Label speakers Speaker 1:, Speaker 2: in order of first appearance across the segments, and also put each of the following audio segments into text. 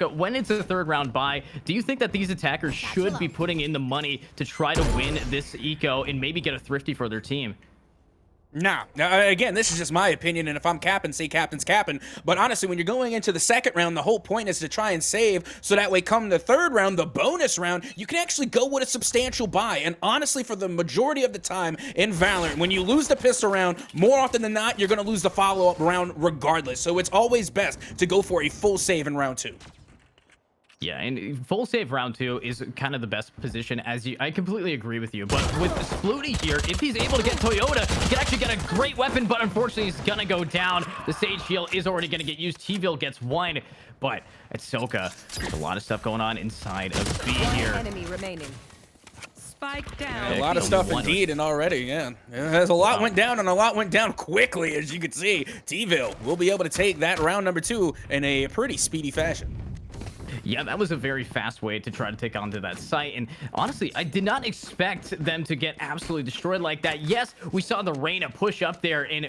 Speaker 1: when it's a third round bye, do you think that these attackers should be putting in the money to try to win this eco and maybe get a thrifty for their team?
Speaker 2: Nah. Now, again, this is just my opinion, and if I'm capping, say captain's capping. But honestly, when you're going into the second round, the whole point is to try and save, so that way come the third round, the bonus round, you can actually go with a substantial buy. And honestly, for the majority of the time in Valorant, when you lose the pistol round, more often than not, you're going to lose the follow-up round regardless. So it's always best to go for a full save in round 2.
Speaker 1: Yeah, and full save round 2 is kind of the best position, I completely agree with you. But with Splooti here, if he's able to get Toyota, he can actually get a great weapon, but unfortunately he's gonna go down. The Sage heal is already gonna get used. Tvill gets one, but at Soka, there's a lot of stuff going on inside of B here.
Speaker 3: Enemy remaining. Spike down.
Speaker 2: Yeah, a lot of stuff indeed, and already, yeah. There's a lot went down, and a lot went down quickly, as you can see. Tvill will be able to take that round number 2 in a pretty speedy fashion.
Speaker 1: Yeah, that was a very fast way to try to take onto that site. And honestly, I did not expect them to get absolutely destroyed like that. Yes, we saw the Reyna push up there and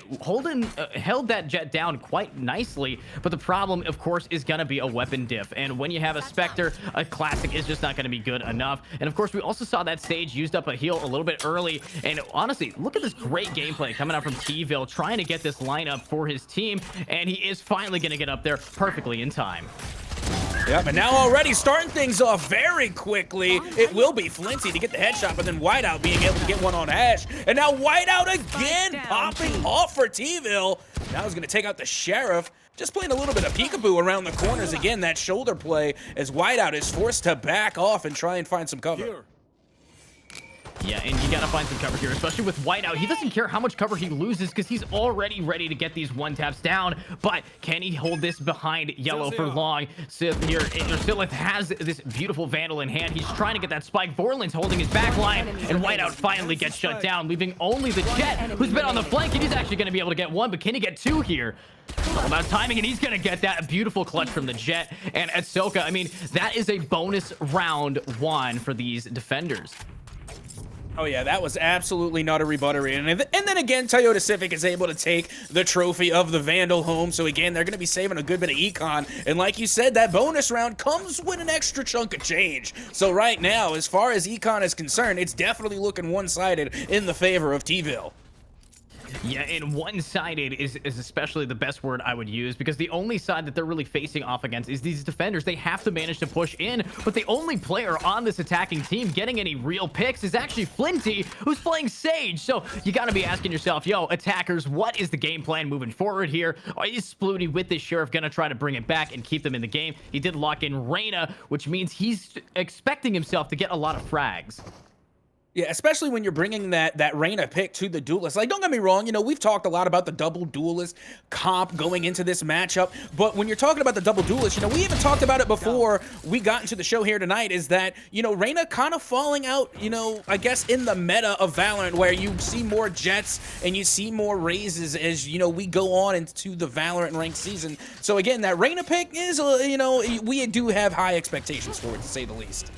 Speaker 1: held that jet down quite nicely. But the problem, of course, is going to be a weapon diff. And when you have a Spectre, a classic is just not going to be good enough. And of course, we also saw that Sage used up a heal a little bit early. And honestly, look at this great gameplay coming out from Tvill, trying to get this lineup for his team. And he is finally going to get up there perfectly in time.
Speaker 2: Yep, and now already starting things off very quickly. It will be Flinty to get the headshot, but then Whiteout being able to get one on Ash. And now Whiteout again popping off for Tvill. Now he's going to take out the Sheriff. Just playing a little bit of peekaboo around the corners. Again, that shoulder play as Whiteout is forced to back off and try and find some cover.
Speaker 1: Yeah, and you gotta find some cover here, especially with Whiteout. He doesn't care how much cover he loses because he's already ready to get these one taps down. But can he hold this behind Yellow for long? Sith here, Sith has this beautiful Vandal in hand. He's trying to get that spike. Vorlin's holding his back line, and Whiteout finally gets shut down, leaving only the Jet, who's been on the flank, and he's actually gonna be able to get one, but can he get two here? It's all about timing, and he's gonna get that beautiful clutch from the Jet. And at Soka, I mean, that is a bonus round 1 for these defenders.
Speaker 2: Oh yeah, that was absolutely not a rebuttery. And then again, Toyotacivic is able to take the trophy of the Vandal home. So again, they're going to be saving a good bit of econ. And like you said, that bonus round comes with an extra chunk of change. So right now, as far as econ is concerned, it's definitely looking one-sided in the favor of Tvill.
Speaker 1: Yeah, and one-sided is especially the best word I would use, because the only side that they're really facing off against is these defenders. They have to manage to push in, but the only player on this attacking team getting any real picks is actually Flinty, who's playing Sage. So you got to be asking yourself, yo, attackers, what is the game plan moving forward here? Is Splooti with this Sheriff going to try to bring it back and keep them in the game? He did lock in Reyna, which means he's expecting himself to get a lot of frags.
Speaker 2: Yeah, especially when you're bringing that Reyna pick to the duelist. Like, don't get me wrong, you know, we've talked a lot about the double duelist comp going into this matchup, but when you're talking about the double duelist, you know, we even talked about it before we got into the show here tonight, is that, you know, Reyna kind of falling out, you know, I guess in the meta of Valorant, where you see more Jets and you see more raises as, you know, we go on into the Valorant ranked season. So again, that Reyna pick is, you know, we do have high expectations for it, to say the least.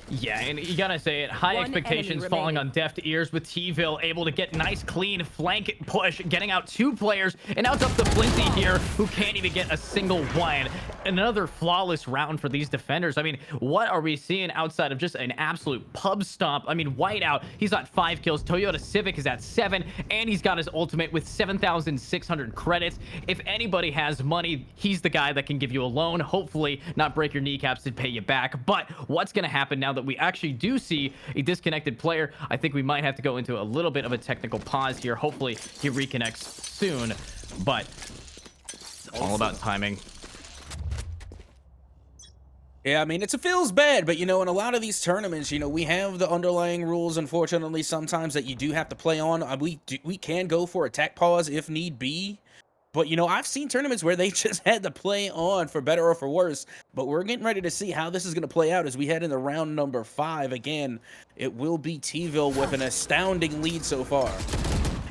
Speaker 1: Yeah, and you gotta say it, high expectations falling on deaf ears with Tvill able to get nice, clean flank push, getting out 2 players, and now it's up to Flinty here, who can't even get a single one. Another flawless round for these defenders. I mean, what are we seeing outside of just an absolute pub stomp? I mean, Whiteout, he's got 5 kills. Toyotacivic is at 7, and he's got his ultimate with 7,600 credits. If anybody has money, he's the guy that can give you a loan, hopefully not break your kneecaps to pay you back. But what's gonna happen now that we actually do see a disconnected player? I think we might have to go into a little bit of a technical pause here. Hopefully he reconnects soon, but it's all about timing.
Speaker 2: Yeah, I mean, it feels bad, but, you know, in a lot of these tournaments, you know, we have the underlying rules, unfortunately, sometimes that you do have to play on. We can go for a tech pause if need be. But, you know, I've seen tournaments where they just had to play on for better or for worse. But we're getting ready to see how this is going to play out as we head into round number 5. Again, it will be Tvill with an astounding lead so far.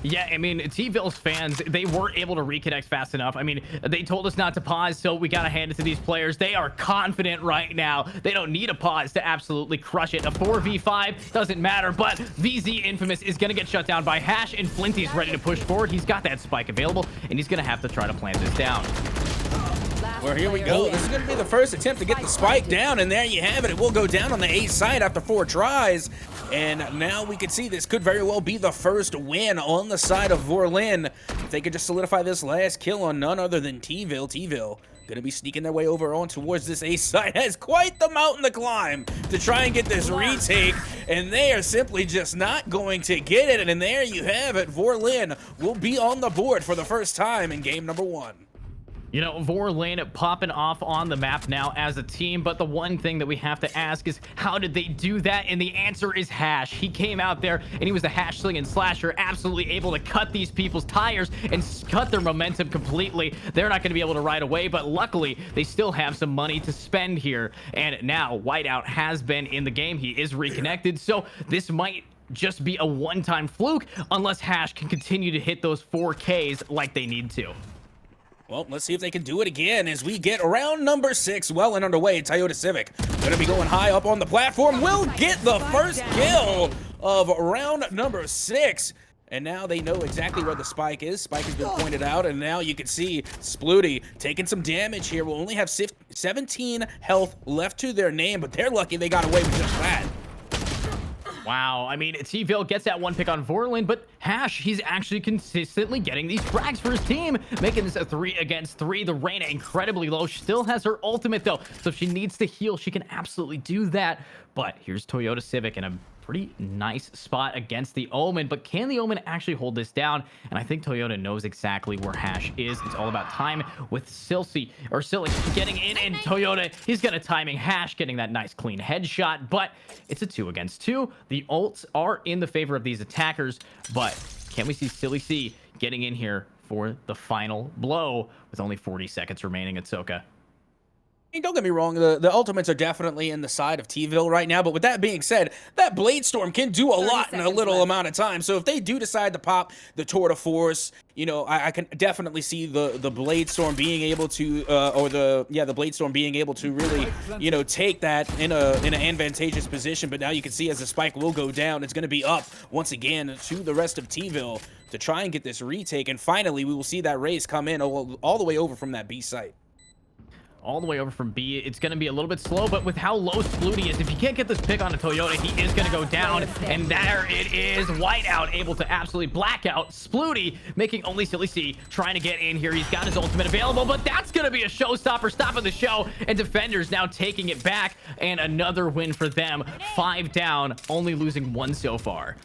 Speaker 1: Yeah, I mean, Tvill's fans, they weren't able to reconnect fast enough. I mean, they told us not to pause, so we got to hand it to these players. They are confident right now. They don't need a pause to absolutely crush it. A 4v5 doesn't matter, but VzInfamous is going to get shut down by Hash, and Flinty's ready to push forward. He's got that spike available, and he's going to have to try to plant this down.
Speaker 2: Well, here we go. This is going to be the first attempt to get the spike down, and there you have it. It will go down on the A side after 4 tries. And now we can see this could very well be the first win on the side of Vorlin. If they could just solidify this last kill on none other than Tvill. Tvill going to be sneaking their way over on towards this A side. Has quite the mountain to climb to try and get this retake, and they are simply just not going to get it. And there you have it. Vorlin will be on the board for the first time in game number 1.
Speaker 1: You know, Vorlin popping off on the map now as a team, but the one thing that we have to ask is how did they do that? And the answer is Hash. He came out there and he was a hash slinging slasher, absolutely able to cut these people's tires and cut their momentum completely. They're not going to be able to ride away, but luckily they still have some money to spend here. And now Whiteout has been in the game. He is reconnected, so this might just be a one-time fluke unless Hash can continue to hit those 4Ks like they need to.
Speaker 2: Well, let's see if they can do it again as we get round number 6 well and underway. Toyotacivic going to be going high up on the platform. Will get the first kill of round number 6. And now they know exactly where the spike is. Spike has been pointed out, and now you can see Splooti taking some damage here. Will only have 17 health left to their name, but they're lucky they got away with just that.
Speaker 1: Wow, I mean, Tvill gets that one pick on Vorlin, but Hash, he's actually consistently getting these frags for his team, making this a 3 against 3. The Reyna incredibly low, still has her ultimate though, so if she needs to heal, she can absolutely do that. But here's Toyotacivic in a pretty nice spot against the Omen, but can the Omen actually hold this down? And I think Toyota knows exactly where Hash is. It's all about time with Silly getting in, and Toyota, he's gonna timing Hash getting that nice clean headshot, but it's a 2 against 2. The ults are in the favor of these attackers, but can we see Silly C getting in here for the final blow with only 40 seconds remaining at Soka?
Speaker 2: Don't get me wrong, the ultimates are definitely in the side of Tvill right now, but with that being said, that Blade Storm can do a lot in a little amount of time. So if they do decide to pop the Tour de Force, you know, I can definitely see the Blade Storm being able to, the Blade Storm being able to really, you know, take that in an advantageous position. But now you can see as the spike will go down, it's going to be up once again to the rest of Tvill to try and get this retake. And finally, we will see that race come in all the way over from that B site.
Speaker 1: All the way over from B. It's going to be a little bit slow, but with how low Splooti is, if you can't get this pick on a Toyota, he is going to go down. And there it is. Whiteout able to absolutely black out Splooti, making only Silly C trying to get in here. He's got his ultimate available, but that's going to be a showstopper, stopping the show. And Defenders now taking it back, and another win for them. 5 down, only losing 1 so far.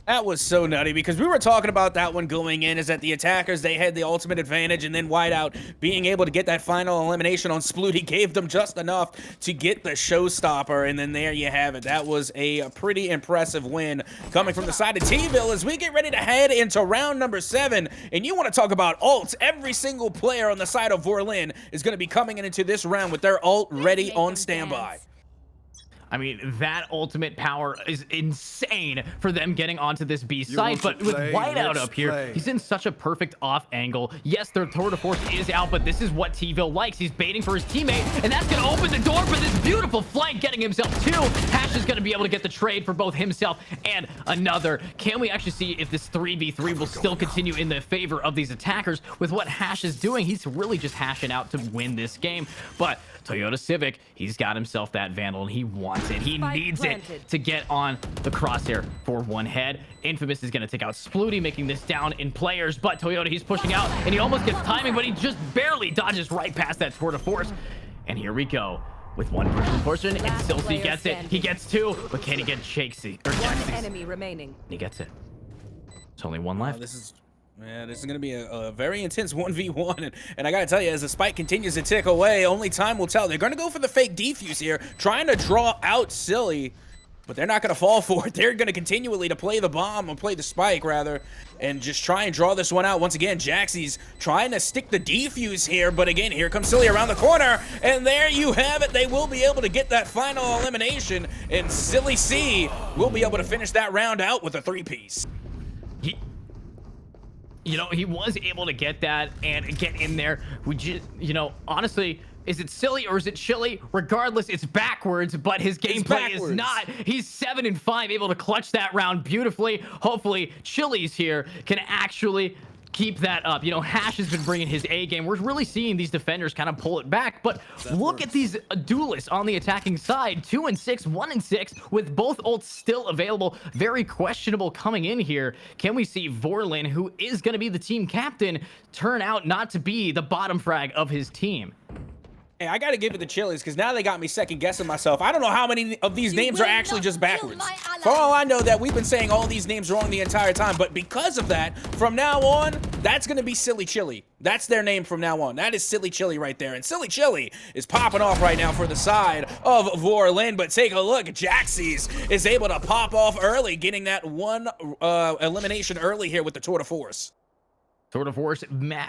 Speaker 2: That was so nutty because we were talking about that one going in, is that the attackers, they had the ultimate advantage, and then Whiteout being able to get that final elimination on Splooti gave them just enough to get the showstopper, and then there you have it. That was a pretty impressive win coming from the side of Tvill as we get ready to head into round number 7. And you want to talk about ults, every single player on the side of Vorlin is going to be coming into this round with their ult ready on standby.
Speaker 1: I mean, that ultimate power is insane for them getting onto this B site, but with Whiteout up here, he's in such a perfect off angle. Yes, their Tour de Force is out, but this is what Tvill likes. He's baiting for his teammate, and that's going to open the door for this beautiful flank, getting himself 2. Hash is going to be able to get the trade for both himself and another. Can we actually see if this 3v3 will still continue in the favor of these attackers with what Hash is doing? He's really just hashing out to win this game, but Toyotacivic, he's got himself that Vandal, and he wants it. He needs it to get on the crosshair for one head. Infamous is going to take out Splooti, making this down in players, but Toyota, he's pushing out, and he almost gets timing, but he just barely dodges right past that Tour de Force. And here we go with one person, and Silsey gets it. He gets 2, but can he get Jaxys?
Speaker 3: One enemy remaining.
Speaker 1: He gets it. There's only 1 left.
Speaker 2: This is going to be a very intense 1v1, and I gotta tell you, as the spike continues to tick away, only time will tell. They're gonna go for the fake defuse here, trying to draw out Silly, but they're not gonna fall for it. They're gonna continually to play the bomb, or play the spike rather, and just try and draw this one out. Once again, Jaxys trying to stick the defuse here, but again, here comes Silly around the corner, and there you have it. They will be able to get that final elimination, and Silly C will be able to finish that round out with a 3-piece.
Speaker 1: You know, he was able to get that and get in there. We just, you know, honestly, is it Silly or is it Chili? Regardless, it's backwards, but his gameplay is not. He's 7 and 5, able to clutch that round beautifully. Hopefully, Chili's here can actually keep that up. You know, Hash has been bringing his A game. We're really seeing these defenders kind of pull it back, but look at these duelists on the attacking side. 2 and 6, 1 and 6, with both ults still available. Very questionable coming in here. Can we see Vorlin, who is going to be the team captain, turn out not to be the bottom frag of his team?
Speaker 2: Hey, I gotta give it to Chili's because now they got me second guessing myself. I don't know how many of these names are actually just backwards. For all I know, that we've been saying all these names wrong the entire time, but because of that, from now on, that's gonna be Silly Chili. That's their name from now on. That is Silly Chili right there. And Silly Chili is popping off right now for the side of Vorlin, but take a look. Jaxys is able to pop off early, getting that one elimination early here with the Tour de Force.
Speaker 1: Tour de Force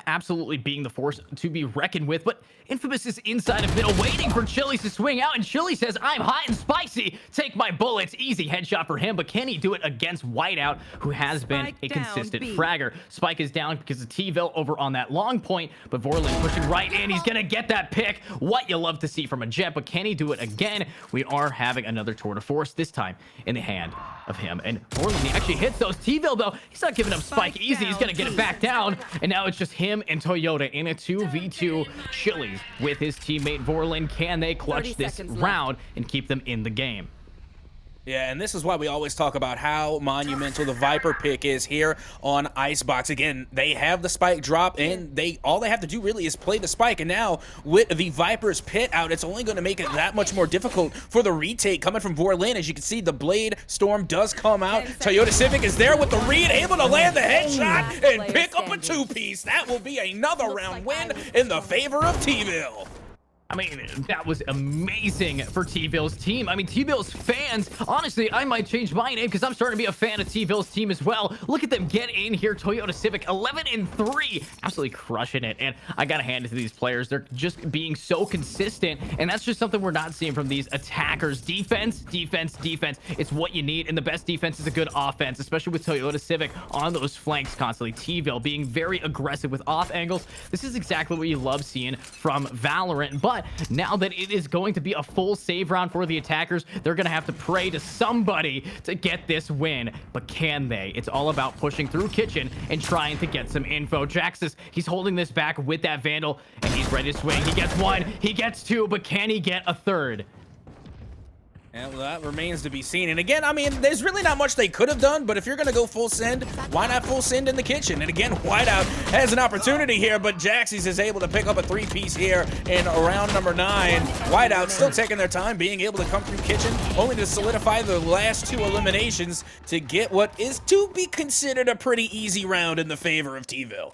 Speaker 1: absolutely being the force to be reckoned with, but Infamous is inside of middle waiting for Chili's to swing out, and Chili says, I'm hot and spicy, take my bullets. Easy headshot for him, but can he do it against Whiteout, who has been a consistent fragger? Spike is down because of Tvill over on that long point, but Vorlin pushing right in. He's gonna get that pick. What you love to see from a Jet, but can he do it again? We are having another Tour de Force, this time in the hand of him, and Vorlin, he actually hits those. Tvill, though, he's not giving up Spike easy. He's gonna get it back down, and now it's just him and Toyota in a 2v2. Chili's with his teammate Vorlin. Can they clutch this round and keep them in the game?
Speaker 2: Yeah, and this is why we always talk about how monumental the Viper pick is here on Icebox. Again, they have the spike drop, and all they have to do really is play the spike. And now with the Viper's pit out, it's only going to make it that much more difficult for the retake coming from Vorlin. As you can see, the Blade Storm does come out. Toyotacivic is there with the read, able to land the headshot and pick up a two-piece. That will be another round win in the favor of Tvill.
Speaker 1: I mean, that was amazing for Tvill's team. I mean, Tvill's fans, honestly, I might change my name because I'm starting to be a fan of Tvill's team as well. Look at them get in here. Toyotacivic, 11 and 3, absolutely crushing it. And I got to hand it to these players. They're just being so consistent, and that's just something we're not seeing from these attackers. Defense, defense, defense. It's what you need, and the best defense is a good offense, especially with Toyotacivic on those flanks constantly. Tvill being very aggressive with off angles. This is exactly what you love seeing from Valorant, but now that it is going to be a full save round for the attackers, they're going to have to pray to somebody to get this win. But can they? It's all about pushing through Kitchen and trying to get some info. Jaxys, he's holding this back with that Vandal, and he's ready to swing. He gets one, he gets two, but can he get a third?
Speaker 2: And that remains to be seen. And again, I mean, there's really not much they could have done, but if you're going to go full send, why not full send in the kitchen? And again, Whiteout has an opportunity here, but Jaxys is able to pick up a three-piece here in round number 9. Whiteout still taking their time, being able to come through kitchen, only to solidify the last 2 eliminations to get what is to be considered a pretty easy round in the favor of Tvill.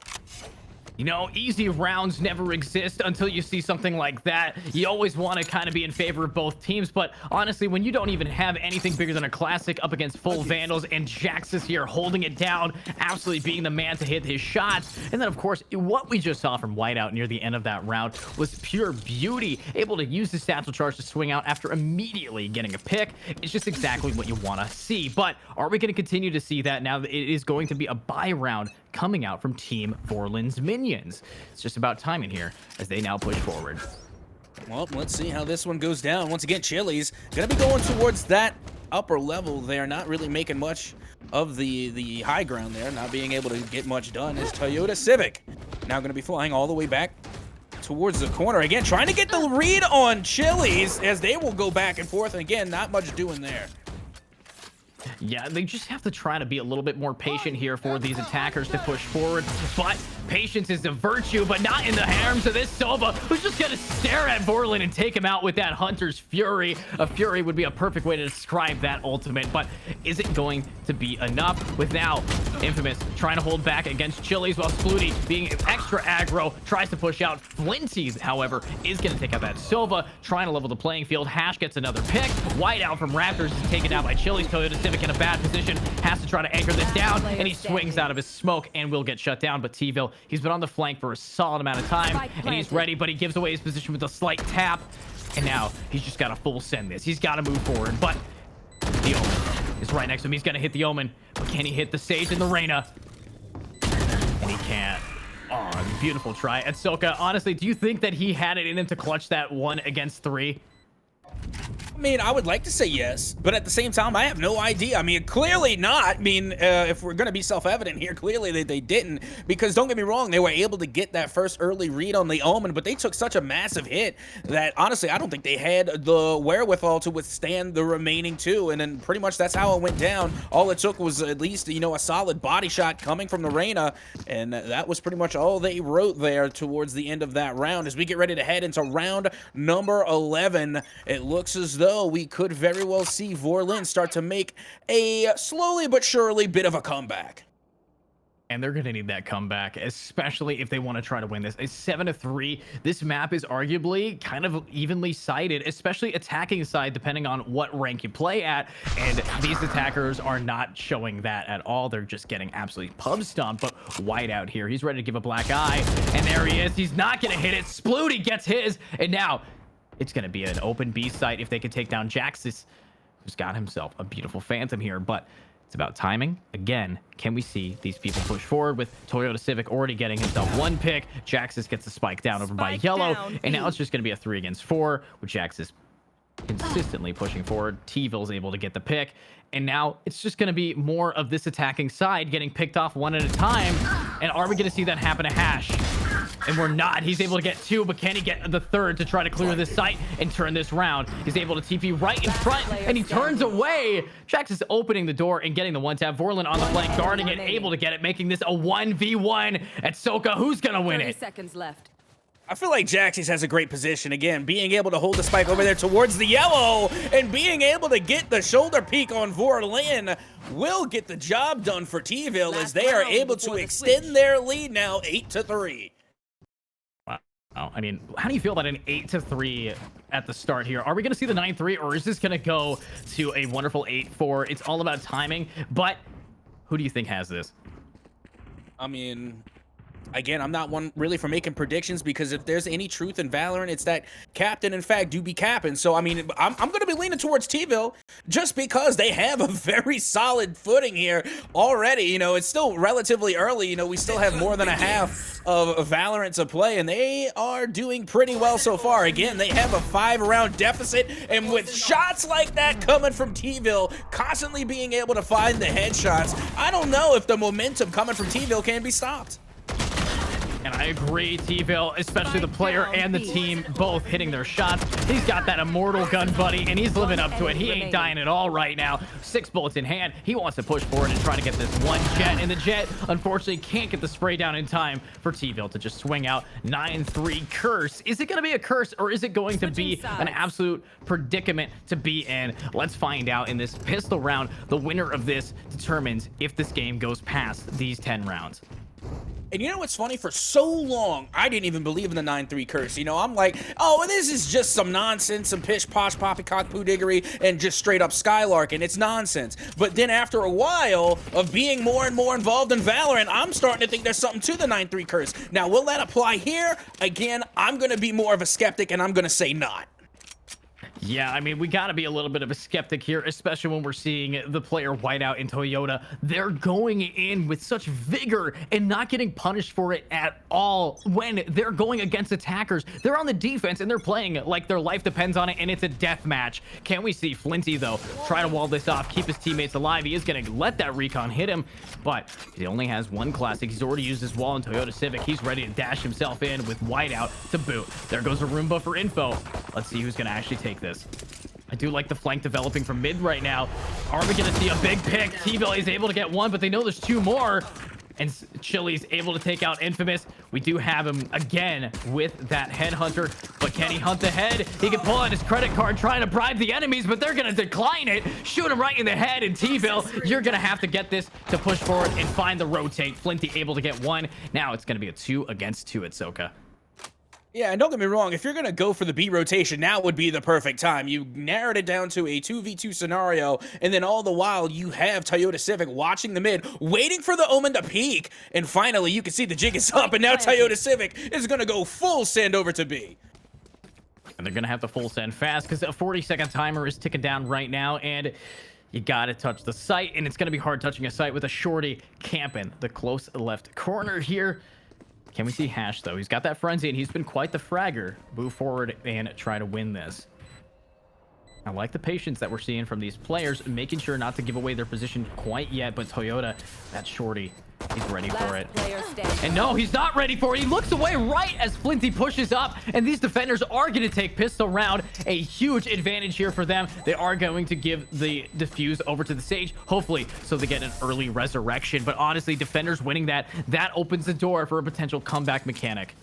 Speaker 1: You know, easy rounds never exist until you see something like that. You always want to kind of be in favor of both teams, but honestly, when you don't even have anything bigger than a classic up against full Vandals, and Jaxys here holding it down, absolutely being the man to hit his shots, and then of course, what we just saw from Whiteout near the end of that round was pure beauty, able to use the satchel charge to swing out after immediately getting a pick. It's just exactly what you want to see, but are we going to continue to see that now that it is going to be a bye round coming out from Team Vorlin's minions? It's just about timing here as they now push forward.
Speaker 2: Well, let's see how this one goes down. Once again, Chili's gonna be going towards that upper level there, not really making much of the high ground there, not being able to get much done. Is Toyotacivic now gonna be flying all the way back towards the corner again, trying to get the read on Chili's as they will go back and forth, and again, not much doing there.
Speaker 1: Yeah, they just have to try to be a little bit more patient here for these attackers to push forward. But patience is a virtue, but not in the arms of this Sova, who's just going to stare at Vorlin and take him out with that Hunter's Fury. A Fury would be a perfect way to describe that ultimate, but is it going to be enough? With now Infamous trying to hold back against Chili's, while Splooti being extra aggro, tries to push out. Flinty, however, is going to take out that Sova, trying to level the playing field. Hash gets another pick. Whiteout from Raptors is taken out by Chili's. Toyotacivic in a bad position, has to try to anchor this down, and he swings out of his smoke and will get shut down. But Tvill, he's been on the flank for a solid amount of time, and he's ready, but he gives away his position with a slight tap, and now he's just got to full send this. He's got to move forward, but the Omen is right next to him. He's going to hit the Omen, but can he hit the Sage and the Reyna? And he can't. Oh, beautiful try. And Soka, honestly, do you think that he had it in him to clutch that 1 against 3?
Speaker 2: I mean, I would like to say yes, but at the same time, I have no idea. I mean, clearly not. I mean, if we're going to be self-evident here, clearly they didn't, because don't get me wrong, they were able to get that first early read on the Omen, but they took such a massive hit that, honestly, I don't think they had the wherewithal to withstand the remaining two, and then pretty much that's how it went down. All it took was at least, you know, a solid body shot coming from the Reyna, and that was pretty much all they wrote there towards the end of that round. As we get ready to head into round number 11, it looks as though we could very well see Vorlin start to make a slowly but surely bit of a comeback.
Speaker 1: And they're going to need that comeback, especially if they want to try to win this. A 7-3. This map is arguably kind of evenly sided, especially attacking side, depending on what rank you play at. And these attackers are not showing that at all. They're just getting absolutely pub stomped. But Whiteout here, he's ready to give a black eye. And there he is. He's not going to hit it. Splooti gets his. And now it's going to be an open B site if they can take down Jaxys, who's got himself a beautiful Phantom here. But it's about timing. Again, can we see these people push forward with Toyotacivic already getting himself one pick? Jaxys gets the spike down over by yellow. And now it's just going to be a 3 against 4 with Jaxys consistently pushing forward. Tvill's able to get the pick. And now it's just going to be more of this attacking side getting picked off one at a time. And are we going to see that happen to Hash? And we're not. He's able to get 2, but can he get the 3rd to try to clear this site and turn this round? He's able to TP right in front, and he turns away. Jax is opening the door and getting the 1-tap. Vorlin on the flank, guarding it, able to get it, making this a 1v1 at Soka. Who's going to win it?
Speaker 3: 30 seconds left.
Speaker 2: I feel like Jaxys has a great position. Again, being able to hold the spike over there towards the yellow and being able to get the shoulder peek on Vorlin will get the job done for Tvill as they are able to extend their lead now 8-3.
Speaker 1: I mean, how do you feel about an 8-3 at the start here? Are we going to see the 9-3, or is this going to go to a wonderful 8-4? It's all about timing, but who do you think has this?
Speaker 2: I mean, again, I'm not one really for making predictions, because if there's any truth in Valorant, it's that Captain, in fact, do be capping. So, I mean, I'm going to be leaning towards Tvill just because they have a very solid footing here already. You know, it's still relatively early. You know, we still have more than a half of Valorant to play, and they are doing pretty well so far. Again, they have a 5-round deficit, and with shots like that coming from Tvill, constantly being able to find the headshots, I don't know if the momentum coming from Tvill can be stopped.
Speaker 1: And I agree, Tvill, especially the player and the team, both hitting their shots. He's got that immortal gun, buddy, and he's living up to it. He ain't dying at all right now. 6 bullets in hand. He wants to push forward and try to get this one jet. And the jet, unfortunately, can't get the spray down in time for Tvill to just swing out. 9-3 curse. Is it going to be a curse, or is it going to be an absolute predicament to be in? Let's find out in this pistol round. The winner of this determines if this game goes past these 10 rounds.
Speaker 2: And you know what's funny? For so long, I didn't even believe in the 9-3 curse. You know, I'm like, oh, this is just some nonsense, some pish, posh, poppycock, poo-diggery, and just straight up Skylarking. It's nonsense. But then after a while of being more and more involved in Valorant, I'm starting to think there's something to the 9-3 curse. Now, will that apply here? Again, I'm going to be more of a skeptic, and I'm going to say not.
Speaker 1: Yeah, I mean, we got to be a little bit of a skeptic here, especially when we're seeing the player Whiteout in Toyota. They're going in with such vigor and not getting punished for it at all when they're going against attackers. They're on the defense and they're playing like their life depends on it, and it's a death match. Can we see Flinty, though, try to wall this off, keep his teammates alive? He is going to let that recon hit him, but he only has one classic. He's already used his wall in Toyotacivic. He's ready to dash himself in with Whiteout to boot. There goes a Roomba for info. Let's see who's going to actually take this. I do like the flank developing from mid right now. Are we going to see a big pick? Tvill is able to get one, but they know there's 2 more. And Chili's able to take out Infamous. We do have him again with that headhunter, but can he hunt the head? He can pull out his credit card trying to bribe the enemies, but they're going to decline it. Shoot him right in the head, and Tvill, you're going to have to get this to push forward and find the rotate. Flinty able to get one. Now it's going to be a 2 against 2 at Soka.
Speaker 2: Yeah, and don't get me wrong, if you're going to go for the B rotation, now would be the perfect time. You narrowed it down to a 2v2 scenario, and then all the while, you have Toyotacivic watching the mid, waiting for the Omen to peak, and finally, you can see the jig is up, and now Toyotacivic is going to go full send over to B.
Speaker 1: And they're going to have to full send fast, because a 40-second timer is ticking down right now, and you got to touch the site, and it's going to be hard touching a site with a shorty camping the close left corner here. Can we see Hash, though? He's got that frenzy, and he's been quite the fragger. Move forward and try to win this. I like the patience that we're seeing from these players, making sure not to give away their position quite yet. But Toyota, that shorty, he's ready for it. And no, he's not ready for it. He looks away right as Flinty pushes up, and these defenders are going to take pistol round. A huge advantage here for them. They are going to give the defuse over to the Sage, hopefully, so they get an early resurrection. But honestly, defenders winning that opens the door for a potential comeback mechanic.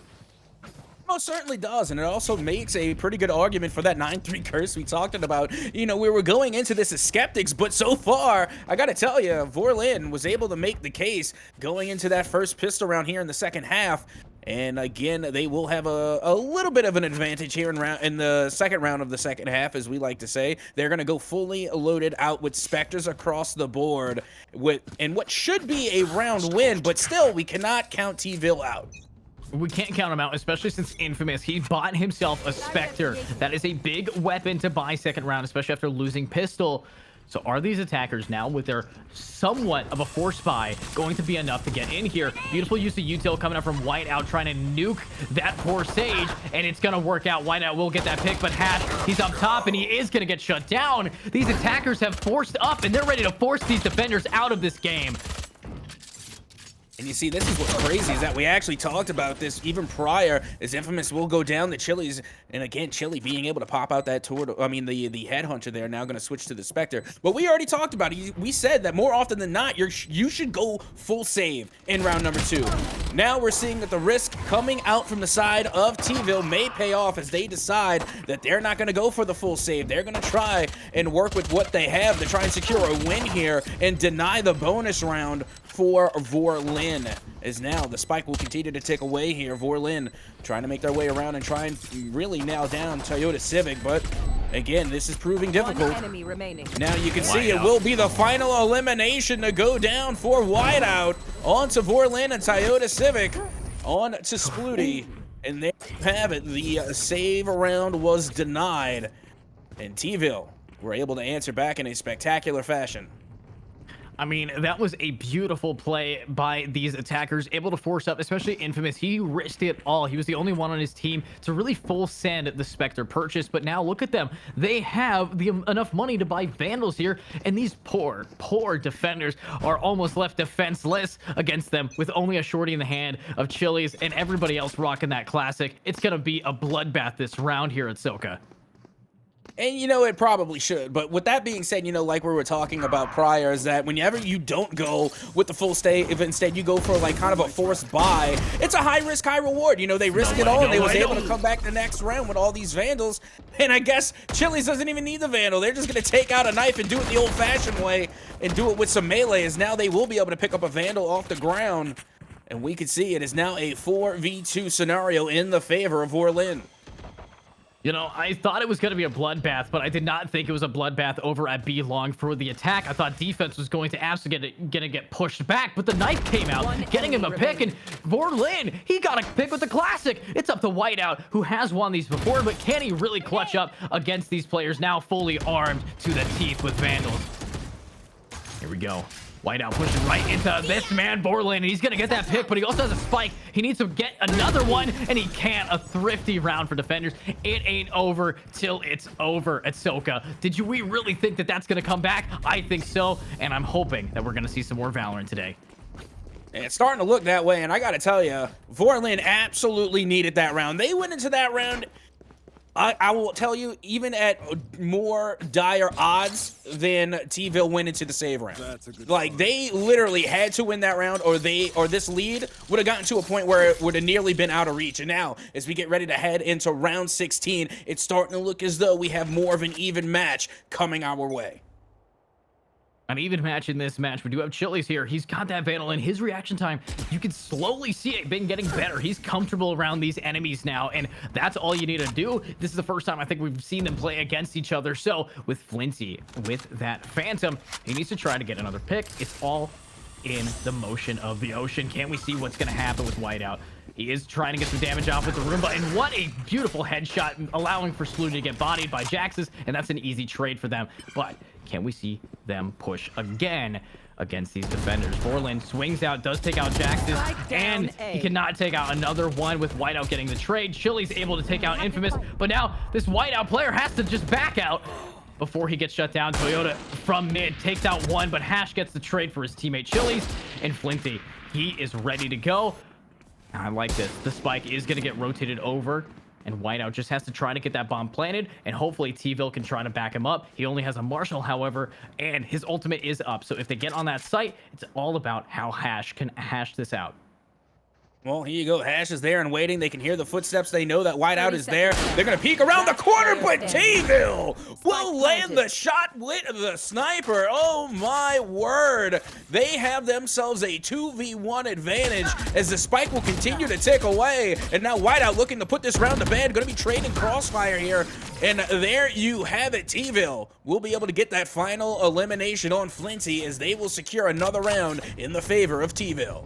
Speaker 2: Most certainly does, and it also makes a pretty good argument for that 9-3 curse we talked about. You know, we were going into this as skeptics, but so far, I gotta tell you, Vorlin was able to make the case going into that first pistol round here in the second half. And again, they will have a little bit of an advantage here in the second round of the second half, as we like to say. They're going to go fully loaded out with Spectres across the board in what should be a round win, but still, we cannot count Tvill out.
Speaker 1: We can't count him out, especially since Infamous, he bought himself a Spectre. That is a big weapon to buy second round, especially after losing pistol. So are these attackers now, with their somewhat of a force buy, going to be enough to get in here? Beautiful use of util coming up from Whiteout, trying to nuke that poor Sage, and it's going to work out. Whiteout will get that pick, but Hatch, he's up top, and he is going to get shut down. These attackers have forced up, and they're ready to force these defenders out of this game.
Speaker 2: And you see, this is what's crazy, is that we actually talked about this even prior, as Infamous will go down the Chili's, and again, Chili being able to pop out that the head hunter there, now going to switch to the Spectre. But we already talked about it. We said that more often than not, you should go full save in round number 2. Now we're seeing that the risk coming out from the side of Tvill may pay off, as they decide that they're not going to go for the full save. They're going to try and work with what they have to try and secure a win here and deny the bonus round for Vorlin. As now the spike will continue to tick away here. Vorlin trying to make their way around and try and really nail down Toyotacivic, but again, this is proving difficult. Now you can see it will be the final elimination to go down for Whiteout. On to Vorlin and Toyotacivic. On to Splooti. And there you have it. The save round was denied. And Tvill were able to answer back in a spectacular fashion.
Speaker 1: I mean, that was a beautiful play by these attackers, able to force up, especially Infamous. He risked it all. He was the only one on his team to really full send the Spectre purchase. But now look at them. They have enough money to buy Vandals here. And these poor defenders are almost left defenseless against them, with only a shorty in the hand of Chili's and everybody else rocking that classic. It's going to be a bloodbath this round here at Soka.
Speaker 2: And, you know, it probably should. But with that being said, you know, like we were talking about prior, is that whenever you don't go with the full stay, if instead you go for, like, kind of a forced buy, it's a high risk, high reward. You know, they risked it all, and they was able to come back the next round with all these Vandals. And I guess Chili's doesn't even need the Vandal. They're just going to take out a knife and do it the old-fashioned way and do it with some melee, as now they will be able to pick up a Vandal off the ground. And we can see it is now a 4v2 scenario in the favor of Vorlin.
Speaker 1: You know, I thought it was going to be a bloodbath, but I did not think it was a bloodbath over at B long for the attack. I thought defense was going to absolutely get pushed back, but the knife came out, getting him a pick, and Vorlin, he got a pick with the classic. It's up to Whiteout, who has won these before, but can he really clutch up against these players now fully armed to the teeth with Vandals? Here we go. Whiteout pushing right into this man, Vorlin, and he's going to get that pick, but he also has a spike. He needs to get another one, and he can't. A thrifty round for defenders. It ain't over till it's over at Soka. We really think that that's going to come back? I think so, and I'm hoping that we're going to see some more Valorant today.
Speaker 2: And it's starting to look that way, and I got to tell you, Vorlin absolutely needed that round. They went into that round, I will tell you, even at more dire odds than Tvill went into the save round. Like, they literally had to win that round, or this lead would have gotten to a point where it would have nearly been out of reach. And now, as we get ready to head into round 16, it's starting to look as though we have more of an even match coming our way.
Speaker 1: An even match in this match. We do have Chili's here. He's got that Vandal, and his reaction time, you can slowly see it been getting better. He's comfortable around these enemies now, and that's all you need to do. This is the first time I think we've seen them play against each other. So with Flinty, with that Phantom, he needs to try to get another pick. It's all in the motion of the ocean. Can we see what's going to happen with Whiteout? He is trying to get some damage off with the Roomba, and what a beautiful headshot, allowing for Splooti to get bodied by Jaxys, and that's an easy trade for them. But can we see them push again against these defenders? Vorlin swings out, does take out Jaxys, and he cannot take out another one with Whiteout getting the trade. Chili's able to take out Infamous, but now this Whiteout player has to just back out. before he gets shut down. Toyota from mid takes out one, but Hash gets the trade for his teammate Chili's, and Flinty, he is ready to go. I like this. The spike is going to get rotated over, and Whiteout just has to try to get that bomb planted, and hopefully Tvill can try to back him up. He only has a Marshall, however, and his ultimate is up. So if they get on that site, it's all about how Hash can hash this out.
Speaker 2: Well, here you go. Hash is there and waiting. They can hear the footsteps. They know that Whiteout is there. They're going to peek around the corner, but Tvill will land the shot with the sniper. Oh, my word. They have themselves a 2v1 advantage as the spike will continue to tick away. And now Whiteout looking to put this round to bed. Going to be trading crossfire here. And there you have it. Tvill will be able to get that final elimination on Flinty as they will secure another round in the favor of Tvill.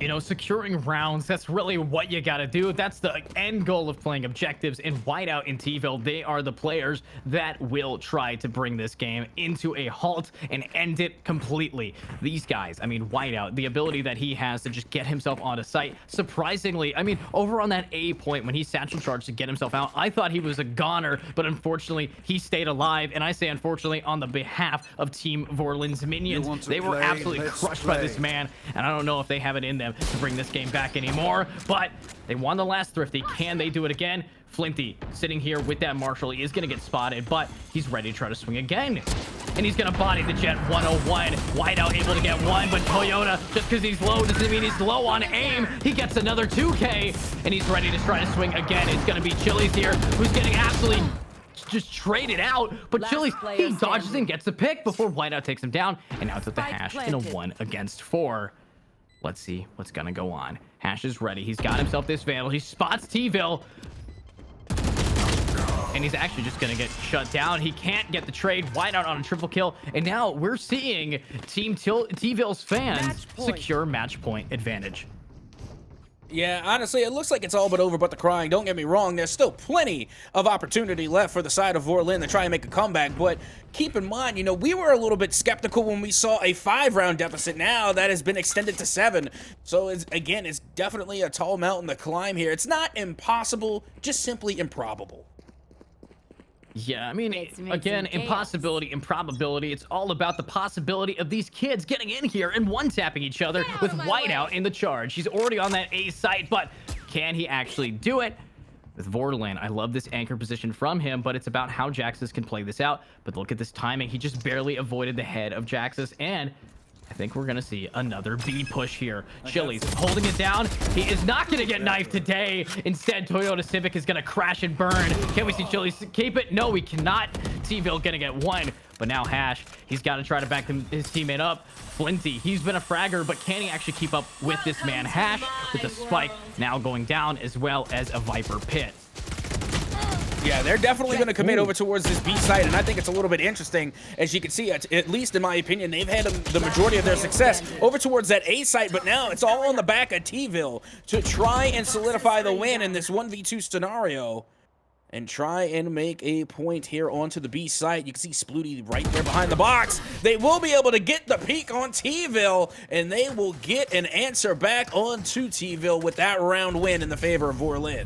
Speaker 1: You know, securing rounds, that's really what you got to do. That's the end goal of playing objectives. In Whiteout and Tvill, they are the players that will try to bring this game into a halt and end it completely. These guys, I mean, Whiteout, the ability that he has to just get himself onto site, surprisingly, I mean, over on that A point when he satchel charged to get himself out, I thought he was a goner, but unfortunately, he stayed alive. And I say unfortunately on the behalf of Team Vorlin's minions. They were absolutely crushed by this man, and I don't know if they have it in them to bring this game back anymore, but they won the last Thrifty. Can they do it again? Flinty sitting here with that Marshall. He is going to get spotted, but he's ready to try to swing again. And he's going to body the Jet 101. Whiteout able to get one, but Toyota, just because he's low doesn't mean he's low on aim. He gets another 2K, and he's ready to try to swing again. It's going to be Chili's here, who's getting absolutely just traded out, but Chili's, he dodges and gets the pick before Whiteout takes him down, and now it's at the Hash in a 1 against 4. Let's see what's gonna go on. Hash is ready. He's got himself this Vandal. He spots Tvill, and he's actually just gonna get shut down. He can't get the trade. Whiteout on a triple kill, and now we're seeing Team Tvill's fans secure match point advantage.
Speaker 2: Yeah, honestly, it looks like it's all but over but the crying. Don't get me wrong, there's still plenty of opportunity left for the side of Vorlin to try and make a comeback, but keep in mind, you know, we were a little bit skeptical when we saw a 5-round deficit. Now that has been extended to 7. So, again, it's definitely a tall mountain to climb here. It's not impossible, just simply improbable.
Speaker 1: Yeah, I mean, again, impossibility, improbability. It's all about the possibility of these kids getting in here and one-tapping each other with Whiteout in the charge. He's already on that A site, but can he actually do it? With Vorlin, I love this anchor position from him, but it's about how Jaxys can play this out. But look at this timing. He just barely avoided the head of Jaxys, and I think we're going to see another B push here. Chili's holding it down. He is not going to get knifed today. Instead, Toyotacivic is going to crash and burn. Can we see Chili's keep it? No, we cannot. Tvill going to get one. But now Hash, he's got to try to back his teammate up. Flinty, he's been a fragger, but can he actually keep up with this man? Hash with the spike now going down, as well as a Viper pit.
Speaker 2: Yeah, they're definitely going to commit over towards this B site, and I think it's a little bit interesting. As you can see, at least in my opinion, they've had the majority of their success over towards that A site, but now it's all on the back of Tvill to try and solidify the win in this 1v2 scenario and try and make a point here onto the B site. You can see Splooti right there behind the box. They will be able to get the peek on Tvill, and they will get an answer back onto Tvill with that round win in the favor of Vorlin.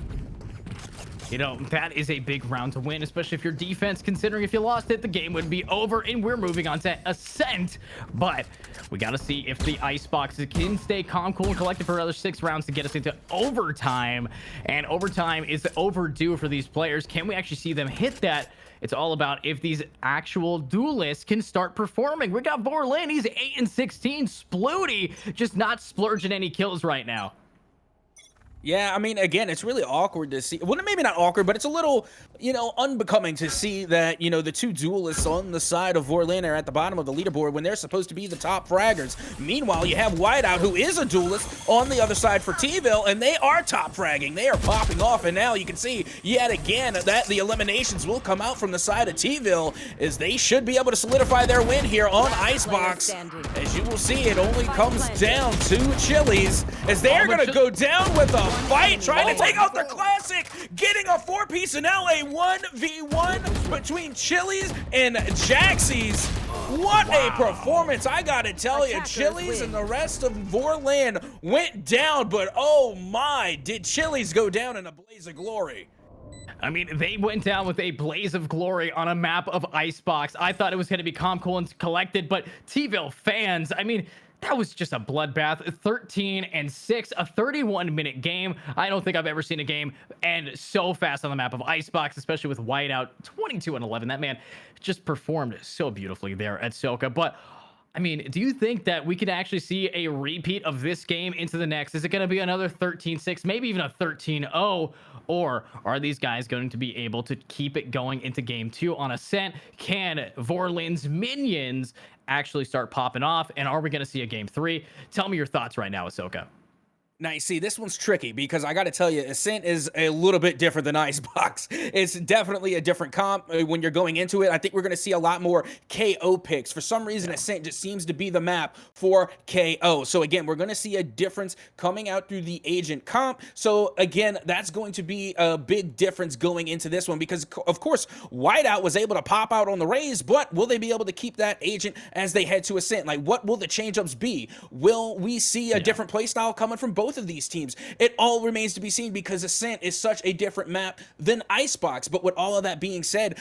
Speaker 1: You know, that is a big round to win, especially if your defense, considering if you lost it, the game would be over, and we're moving on to Ascent. But we got to see if the Icebox can stay calm, cool, and collected for another 6 rounds to get us into overtime. And overtime is overdue for these players. Can we actually see them hit that? It's all about if these actual duelists can start performing. We got Vorlin, he's 8-16. Splooti just not splurging any kills right now.
Speaker 2: Yeah, I mean, again, it's really awkward to see. Well, maybe not awkward, but it's a little, you know, unbecoming to see that, you know, the two duelists on the side of Vorlin are at the bottom of the leaderboard when they're supposed to be the top fraggers. Meanwhile, you have Whiteout, who is a duelist, on the other side for Tvill, and they are top fragging. They are popping off, and now you can see yet again that the eliminations will come out from the side of Tvill, as they should be able to solidify their win here on Icebox. As you will see, it only comes down to Chili's, as they are going to go down with a fight, trying to take out the Classic, getting a 4-piece and now a 1v1 between Chili's and Jaxys. What a performance, I gotta tell you. Chili's and the rest of Vorlin went down, but oh my, did Chili's go down in a blaze of glory.
Speaker 1: I mean, they went down with a blaze of glory on a map of Icebox. I thought it was going to be calm, cool, and collected, but Tvill Fans, I mean, that was just a bloodbath. 13-6, a 31-minute game. I don't think I've ever seen a game end so fast on the map of Icebox, especially with Whiteout. 22-11. That man just performed so beautifully there at Soka. But I mean, do you think that we could actually see a repeat of this game into the next? Is it going to be another 13-6, maybe even a 13-0? Or are these guys going to be able to keep it going into game 2 on Ascent? Can Vorlin's minions actually start popping off? And are we going to see a game 3? Tell me your thoughts right now, Ahsoka.
Speaker 2: Now, you see, this one's tricky because I got to tell you, Ascent is a little bit different than Icebox. It's definitely a different comp when you're going into it. I think we're going to see a lot more KO picks. For some reason, Ascent just seems to be the map for KO. So again, we're going to see a difference coming out through the agent comp. So again, that's going to be a big difference going into this one because, of course, Whiteout was able to pop out on the Raze, but will they be able to keep that agent as they head to Ascent? Like, what will the change-ups be? Will we see a different playstyle coming from both of these teams? It all remains to be seen because Ascent is such a different map than Icebox. But with all of that being said,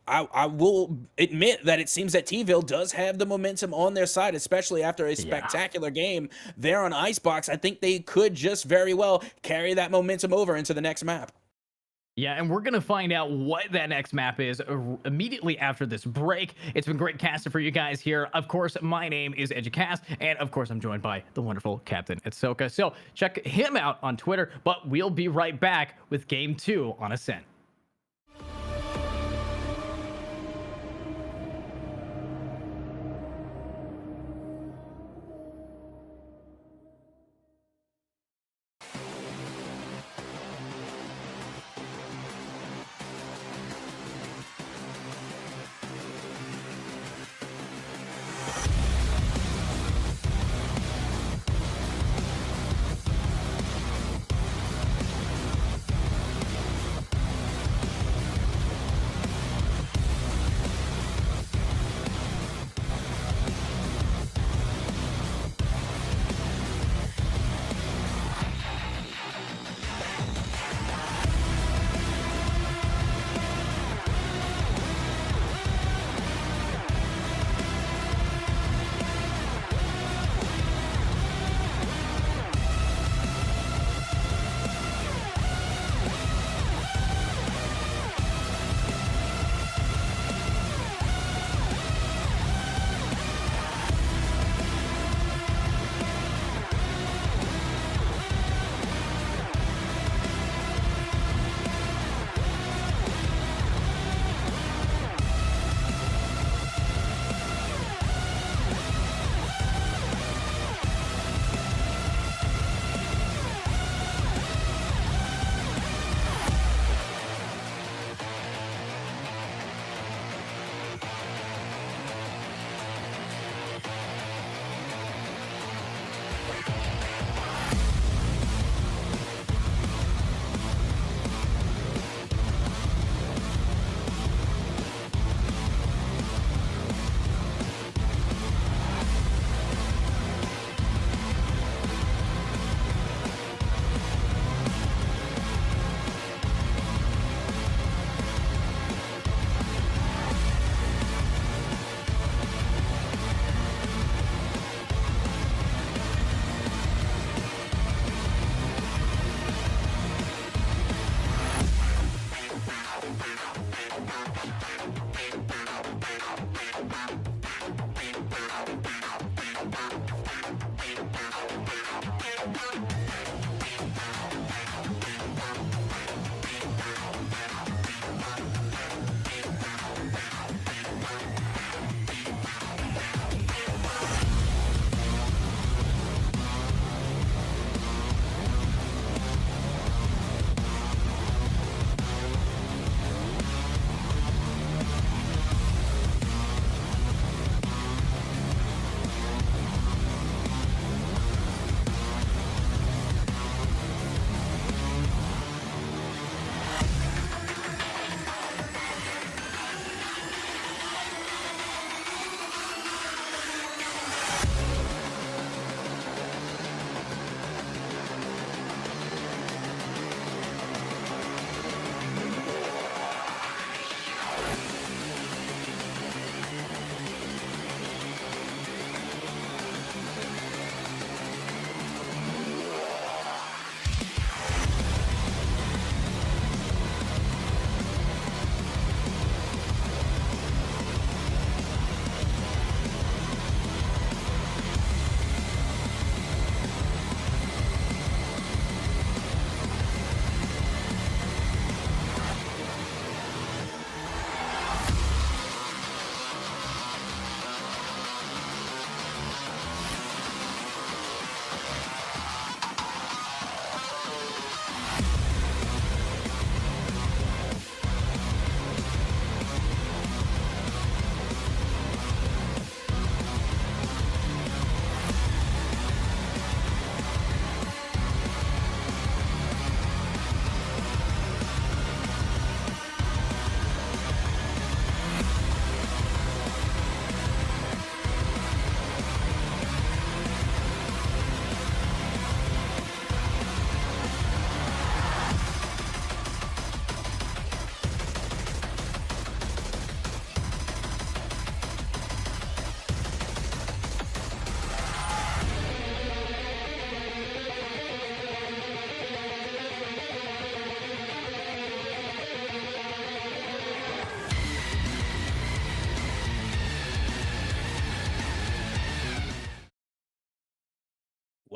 Speaker 2: I will admit that it seems that Tvill does have the momentum on their side, especially after a spectacular game there on Icebox. I think they could just very well carry that momentum over into the next map.
Speaker 1: Yeah, and we're going to find out what that next map is immediately after this break. It's been great casting for you guys here. Of course, my name is Jaxys, and of course, I'm joined by the wonderful Captain Ahsoka. So check him out on Twitter, but we'll be right back with Game 2 on Ascent.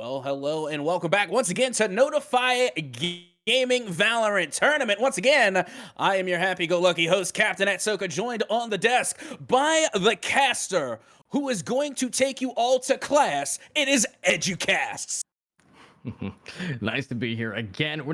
Speaker 2: Well, hello and welcome back once again to Notify Gaming Valorant Tournament. Once again, I am your happy-go-lucky host, Captain Atsoka, joined on the desk by the caster who is going to take you all to class. It is Educasts.
Speaker 1: Nice to be here again.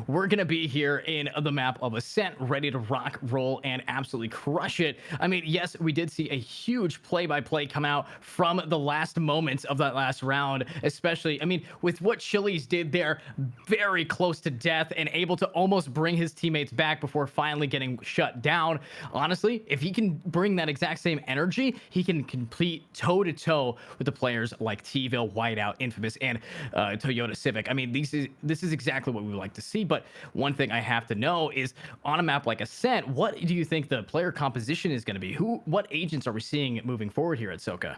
Speaker 1: We're gonna be here in the map of Ascent, ready to rock, roll, and absolutely crush it. I mean, yes, we did see a huge play-by-play come out from the last moments of that last round, especially, I mean, with what Chili's did there, very close to death and able to almost bring his teammates back before finally getting shut down. Honestly, if he can bring that exact same energy, he can compete toe-to-toe with the players like Tvill, Whiteout, VzInfamous, and Toyotacivic. I mean, this is exactly what we would like to see. But one thing I have to know is, on a map like Ascent, what do you think the player composition is going to be? What agents are we seeing moving forward here at Soka?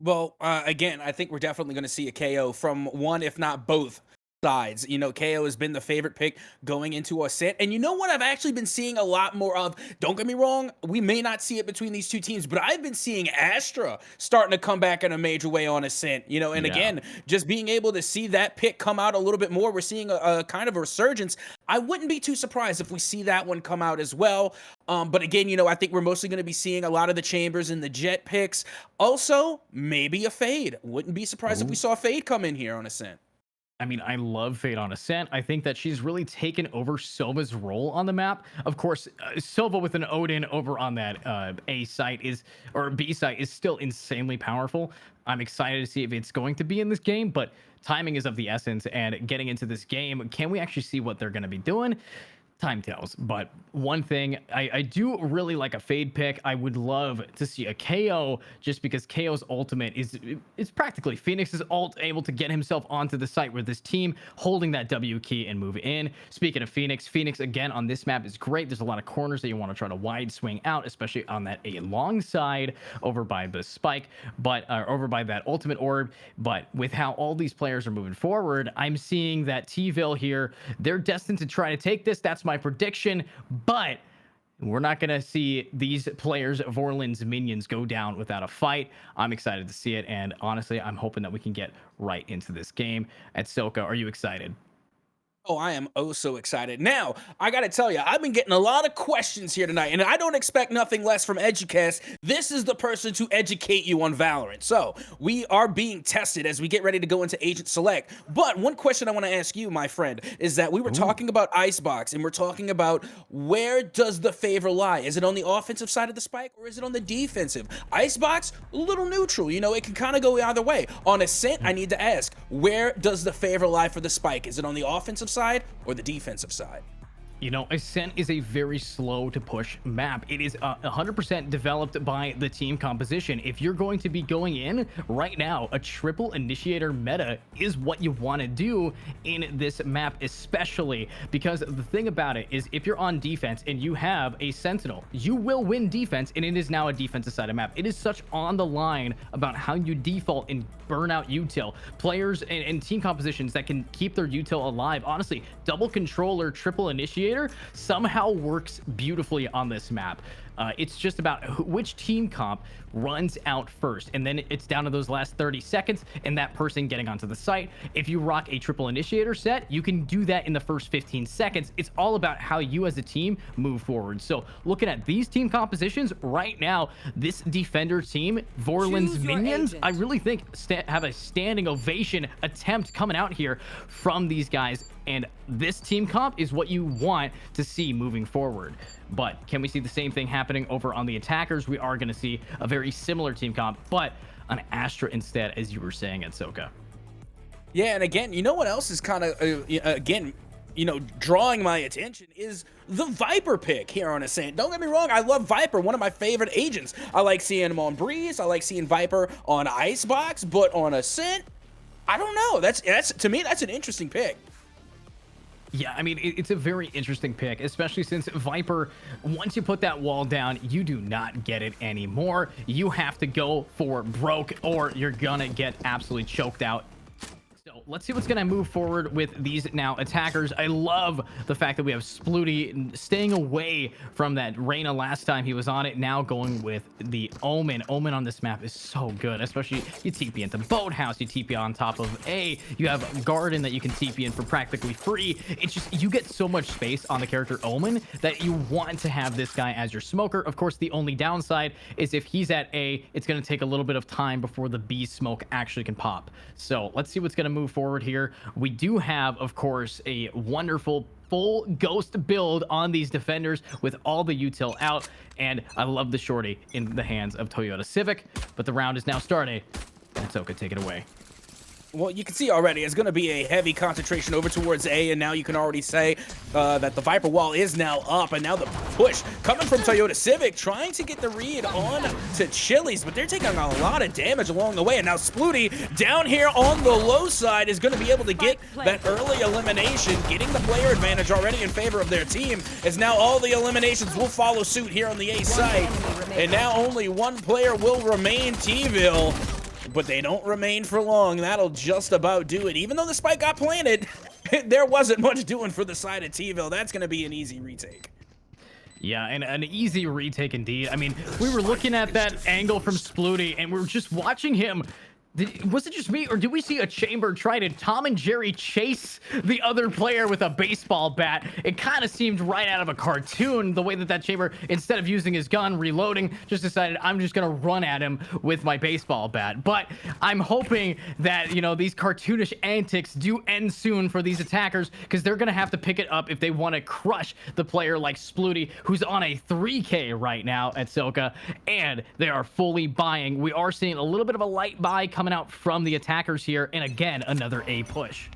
Speaker 2: Well, again, I think we're definitely going to see a KO from one, if not both sides. You know, KO has been the favorite pick going into Ascent. And you know what I've actually been seeing a lot more of? Don't get me wrong, we may not see it between these two teams, but I've been seeing Astra starting to come back in a major way on Ascent. You know, and again, just being able to see that pick come out a little bit more, we're seeing a kind of a resurgence. I wouldn't be too surprised if we see that one come out as well. But again, you know, I think we're mostly going to be seeing a lot of the Chambers and the Jet picks. Also, maybe a Fade. Wouldn't be surprised if we saw Fade come in here on Ascent.
Speaker 1: I mean, I love Fade on Ascent. I think that she's really taken over Sova's role on the map. Of course, Sova with an Odin over on that A site or B site is still insanely powerful. I'm excited to see if it's going to be in this game, but timing is of the essence. And getting into this game, can we actually see what they're going to be doing? Time tells. But one thing, I do really like a Fade pick. I would love to see a KO, just because KO's ultimate is practically Phoenix's ult, able to get himself onto the site with this team holding that W key and move in. Speaking of Phoenix again on this map is great. There's a lot of corners that you want to try to wide swing out, especially on that A long side over by the spike, but over by that ultimate orb. But with how all these players are moving forward, I'm seeing that Tvill here, they're destined to try to take this. That's my prediction, but we're not going to see these players, Vorlin's minions, go down without a fight. I'm excited to see it, and honestly, I'm hoping that we can get right into this game. At Soka, are you excited?
Speaker 2: Oh, I am oh so excited. Now, I gotta tell you, I've been getting a lot of questions here tonight, and I don't expect nothing less from Educast. This is the person to educate you on Valorant. So, we are being tested as we get ready to go into Agent Select. But one question I want to ask you, my friend, is that we were talking about Icebox, and we're talking about where does the favor lie? Is it on the offensive side of the spike, or is it on the defensive? Icebox, a little neutral. You know, it can kind of go either way. On Ascent, I need to ask, where does the favor lie for the spike? Is it on the offensive side or the defensive side?
Speaker 1: You know, Ascent is a very slow to push map. It is 100% developed by the team composition. If you're going to be going in right now, a triple initiator meta is what you want to do in this map, especially because the thing about it is, if you're on defense and you have a sentinel, you will win defense, and it is now a defensive side of map. It is such on the line about how you default and burn out util. Players and team compositions that can keep their util alive. Honestly, double controller, triple initiator somehow works beautifully on this map. It's just about which team comp runs out first, and then it's down to those last 30 seconds and that person getting onto the site. If you rock a triple initiator set, you can do that in the first 15 seconds. It's all about how you as a team move forward. So looking at these team compositions right now, this defender team, Vorlin's minions, I really think have a standing ovation attempt coming out here from these guys. And this team comp is what you want to see moving forward. But can we see the same thing happening over on the attackers? We are going to see a very similar team comp, but an Astra instead, as you were saying at Soka.
Speaker 2: Yeah, and again, you know what else is kind of, again, you know, drawing my attention is the Viper pick here on Ascent. Don't get me wrong, I love Viper, one of my favorite agents. I like seeing him on Breeze, I like seeing Viper on Icebox, but on Ascent, I don't know. That's to me, that's an interesting pick.
Speaker 1: Yeah, I mean, it's a very interesting pick, especially since Viper, once you put that wall down, you do not get it anymore. You have to go for broke, or you're gonna get absolutely choked out. So let's see what's going to move forward with these now attackers. I love the fact that we have Splooti staying away from that Reyna last time he was on it, now going with the Omen. Omen on this map is so good, especially you TP into Boathouse, you TP on top of A, you have Garden that you can TP in for practically free. It's just, you get so much space on the character Omen that you want to have this guy as your smoker. Of course, the only downside is if he's at A, it's going to take a little bit of time before the B smoke actually can pop. So let's see what's going to move forward here. We do have, of course, a wonderful full ghost build on these defenders with all the util out, and I love the shorty in the hands of Toyotacivic, but the round is now starting, and Soka, take it away.
Speaker 2: Well, you can see already it's going to be a heavy concentration over towards A, and now you can already say that the Viper wall is now up, and now the push coming from Toyotacivic, trying to get the read on to Chili's, but they're taking a lot of damage along the way, and now Splooti down here on the low side is going to be able to get that early elimination, getting the player advantage already in favor of their team, as now all the eliminations will follow suit here on the A side, and now only one player will remain, Tvill. But they don't remain for long. That'll just about do it. Even though the spike got planted, there wasn't much doing for the side of Tvill. That's going to be an easy retake.
Speaker 1: Yeah, and an easy retake indeed. I mean, we were looking at that angle from Splooti, and we were just watching him. Was it just me, or did we see a Chamber try to Tom and Jerry chase the other player with a baseball bat? It kind of seemed right out of a cartoon, the way that Chamber, instead of using his gun, reloading, just decided, I'm just going to run at him with my baseball bat. But I'm hoping that, you know, these cartoonish antics do end soon for these attackers, because they're going to have to pick it up if they want to crush the player like Splooti, who's on a 3K right now at Soka, and they are fully buying. We are seeing a little bit of a light buy coming out from the attackers here, and again, another A push.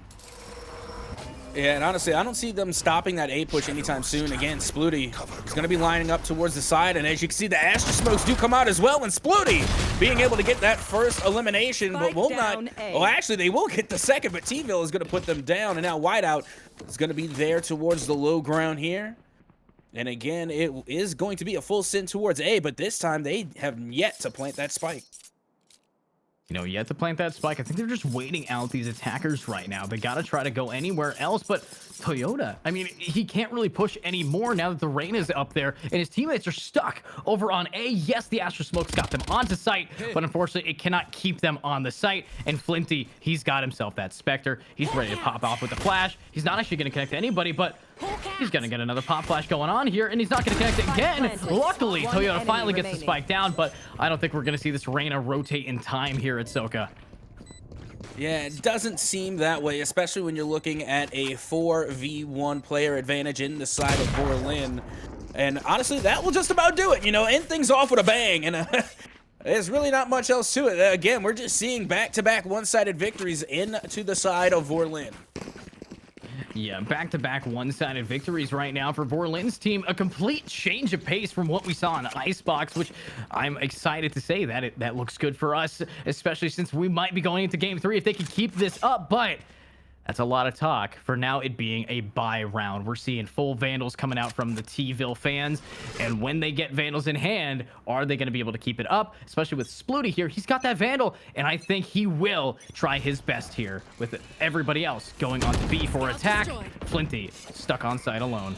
Speaker 2: Yeah, and honestly, I don't see them stopping that A push anytime soon. Again, Splooti is going to be lining up towards the side, and as you can see, the Astra smokes do come out as well, and Splooti being able to get that first elimination, but will not. Well, actually, they will get the second, but Tvill is going to put them down, and now Whiteout is going to be there towards the low ground here. And again, it is going to be a full send towards A, but this time they have yet to plant that spike.
Speaker 1: You know, yet to plant that spike. I think they're just waiting out these attackers right now. They got to try to go anywhere else, but Toyota, I mean, he can't really push anymore now that the rain is up there and his teammates are stuck over on A. Yes, the Astra Smoke's got them onto site, but unfortunately, it cannot keep them on the site. And Flinty, he's got himself that Spectre. He's ready to pop off with the flash. He's not actually going to connect to anybody, but he's going to get another pop flash going on here, and he's not going to connect again. Luckily, Toyota finally gets the spike down, but I don't think we're going to see this Reyna rotate in time here at Soka.
Speaker 2: Yeah, it doesn't seem that way, especially when you're looking at a 4v1 player advantage in the side of Vorlin. And honestly, that will just about do it, you know, end things off with a bang. And there's really not much else to it. Again, we're just seeing back-to-back one-sided victories into the side of Vorlin.
Speaker 1: Yeah, back-to-back one-sided victories right now for Vorlin's team. A complete change of pace from what we saw in Icebox, which I'm excited to say that that looks good for us, especially since we might be going into Game 3 if they can keep this up, but that's a lot of talk for now it being a bye round. We're seeing full Vandals coming out from the Tvill Fans, and when they get Vandals in hand, are they going to be able to keep it up? Especially with Splooti here, he's got that Vandal, and I think he will try his best here with everybody else going on to B for attack. Flinty stuck on site alone.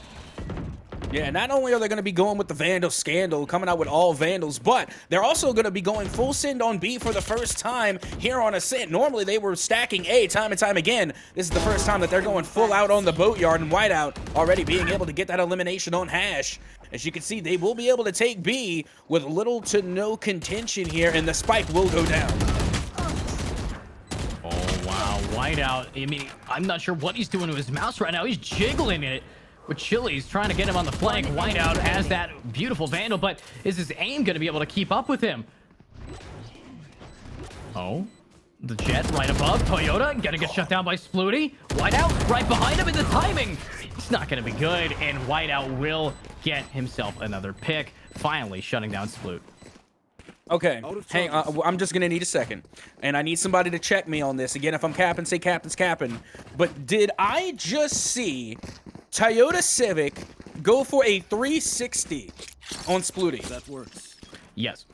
Speaker 2: Yeah, not only are they going to be going with the Vandal Scandal, coming out with all Vandals, but they're also going to be going full send on B for the first time here on Ascent. Normally, they were stacking A time and time again. This is the first time that they're going full out on the Boatyard, and Whiteout already being able to get that elimination on Hash. As you can see, they will be able to take B with little to no contention here, and the spike will go down.
Speaker 1: Oh, wow. Whiteout, I mean, I'm not sure what he's doing to his mouse right now. He's jiggling it. With Chili's trying to get him on the flank. Whiteout has that beautiful Vandal, but is his aim going to be able to keep up with him? Oh, the Jet right above. Toyota gonna get shut down by Splooti. Whiteout right behind him, and the timing, it's not going to be good, and Whiteout will get himself another pick, finally shutting down Sploot.
Speaker 2: Okay, hang on, I'm just gonna need a second, and I need somebody to check me on this. Again, if I'm capping, say captain's capping. But did I just see Toyotacivic go for a 360 on Splooti?
Speaker 4: That works.
Speaker 1: Yes.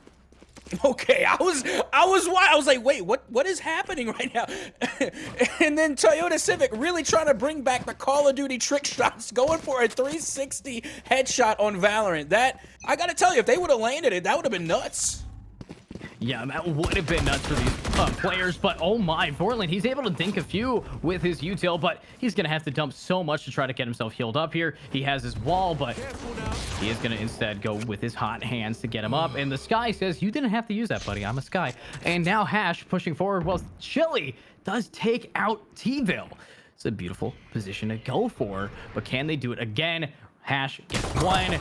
Speaker 2: Okay, I was like, wait, what is happening right now? And then Toyotacivic really trying to bring back the Call of Duty trick shots, going for a 360 headshot on Valorant. That, I gotta tell you, if they would have landed it, that would have been nuts.
Speaker 1: Yeah, that would have been nuts for these players, but oh my, Vorlin, he's able to dink a few with his util, but he's going to have to dump so much to try to get himself healed up here. He has his wall, but he is going to instead go with his hot hands to get him up, and the Sky says, you didn't have to use that, buddy. I'm a Sky. And now Hash pushing forward, while Chili does take out Tvill. It's a beautiful position to go for, but can they do it again? Hash gets one.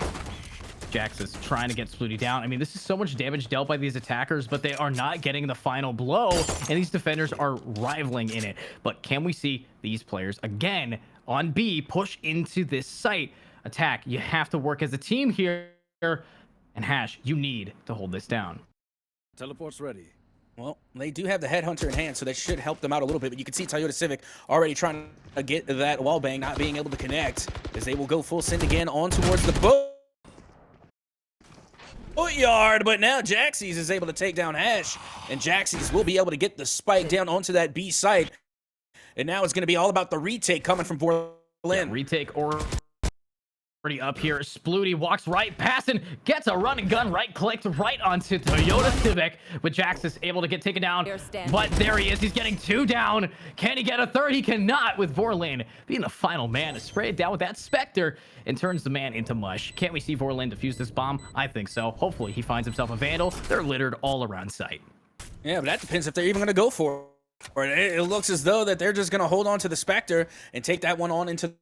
Speaker 1: Jaxys trying to get Splooti down. I mean, this is so much damage dealt by these attackers, but they are not getting the final blow, and these defenders are rivaling in it. But can we see these players again on B push into this site attack? You have to work as a team here, and Hash, you need to hold this down.
Speaker 4: Teleport's ready.
Speaker 2: Well, they do have the Headhunter in hand, so that should help them out a little bit. But you can see Toyotacivic already trying to get that wall bang, not being able to connect, as they will go full send again on towards the boatyard. But now Jaxys is able to take down Hash, and Jaxys will be able to get the spike down onto that B site. And now it's going to be all about the retake coming from Vorlin.
Speaker 1: Yeah, retake already up here. Splooti walks right past and gets a run and gun right clicked right onto Toyotacivic, with Jaxys able to get taken down. But there he is. He's getting two down. Can he get a third? He cannot, with Vorlin being the final man to spray it down with that Spectre and turns the man into mush. Can't we see Vorlin defuse this bomb? I think so. Hopefully he finds himself a Vandal. They're littered all around site.
Speaker 2: Yeah, but that depends if they're even going to go for it. It looks as though that they're just going to hold on to the Spectre and take that one on into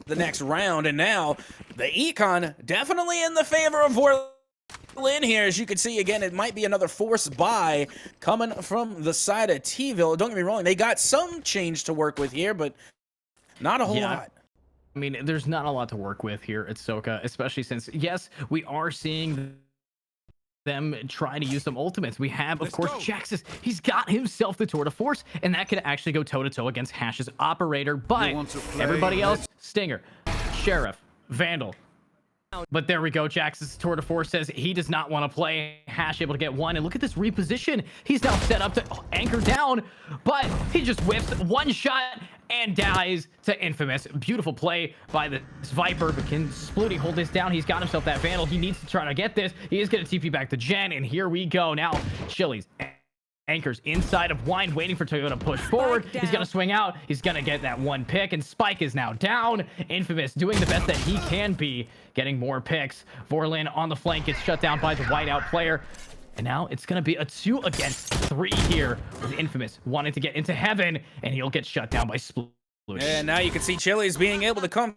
Speaker 2: the next round. And now the Econ definitely in the favor of Vorlin here. As you can see, again, it might be another force buy coming from the side of Tvill. Don't get me wrong, they got some change to work with here, but not a whole lot.
Speaker 1: I mean, there's not a lot to work with here at Soka, especially since, yes, we are seeing them try to use some ultimates. We have, of course, Jaxys. He's got himself the Tour de Force, and that could actually go toe-to-toe against Hash's Operator. But everybody else, Stinger, Sheriff, Vandal. But there we go. Jaxys' Tour de Force says he does not want to play. Hash able to get one, and look at this reposition. He's now set up to anchor down, but he just whips one shot and dies to Infamous. Beautiful play by this Viper, but can Splooti hold this down? He's got himself that Vandal. He needs to try to get this. He is going to TP back to Jen, and here we go. Now, Chili's anchors inside of Wine, waiting for Toyota to push forward. He's going to swing out. He's going to get that one pick, and Spike is now down. Infamous doing the best that he can be, getting more picks. Vorlin on the flank gets shut down by the Whiteout player. And now it's going to be a 2 against 3 here, with Infamous wanting to get into heaven, and he'll get shut down by Splooti.
Speaker 2: And now you can see Chili's being able to come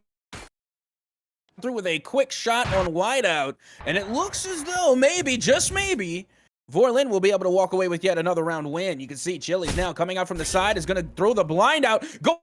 Speaker 2: through with a quick shot on Whiteout. And it looks as though maybe, just maybe, Vorlin will be able to walk away with yet another round win. You can see Chili's now coming out from the side, is going to throw the blind out, going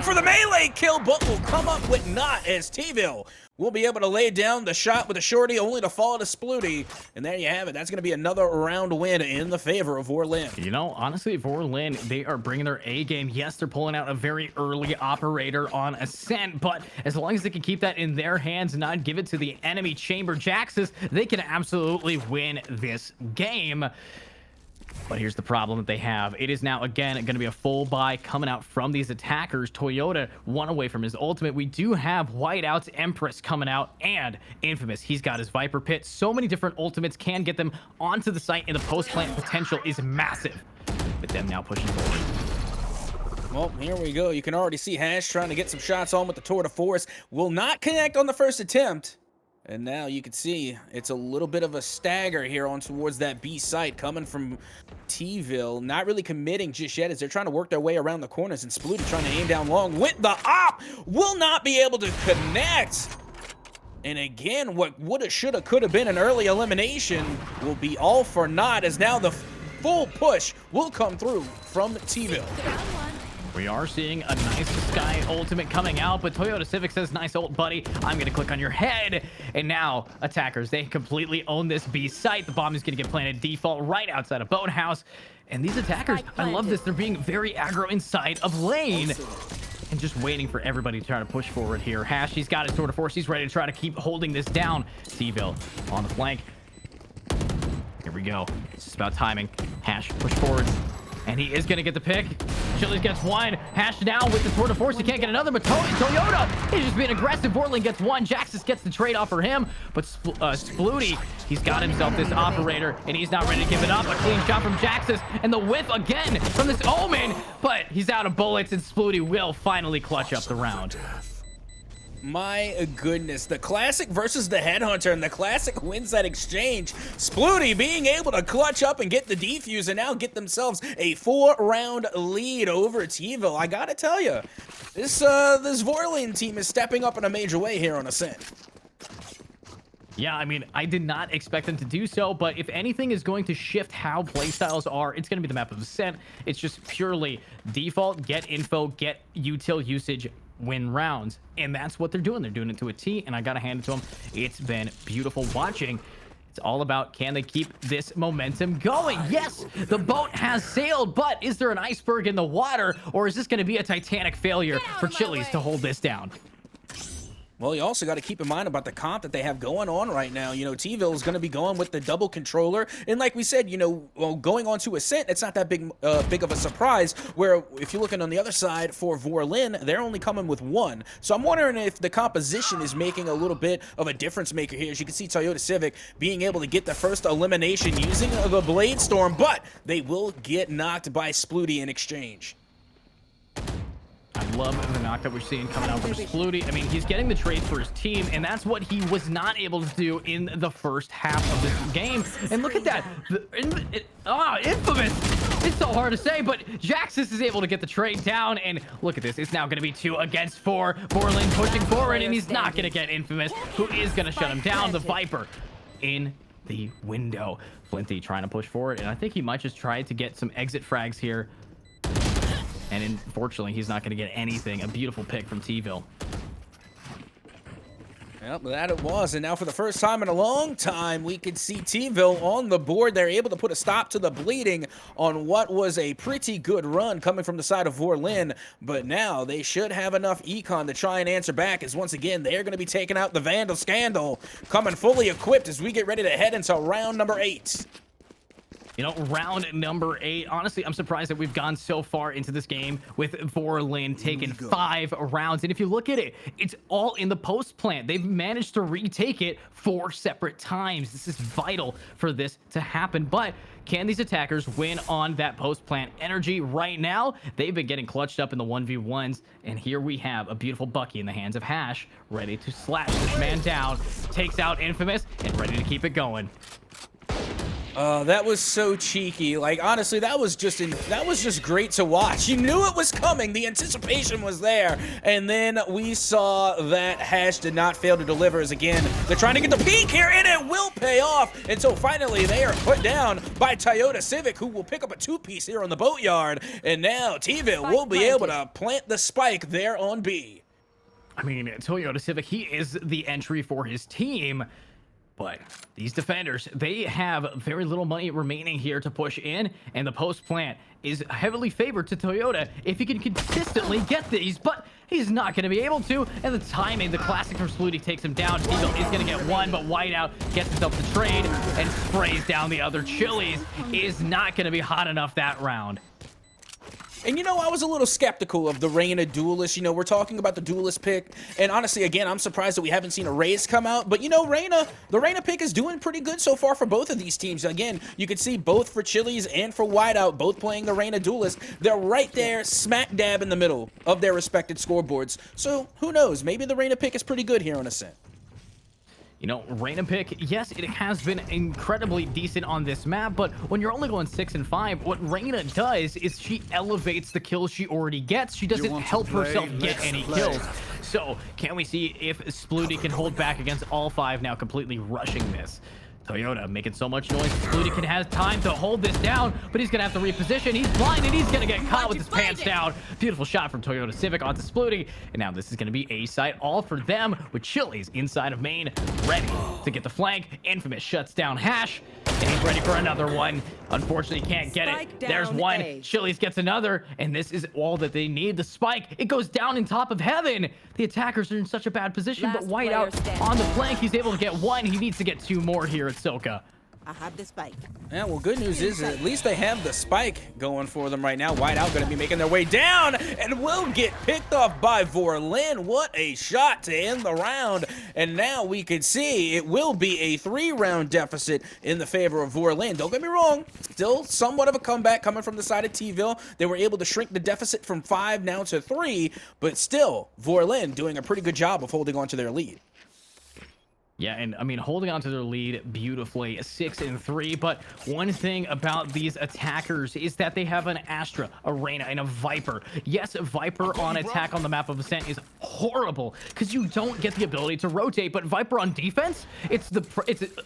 Speaker 2: for the melee kill, but will come up with not, as Tvill will be able to lay down the shot with a shorty, only to fall to Splooti. And there you have it. That's going to be another round win in the favor of Vorlin.
Speaker 1: You know, honestly, Vorlin, they are bringing their A game. Yes, they're pulling out a very early Operator on Ascent, but as long as they can keep that in their hands and not give it to the enemy chamber Jaxys, they can absolutely win this game. But here's the problem that they have. It is now, again, going to be a full buy coming out from these attackers. Toyota one away from his ultimate. We do have Whiteout's Empress coming out, and Infamous. He's got his Viper Pit. So many different ultimates can get them onto the site, and the post-plant potential is massive. With them now pushing forward.
Speaker 2: Well, here we go. You can already see Hash trying to get some shots on with the Tour de Force. Will not connect on the first attempt. And now you can see it's a little bit of a stagger here on towards that B site coming from Tvill. Not really committing just yet as they're trying to work their way around the corners, and Splooti trying to aim down long with the op. Will not be able to connect. And again, what woulda, shoulda, coulda been an early elimination will be all for naught, as now the full push will come through from Tvill.
Speaker 1: We are seeing a nice Sky ultimate coming out, but Toyotacivic says, nice ult, buddy. I'm going to click on your head. And now, attackers, they completely own this B site. The bomb is going to get planted default right outside of Boathouse. And these attackers, I love this. They're being very aggro inside of lane. And just waiting for everybody to try to push forward here. Hash, he's got his Tour de Force. He's ready to try to keep holding this down. Tvill on the flank. Here we go. It's just about timing. Hash, push forward. And he is going to get the pick. Chili's gets one. Hash now with the tour de force. He can't get another, but Toyota, he's just being aggressive. Vorlin gets one. Jaxys gets the trade off for him. But Splooti, he's got himself this operator, and he's not ready to give it up. A clean shot from Jaxys, and the whiff again from this Omen. But he's out of bullets, and Splooti will finally clutch up the round.
Speaker 2: My goodness, the Classic versus the Headhunter, and the Classic wins that exchange. Splooti being able to clutch up and get the defuse and now get themselves a 4-round lead over Tvill. I gotta tell you, this Vorlin team is stepping up in a major way here on Ascent.
Speaker 1: Yeah, I mean, I did not expect them to do so, but if anything is going to shift how playstyles are, it's going to be the map of Ascent. It's just purely default, get info, get util usage, win rounds, and that's what they're doing. They're doing it to a T, and I gotta hand it to them. It's been beautiful watching. It's all about, can they keep this momentum going? Yes, the boat has sailed, but is there an iceberg in the water, or is this going to be a Titanic failure for Chili's to hold this down?
Speaker 2: Well, you also got to keep in mind about the comp that they have going on right now. You know, Tvill is going to be going with the double controller. And like we said, you know, well, going on to Ascent, it's not that big of a surprise, where if you're looking on the other side for Vorlin, they're only coming with one. So I'm wondering if the composition is making a little bit of a difference maker here. As you can see, Toyotacivic being able to get the first elimination using the Blade Storm, but they will get knocked by Splooti in exchange.
Speaker 1: I love the knock that we're seeing coming out from Splooti. I mean, he's getting the trades for his team, and that's what he was not able to do in the first half of this game. And look at that. Infamous. It's so hard to say, but Jaxys is able to get the trade down, and look at this. It's now going to be 2 against 4. Vorlin pushing forward, and he's not going to get Infamous, who is going to shut him down. The Viper in the window. Flinty trying to push forward, and I think he might just try to get some exit frags here. And unfortunately, he's not going to get anything. A beautiful pick from Tvill.
Speaker 2: Yep, that it was. And now for the first time in a long time, we could see Tvill on the board. They're able to put a stop to the bleeding on what was a pretty good run coming from the side of Vorlin. But now they should have enough econ to try and answer back, as once again, they're going to be taking out the Vandal Scandal, coming fully equipped as we get ready to head into round number 8.
Speaker 1: You know, round number 8. Honestly, I'm surprised that we've gone so far into this game with Vorlin taking 5 rounds. And if you look at it, it's all in the post plant. They've managed to retake it 4 separate times. This is vital for this to happen. But can these attackers win on that post plant energy right now? They've been getting clutched up in the 1v1s. And here we have a beautiful Bucky in the hands of Hash, ready to slash this man down. Takes out Infamous and ready to keep it going.
Speaker 2: That was so cheeky. Like, honestly, that was just great to watch. You knew it was coming. The anticipation was there. And then we saw that Hash did not fail to deliver, as again, they're trying to get the peak here, and it will pay off. And so finally, they are put down by Toyotacivic, who will pick up a 2-piece here on the boatyard. And now Tvill will be able to plant the spike there on B.
Speaker 1: I mean, Toyotacivic, he is the entry for his team. But these defenders, they have very little money remaining here to push in, and the post plant is heavily favored to Toyota if he can consistently get these, but he's not going to be able to. And the timing, the Classic from Splooti takes him down. Tvill is going to get one, but Whiteout gets himself the trade and sprays down the other. Chili's is not going to be hot enough that round.
Speaker 2: And you know, I was a little skeptical of the Reyna Duelist. You know, we're talking about the Duelist pick. And honestly, again, I'm surprised that we haven't seen a Raze come out. But you know, the Reyna pick is doing pretty good so far for both of these teams. Again, you can see both for Chili's and for Whiteout, both playing the Reyna Duelist. They're right there, smack dab in the middle of their respected scoreboards. So who knows? Maybe the Reyna pick is pretty good here on Ascent.
Speaker 1: You know, Reyna pick, yes, it has been incredibly decent on this map, but when you're only going 6 and 5, what Reyna does is she elevates the kills she already gets. She doesn't help herself get any kills. So, can we see if Splooti can hold back against all 5 now completely rushing this? Toyota making so much noise. Splooti can have time to hold this down, but he's going to have to reposition. He's blind, and he's going to get caught with his pants down. Beautiful shot from Toyotacivic onto Splooti. And now this is going to be A site all for them, with Chili's inside of main, ready to get the flank. Infamous shuts down Hash, and he's ready for another one. Unfortunately, can't get it. There's one.
Speaker 3: A.
Speaker 1: Chili's gets another, and this is all that they need. The spike, it goes down in top of heaven. The attackers are in such a bad position, but Whiteout on the flank, he's able to get one. He needs to get 2 more here at Silka.
Speaker 5: I have the spike.
Speaker 2: Yeah, well, good news is at least they have the spike going for them right now. Whiteout going to be making their way down and will get picked off by Vorlin. What a shot to end the round. And now we can see it will be a 3-round deficit in the favor of Vorlin. Don't get me wrong, still somewhat of a comeback coming from the side of Tvill. They were able to shrink the deficit from 5 now to 3, but still, Vorlin doing a pretty good job of holding on to their lead.
Speaker 1: Yeah, and I mean, holding on to their lead beautifully, 6-3. But one thing about these attackers is that they have an Astra, a Reyna, and a Viper. Yes, Viper on attack on the map of Ascent is horrible because you don't get the ability to rotate. But Viper on defense, it's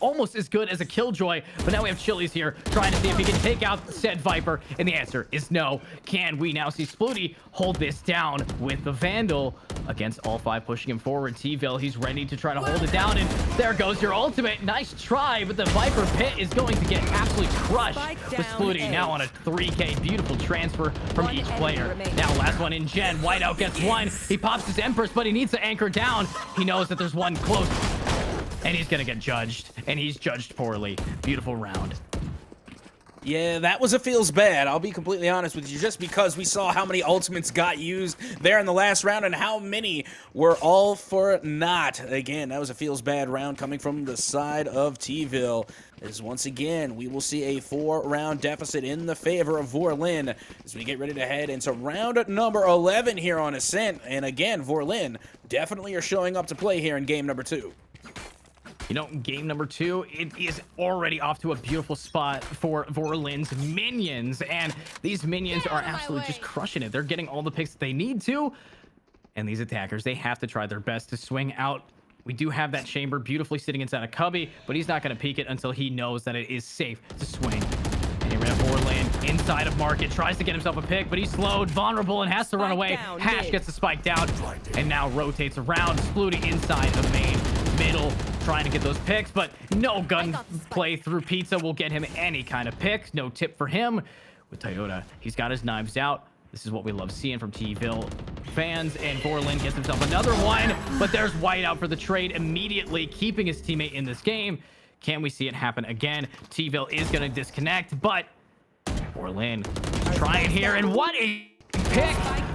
Speaker 1: almost as good as a Killjoy. But now we have Chili's here trying to see if he can take out said Viper, and the answer is no. Can we now see Splooti hold this down with the Vandal against all 5 pushing him forward? Tvill, he's ready to try to hold it down, and there goes your ultimate. Nice try, but the Viper pit is going to get absolutely crushed with Splooti now on a 3K. Beautiful transfer from each player. Now last one in Gen. Whiteout gets one. He pops his Empress, but he needs to anchor down. He knows that there's one close, and he's gonna get judged, and he's judged poorly. Beautiful round.
Speaker 2: Yeah, that was a feels bad. I'll be completely honest with you, just because we saw how many ultimates got used there in the last round and how many were all for naught. Again, that was a feels bad round coming from the side of Tvill. As once again, we will see a 4-round deficit in the favor of Vorlin as we get ready to head into round number 11 here on Ascent. And again, Vorlin definitely are showing up to play here in game number 2.
Speaker 1: You know, game number 2, it is already off to a beautiful spot for Vorlin's minions. And these minions are absolutely just crushing it. They're getting all the picks that they need to. And these attackers, they have to try their best to swing out. We do have that chamber beautifully sitting inside a cubby, but he's not going to peek it until he knows that it is safe to swing. And he ran up Vorlin inside of Market, tries to get himself a pick, but he's slowed, vulnerable, and has to run away. Hash gets the spike down, and now rotates around. Splooti inside of main, middle, trying to get those picks, but no gun play through Pizza will get him any kind of picks. No tip for him. With Toyota, he's got his knives out. This is what we love seeing from Tvill Fans, and Vorlin gets himself another one, but there's Whiteout for the trade immediately, keeping his teammate in this game. Can we see it happen again? Tvill is going to disconnect, but Vorlin trying here, and what a pick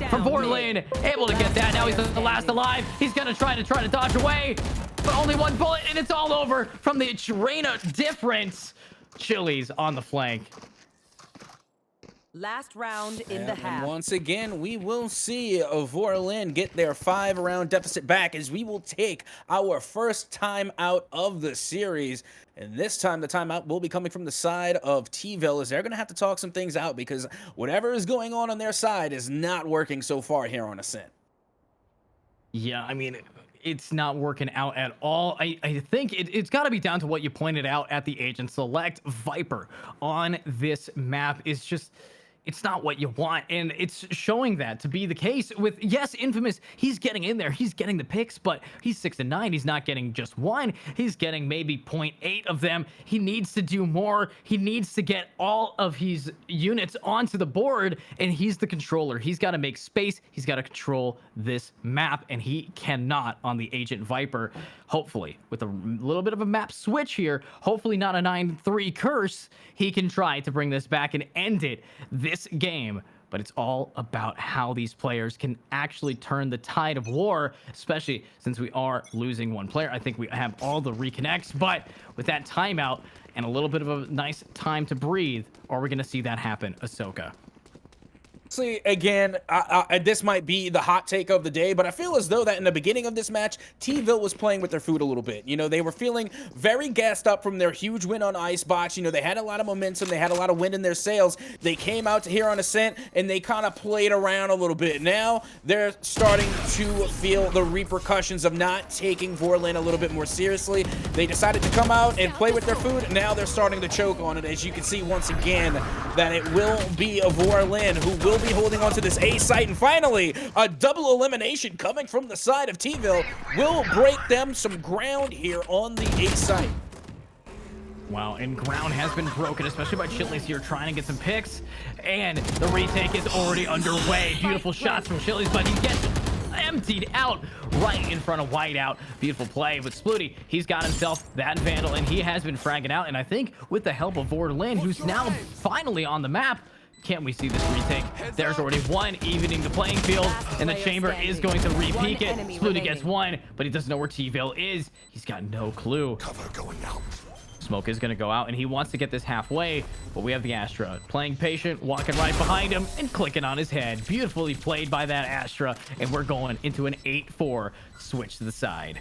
Speaker 1: from Vorlin, able to get that. Now he's the last alive. He's going to try to dodge away, but only one bullet, and it's all over from the Reyna difference. Chili's on the flank.
Speaker 3: Last round in the half.
Speaker 2: And once again, we will see Vorlin get their 5-round deficit back as we will take our first time out of the series. And this time, the timeout will be coming from the side of Tvill, as they're going to have to talk some things out because whatever is going on their side is not working so far here on Ascent.
Speaker 1: Yeah, I mean, it's not working out at all. I think it's got to be down to what you pointed out at the Agent Select. Viper on this map is just... it's not what you want, and it's showing that to be the case with, yes, Infamous, he's getting in there, he's getting the picks, but he's 6-9, he's not getting just one, he's getting maybe 0.8 of them. He needs to do more, he needs to get all of his units onto the board, and he's the controller. He's got to make space, he's got to control this map, and he cannot on the Agent Viper. Hopefully, with a little bit of a map switch here, hopefully not a 9-3 curse, he can try to bring this back and end it this game. But it's all about how these players can actually turn the tide of war, especially since we are losing one player. I think we have all the reconnects, but with that timeout and a little bit of a nice time to breathe, are we going to see that happen, Ahsoka?
Speaker 2: See, again, this might be the hot take of the day, but I feel as though that in the beginning of this match, Tvill was playing with their food a little bit. You know, they were feeling very gassed up from their huge win on Icebox. You know, they had a lot of momentum. They had a lot of wind in their sails. They came out to here on Ascent, and they kind of played around a little bit. Now, they're starting to feel the repercussions of not taking Vorlin a little bit more seriously. They decided to come out and play with their food. Now they're starting to choke on it, as you can see once again, that it will be a Vorlin who will be holding on to this A site, and finally a double elimination coming from the side of Tvill will break them some ground here on the A site.
Speaker 1: Wow, and ground has been broken, especially by Chili's here trying to get some picks, and the retake is already underway. Beautiful shots from Chili's, but he gets emptied out right in front of Whiteout. Beautiful play with Splooti. He's got himself that Vandal, and he has been fragging out. And I think with the help of Vorlin, who's now finally on the map, can't we see this retake? There's already one, evening the playing field, and the chamber is going to re-peek it. Splooti gets one, but he doesn't know where Tvill is. He's got no clue.
Speaker 5: Cover going out.
Speaker 1: Smoke is going to go out, and he wants to get this halfway, but we have the Astra playing patient, walking right behind him and clicking on his head. Beautifully played by that Astra, and we're going into an 8-4 switch to the side.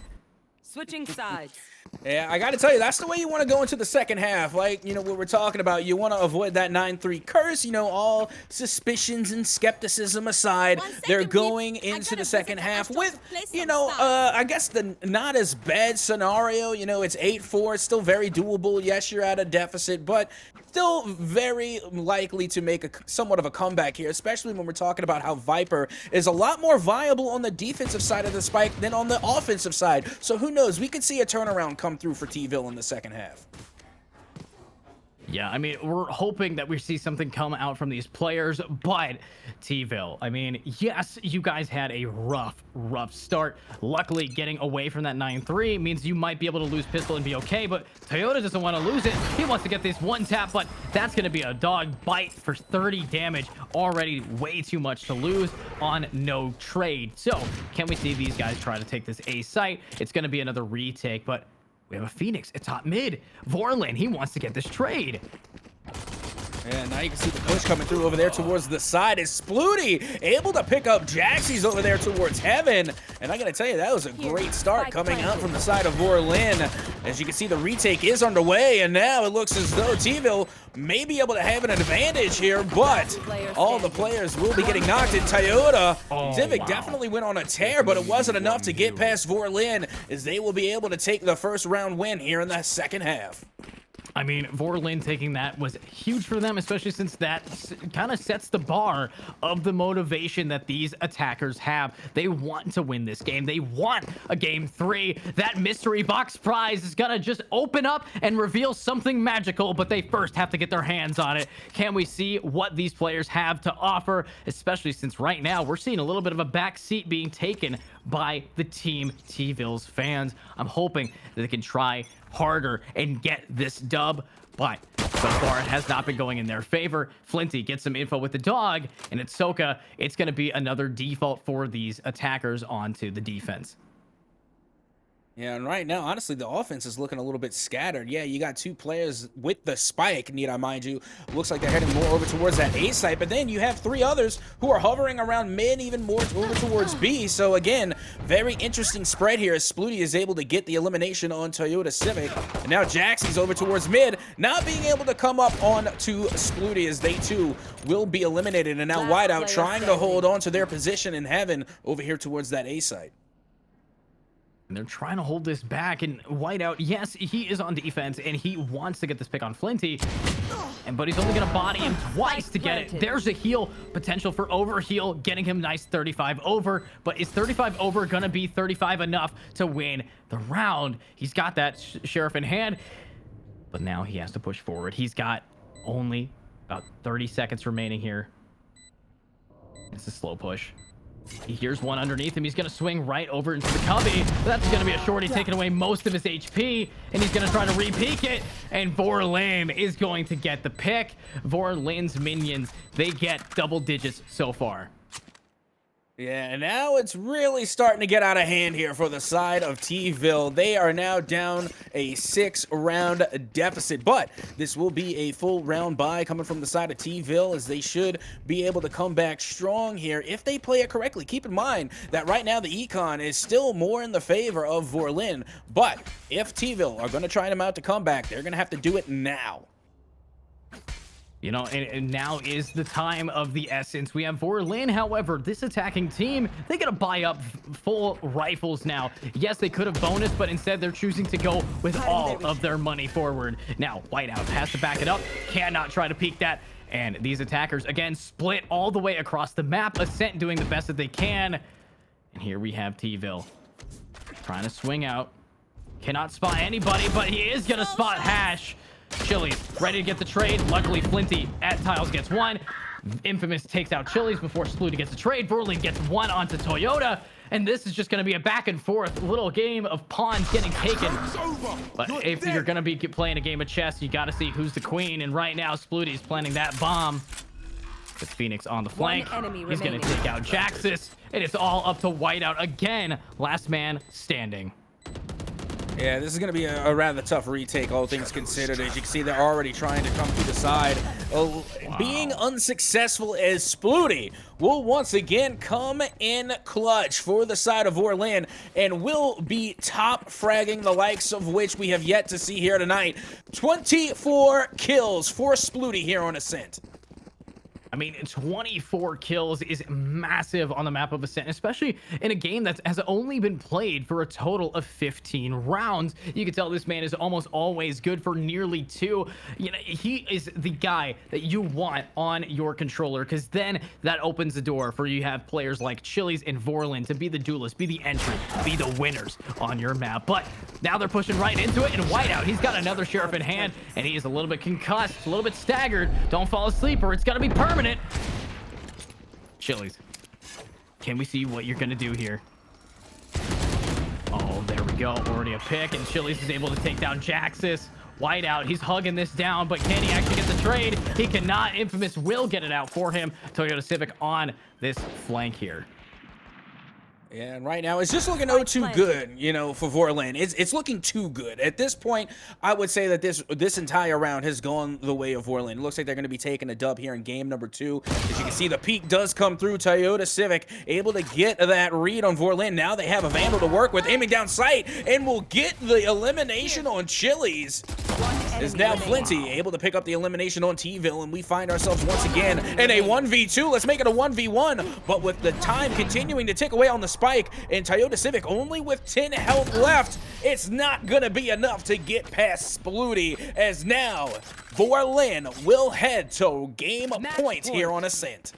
Speaker 3: Switching sides.
Speaker 2: Yeah, I got to tell you, that's the way you want to go into the second half. Like, you know, what we're talking about, you want to avoid that 9-3 curse. You know, all suspicions and skepticism aside, they're going into the second half with, you know, I guess the not as bad scenario. You know, it's 8-4. It's still very doable. Yes, you're at a deficit, but still very likely to make a somewhat of a comeback here, especially when we're talking about how Viper is a lot more viable on the defensive side of the spike than on the offensive side. So who knows? We could see a turnaround come through for Tvill in the second half.
Speaker 1: Yeah, I mean, we're hoping that we see something come out from these players, but Tvill, I mean, yes, you guys had a rough start. Luckily, getting away from that 9-3 means you might be able to lose pistol and be okay, but Toyota doesn't want to lose it. He wants to get this one tap, but that's going to be a dog bite for 30 damage. Already way too much to lose on no trade. So, can we see these guys try to take this A site? It's going to be another retake, but we have a Phoenix at top mid. Vorlin, he wants to get this trade.
Speaker 2: And now you can see the push coming through over there towards the side. Is Splooti able to pick up Jaxys over there towards heaven? And I gotta tell you, that was a great start coming out from the side of Vorlin. As you can see, the retake is underway, and now it looks as though Tvill may be able to have an advantage here, but all the players will be getting knocked in. Toyotacivic definitely went on a tear, but it wasn't enough to get past Vorlin, as they will be able to take the first round win here in the second half.
Speaker 1: I mean, Vorlin taking that was huge for them, especially since that kind of sets the bar of the motivation that these attackers have. They want to win this game. They want a game 3. That mystery box prize is going to just open up and reveal something magical, but they first have to get their hands on it. Can we see what these players have to offer, especially since right now we're seeing a little bit of a back seat being taken by the team Tvill's fans. I'm hoping that they can try harder and get this dub, but so far it has not been going in their favor. Flinty gets some info with the dog, and it's Soka. It's going to be another default for these attackers onto the defense.
Speaker 2: Yeah, and right now, honestly, the offense is looking a little bit scattered. Yeah, you got two players with the spike, need I mind you. Looks like they're heading more over towards that A site, but then you have 3 others who are hovering around mid, even more over towards B. So again, very interesting spread here as Splooti is able to get the elimination on Toyotacivic. And now Jaxys over towards mid, not being able to come up on to Splooti as they too will be eliminated. And now Whiteout trying to hold on to their position in heaven over here towards that A site.
Speaker 1: And they're trying to hold this back, and Whiteout, yes, he is on defense, and he wants to get this pick on Flinty, but he's only going to body him twice to get it. There's a heal potential for overheal, getting him nice 35 over, but is 35 over going to be 35 enough to win the round? He's got that sheriff in hand, but now he has to push forward. He's got only about 30 seconds remaining here. It's a slow push. He hears one underneath him. He's going to swing right over into the cubby. That's going to be a shorty taking away most of his HP, and he's going to try to re-peek it, and Vorlin is going to get the pick. Vorlin's minions, they get double digits so far.
Speaker 2: Yeah, and now it's really starting to get out of hand here for the side of Tvill. They are now down a 6-round deficit, but this will be a full round bye coming from the side of Tvill, as they should be able to come back strong here if they play it correctly. Keep in mind that right now the econ is still more in the favor of Vorlin, but if Tvill are going to try to mount a comeback, they're going to have to do it now.
Speaker 1: You know, and now is the time of the essence. We have Vorlin, however, this attacking team, they gotta buy up full rifles now. Yes, they could have bonus, but instead they're choosing to go with all of their money forward. Now, Whiteout has to back it up, cannot try to peek that. And these attackers, again, split all the way across the map. Ascent doing the best that they can. And here we have Tvill trying to swing out. Cannot spot anybody, but he is gonna spot Hash. Chili's ready to get the trade. Luckily, Flinty at tiles gets one. Infamous takes out Chili's before Splooti gets a trade. Vorlin gets one onto Toyota. And this is just going to be a back and forth little game of pawns getting taken. But if you're going to be playing a game of chess, you got to see who's the queen. And right now, Splooty's planting that bomb. With Phoenix on the flank, he's going to take out Jaxys. And it's all up to Whiteout again. Last man standing.
Speaker 2: Yeah, this is going to be a rather tough retake, all things considered. As you can see, they're already trying to come through the side. Being unsuccessful as Splooti will once again come in clutch for the side of Vorlin and will be top fragging, the likes of which we have yet to see here tonight. 24 kills for Splooti here on Ascent.
Speaker 1: I mean, 24 kills is massive on the map of Ascent, especially in a game that has only been played for a total of 15 rounds. You can tell this man is almost always good for nearly 2. You know, he is the guy that you want on your controller, because then that opens the door for you have players like Chili's and Vorlin to be the duelists, be the entry, be the winners on your map. But now they're pushing right into it, and Whiteout, he's got another sheriff in hand, and he is a little bit concussed, a little bit staggered. Don't fall asleep or it's gonna be permanent. Chili's, can we see what you're gonna do here? Oh, there we go. Already a pick, and Chili's is able to take down Jaxys. Whiteout, he's hugging this down, but can he actually get the trade? He cannot. Infamous will get it out for him. Toyotacivic on this flank here.
Speaker 2: Yeah, and right now it's just looking too good, you know, for Vorlin. It's looking too good. At this point, I would say that this entire round has gone the way of Vorlin. It looks like they're going to be taking a dub here in game number 2. As you can see, the peak does come through. Toyotacivic able to get that read on Vorlin. Now they have a Vandal to work with, aiming down sight, and will get the elimination on Chili's. Is now Flinty able to pick up the elimination on Tvill, and we find ourselves once again in a 1v2. Let's make it a 1v1, but with the time continuing to tick away on the spike, and Toyotacivic only with 10 health left, it's not gonna be enough to get past Splooti, as now Vorlin will head to game point here on Ascent.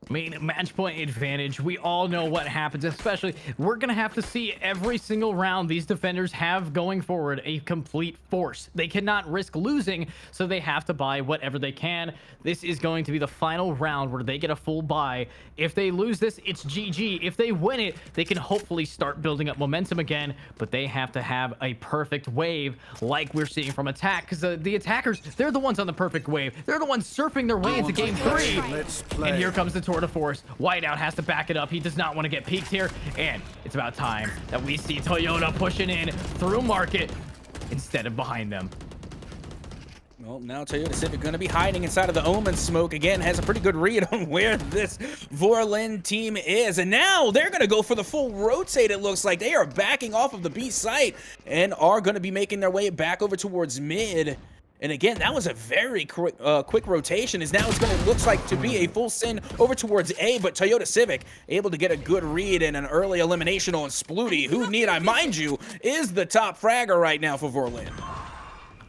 Speaker 1: I mean, match point advantage. We all know what happens, especially we're going to have to see every single round these defenders have going forward a complete force. They cannot risk losing, so they have to buy whatever they can. This is going to be the final round where they get a full buy. If they lose this, it's GG. If they win it, they can hopefully start building up momentum again, but they have to have a perfect wave like we're seeing from Attack, because the attackers, they're the ones on the perfect wave. They're the ones surfing their way into game 3. And here comes the tour de force. Whiteout has to back it up. He does not want to get peeked here, and it's about time that we see Toyota pushing in through market instead of behind them.
Speaker 2: Well, now Toyotacivic going to be hiding inside of the Omen smoke. Again, has a pretty good read on where this Vorlin team is. And now they're going to go for the full rotate, it looks like. They are backing off of the B site and are going to be making their way back over towards mid. And again, that was a very quick rotation, as now it's going to looks like to be a full send over towards A, but Toyotacivic able to get a good read and an early elimination on Splooti, who, need I mind you, is the top fragger right now for Vorlin.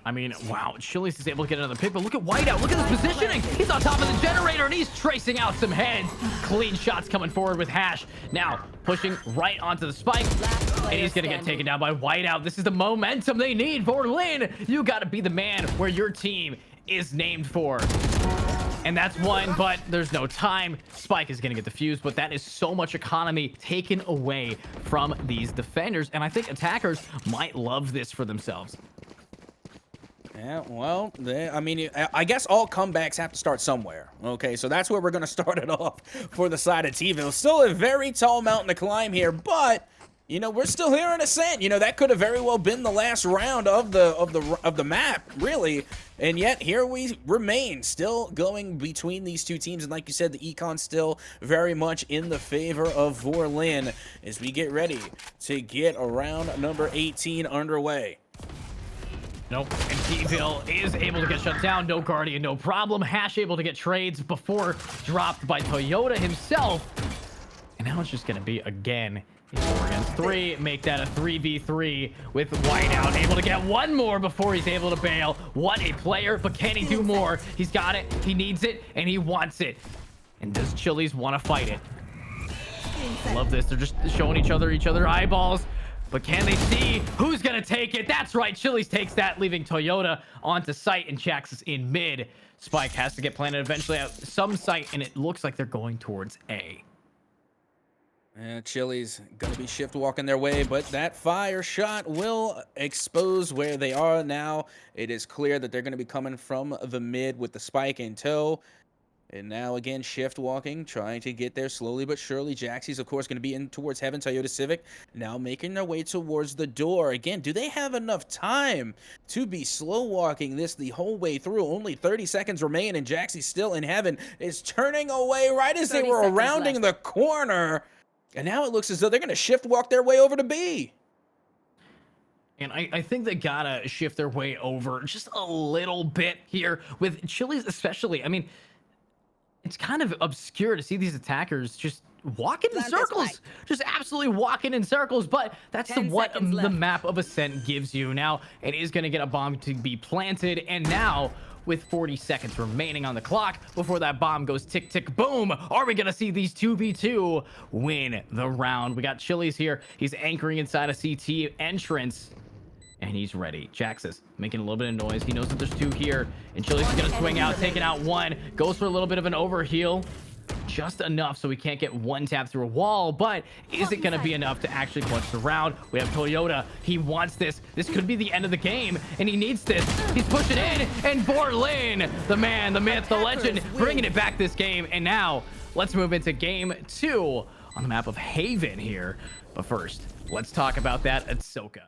Speaker 1: I mean, wow, Chili's is able to get another pick, but look at Whiteout. Look at his positioning. He's on top of the generator, and he's tracing out some heads. Clean shots coming forward with Hash. Now, pushing right onto the spike, and he's going to get taken down by Whiteout. This is the momentum they need. Vorlin, you got to be the man where your team is named for. And that's one, but there's no time. Spike is going to get defused, but that is so much economy taken away from these defenders, and I think attackers might love this for themselves.
Speaker 2: Yeah, well, I mean, I guess all comebacks have to start somewhere. Okay, so that's where we're going to start it off for the side of Tvill. Still a very tall mountain to climb here, but you know, we're still here in Ascent. You know, that could have very well been the last round of the map, really. And yet here we remain, still going between these two teams. And like you said, the econ still very much in the favor of Vorlin as we get ready to get round number 18 underway.
Speaker 1: Nope, and Tvill is able to get shut down. No Guardian, no problem. Hash able to get trades before dropped by Toyota himself. And now it's just going to be, again, 4 against 3. Make that a 3v3 with Whiteout able to get one more before he's able to bail. What a player, but can he do more? He's got it, he needs it, and he wants it. And does Chili's want to fight it? I love this. They're just showing each other eyeballs. But can they see who's going to take it? That's right. Chili's takes that, leaving Toyota onto site, and Jaxys in mid. Spike has to get planted eventually at some site, and it looks like they're going towards A.
Speaker 2: And Chili's gonna be shift walking their way, but that fire shot will expose where they are now. It is clear that they're gonna be coming from the mid with the spike in tow. And now again, shift walking, trying to get there slowly but surely. Jaxys, of course, going to be in towards heaven. Toyotacivic now making their way towards the door. Again, do they have enough time to be slow walking this the whole way through? Only 30 seconds remain, and Jaxys still in heaven is turning away right as they were rounding the corner. And now it looks as though they're going to shift walk their way over to B.
Speaker 1: And I think they gotta shift their way over just a little bit here with Chili's especially. I mean, it's kind of obscure to see these attackers just walking in circles, just absolutely walking in circles. But that's what the map of Ascent gives you. Now it is going to get a bomb to be planted, and now with 40 seconds remaining on the clock before that bomb goes tick tick boom, are we going to see these 2v2 win the round? We got Chili's here. He's anchoring inside a CT entrance, and he's ready. Jaxys making a little bit of noise. He knows that there's two here, and Chili's is gonna swing out, taking out one. Goes for a little bit of an overheal, just enough so we can't get one tap through a wall. But is it gonna be enough to actually clutch the round? We have Toyota. He wants this. This could be the end of the game, and he needs this. He's pushing in, and Vorlin, the man, the myth, the legend, bringing it back this game. And now let's move into game 2 on the map of Haven here. But first, let's talk about that Ahsoka.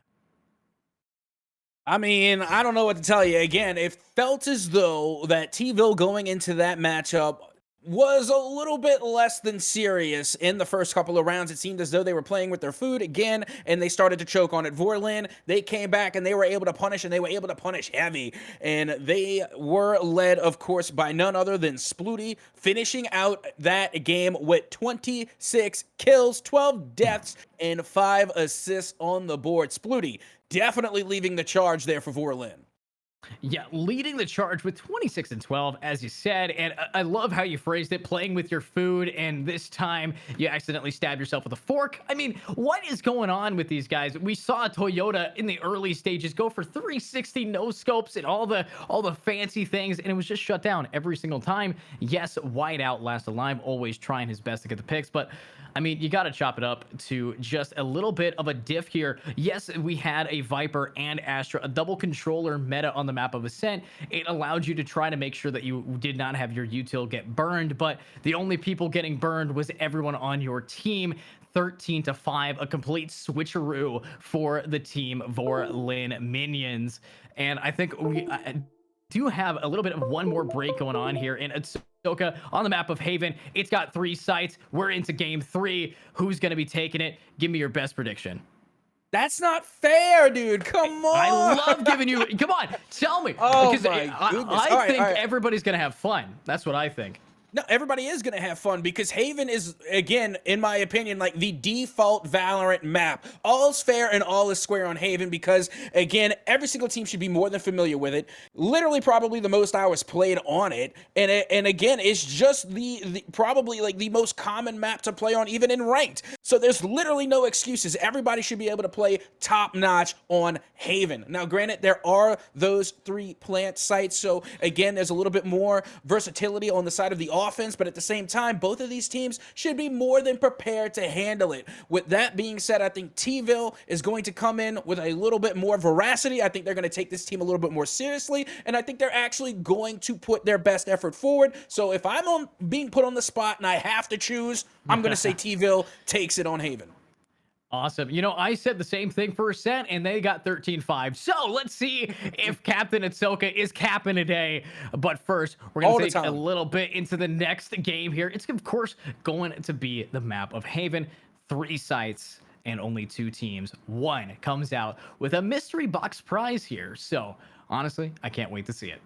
Speaker 2: I mean, I don't know what to tell you. Again, it felt as though that Tvill going into that matchup was a little bit less than serious in the first couple of rounds. It seemed as though they were playing with their food again, and they started to choke on it. Vorlin, they came back, and they were able to punish, and they were able to punish heavy. And they were led, of course, by none other than Splooti, finishing out that game with 26 kills, 12 deaths, and 5 assists on the board. Splooti definitely leaving the charge there for Vorlin.
Speaker 1: Yeah, leading the charge with 26 and 12, as you said. And I love how you phrased it, playing with your food. And this time you accidentally stab yourself with a fork. I mean, what is going on with these guys? We saw Toyota in the early stages go for 360 no scopes and all the fancy things, and it was just shut down every single time. Yes, Whiteout last alive, always trying his best to get the picks, but I mean, you got to chop it up to just a little bit of a diff here. Yes, we had a Viper and Astra, a double controller meta on the map of Ascent. It allowed you to try to make sure that you did not have your util get burned, but the only people getting burned was everyone on your team. 13-5, a complete switcheroo for the team Vorlin minions. And I think we do have a little bit of one more break going on here in Ahsoka on the map of Haven. It's got 3 sites. We're into game 3. Who's going to be taking it? Give me your best prediction.
Speaker 2: That's not fair, dude. Come on.
Speaker 1: I love giving you. Come on, tell me.
Speaker 2: Oh,
Speaker 1: because
Speaker 2: my goodness.
Speaker 1: I think everybody's going to have fun. That's what I think.
Speaker 2: No, everybody is going to have fun because Haven is, again, in my opinion, like the default Valorant map. All is fair and all is square on Haven because, again, every single team should be more than familiar with it. Literally probably the most hours played on it. And again, it's just the probably like the most common map to play on even in ranked. So there's literally no excuses. Everybody should be able to play top notch on Haven. Now, granted, there are those 3 plant sites. So again, there's a little bit more versatility on the side of the offense, but at the same time, both of these teams should be more than prepared to handle it. With that being said, I think Tvill is going to come in with a little bit more veracity. I think they're going to take this team a little bit more seriously, and I think they're actually going to put their best effort forward. So if I'm being put on the spot and I have to choose, I'm going to say Tvill takes it on Haven.
Speaker 1: Awesome. You know, I said the same thing for Ascent, and they got 13-5. So let's see if Captain Ahsoka is capping today. But first, we're going to take a little bit into the next game here. It's, of course, going to be the map of Haven. 3 sites and only 2 teams. One comes out with a mystery box prize here. So, honestly, I can't wait to see it.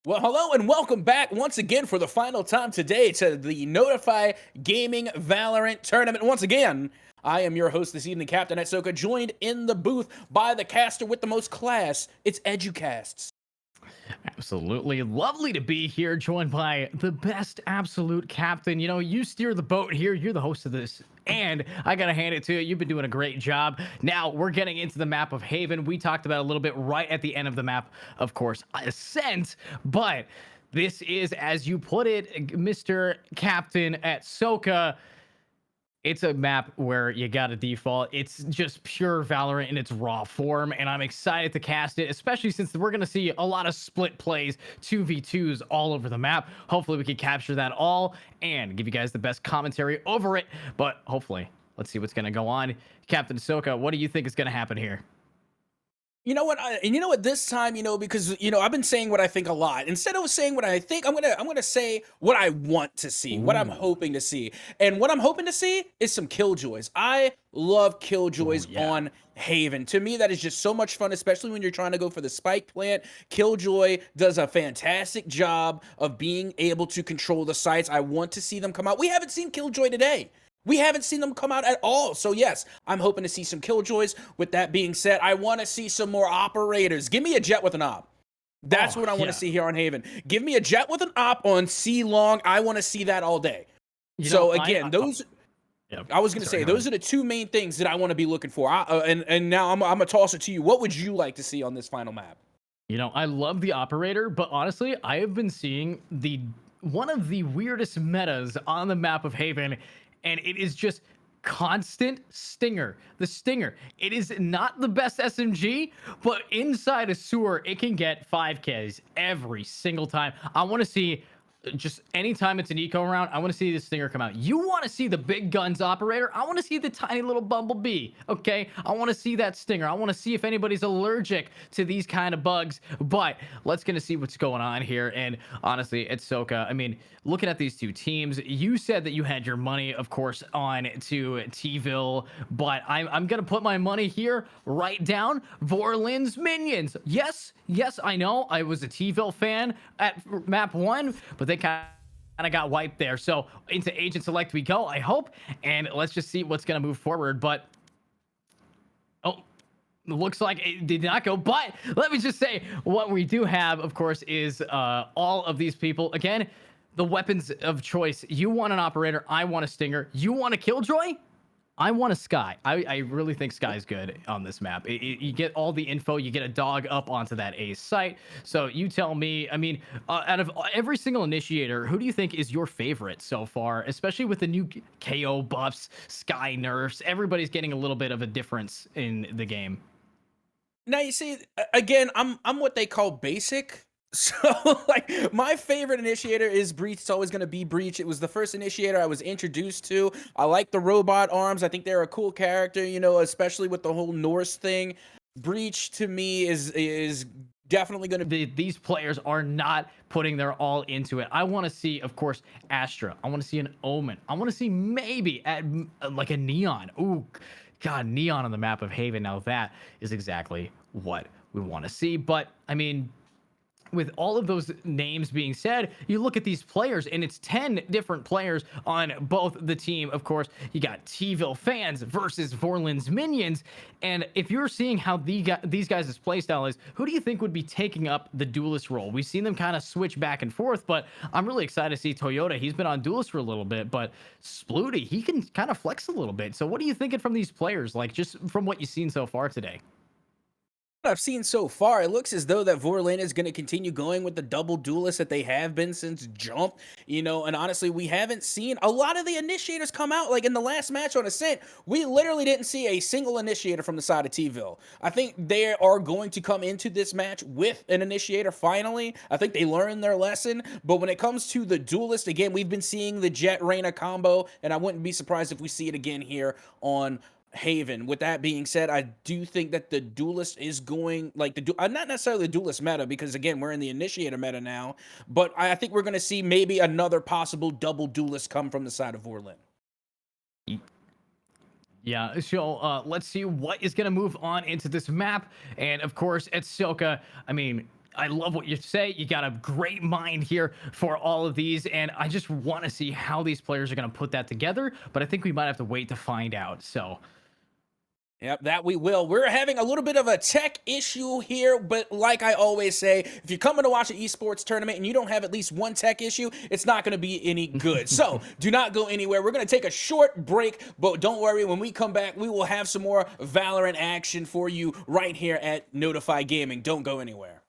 Speaker 2: Well, hello and welcome back once again for the final time today to the Notify Gaming Valorant Tournament. Once again, I am your host this evening, Captain Etsoka, joined in the booth by the caster with the most class. It's EduCasts.
Speaker 1: Absolutely lovely to be here, joined by the best absolute captain. You know, you steer the boat here. You're the host of this. And I got to hand it to you. You've been doing a great job. Now we're getting into the map of Haven. We talked about it a little bit right at the end of the map, of course, Ascent. But this is, as you put it, Mr. Captain Etsoka. It's a map where you got to default. It's just pure Valorant in its raw form, and I'm excited to cast it, especially since we're going to see a lot of split plays, 2v2s all over the map. Hopefully we can capture that all and give you guys the best commentary over it, but hopefully, let's see what's going to go on. Captain Ahsoka, what do you think is going to happen here?
Speaker 2: You know what? And you know what? This time, because I've been saying what I think a lot. Instead of saying what I think, I'm gonna say what I want to see, what I'm hoping to see, and what I'm hoping to see is some killjoys. I love killjoys on Haven. To me, that is just so much fun, especially when you're trying to go for the spike plant. Killjoy does a fantastic job of being able to control the sites. I want to see them come out. We haven't seen Killjoy today. We haven't seen them come out at all. So yes, I'm hoping to see some killjoys. With that being said, I want to see some more operators. Give me a jet with an op. That's what I want to see here on Haven. Give me a jet with an op on C long. I want to see that all day. I was going to say, those are the two main things that I want to be looking for. And now I'm going to toss it to you. What would you like to see on this final map?
Speaker 1: You know, I love the operator, but honestly, I have been seeing one of the weirdest metas on the map of Haven, and it is just constant Stinger. The Stinger. It is not the best SMG, but inside a sewer, it can get 5Ks every single time. I want to see, just anytime it's an eco round, I want to see the Stinger come out. You want to see the big guns operator? I want to see the tiny little bumblebee, okay? I want to see that Stinger. I want to see if anybody's allergic to these kind of bugs, but let's gonna see what's going on here. And honestly, Etsoka, I mean, looking at these two teams, you said that you had your money, of course, on to Tvill, but I'm gonna put my money here right down Vorlin's minions. Yes, I know I was a Tvill fan at map 1, but they kind of got wiped there. So into agent select we go, I hope, and let's just see what's going to move forward. But looks like it did not go. But let me just say, what we do have, of course, is all of these people. Again, the weapons of choice. You want an operator, I want a Stinger. You want a Killjoy, I want a Sky. I really think Sky's good on this map. You get all the info. You get a dog up onto that A site. So you tell me, I mean, out of every single initiator, who do you think is your favorite so far? Especially with the new KO buffs, Sky nerfs. Everybody's getting a little bit of a difference in the game.
Speaker 2: Now, you see, again, I'm what they call basic. So, like, my favorite initiator is Breach. It's always going to be Breach. It was the first initiator I was introduced to. I like the robot arms. I think they're a cool character, especially with the whole Norse thing. Breach, to me, is definitely going to be...
Speaker 1: These players are not putting their all into it. I want to see, of course, Astra. I want to see an Omen. I want to see maybe like a Neon. Ooh, God, Neon on the map of Haven. Now that is exactly what we want to see. But, I mean... with all of those names being said, you look at these players, and it's 10 different players on both the team. Of course, you got Tvill Fans versus Vorlin's minions. And if you're seeing how these guys' playstyle is, who do you think would be taking up the duelist role? We've seen them kind of switch back and forth, but I'm really excited to see Toyota. He's been on duelist for a little bit, but Splooti, he can kind of flex a little bit. So what are you thinking from these players, like just from what you've seen so far today?
Speaker 2: I've seen so far, it looks as though that Vorlin is going to continue going with the double duelists that they have been since jump, and honestly, we haven't seen a lot of the initiators come out. Like in the last match on Ascent, we literally didn't see a single initiator from the side of Tvill. I think they are going to come into this match with an initiator finally. I think they learned their lesson, but when it comes to the duelist, again, we've been seeing the Jet Reyna combo, and I wouldn't be surprised if we see it again here on Haven. With that being said, I do think that the duelist is going, like, not necessarily the duelist meta, because again, we're in the initiator meta now, but I think we're going to see maybe another possible double duelist come from the side of Vorlin.
Speaker 1: Yeah, so let's see what is going to move on into this map. And of course, Etsoka, I mean, I love what you say. You got a great mind here for all of these, and I just want to see how these players are going to put that together, but I think we might have to wait to find out. So
Speaker 2: Yep, that we will. We're having a little bit of a tech issue here, but like I always say, if you're coming to watch an esports tournament and you don't have at least one tech issue, it's not going to be any good. So do not go anywhere. We're going to take a short break, but don't worry. When we come back, we will have some more Valorant action for you right here at Notify Gaming. Don't go anywhere.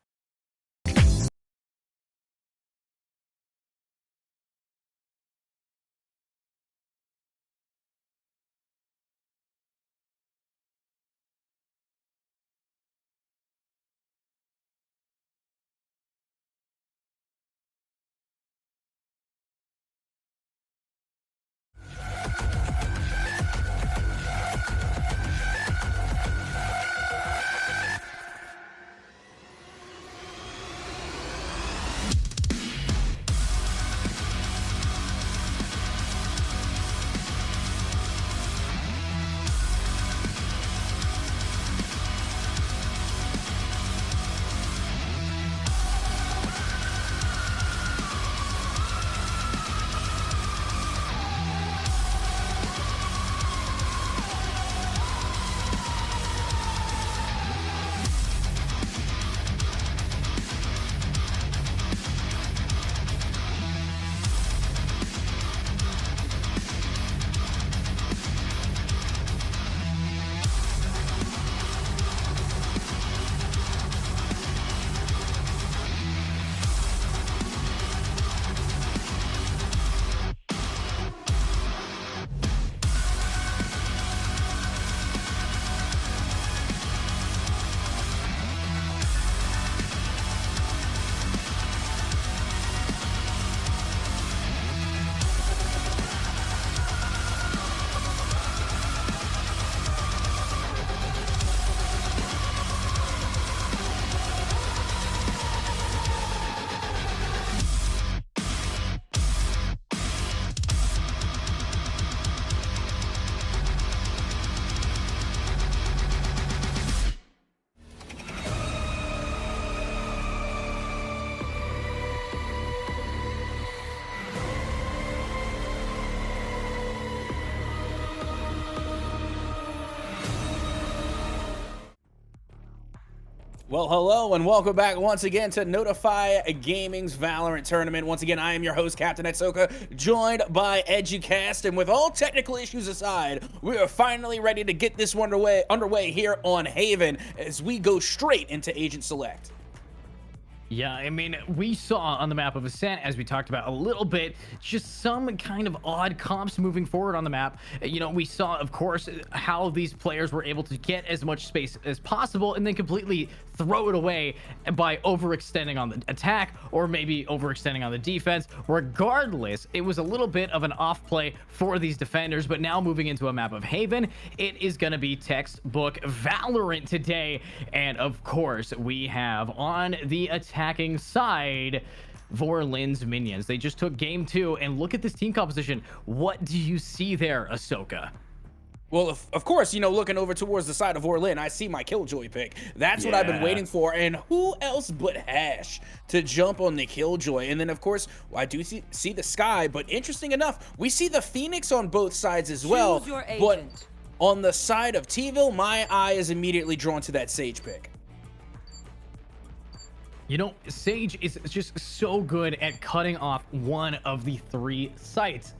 Speaker 2: Well, hello and welcome back once again to Notify Gaming's Valorant Tournament. Once again, I am your host, Captain Etsoka, joined by EduCast, and with all technical issues aside, we are finally ready to get this one underway here on Haven as we go straight into Agent Select.
Speaker 1: yeah, I mean, we saw on the map of Ascent, as we talked about a little bit, just some kind of odd comps moving forward on the map. You know, we saw, of course, how these players were able to get as much space as possible and then completely throw it away by overextending on the attack or maybe overextending on the defense. Regardless, it was a little bit of an off play for these defenders, but now moving into a map of Haven, it is going to be textbook Valorant today. And of course, we have on the attacking side Vorlin's minions. They just took game 2, and look at this team composition. What do you see there, Ahsoka?
Speaker 2: Well, of course, you know, looking over towards the side of Vorlin, I see my Killjoy pick. That's what I've been waiting for. And who else but Hash to jump on the Killjoy? And then, of course, I do see the Sky. But interesting enough, we see the Phoenix on both sides as well.
Speaker 3: Choose your
Speaker 2: But
Speaker 3: agent.
Speaker 2: on the side of Tvill, my eye is immediately drawn to that Sage pick.
Speaker 1: You know, Sage is just so good at cutting off one of the 3 sites.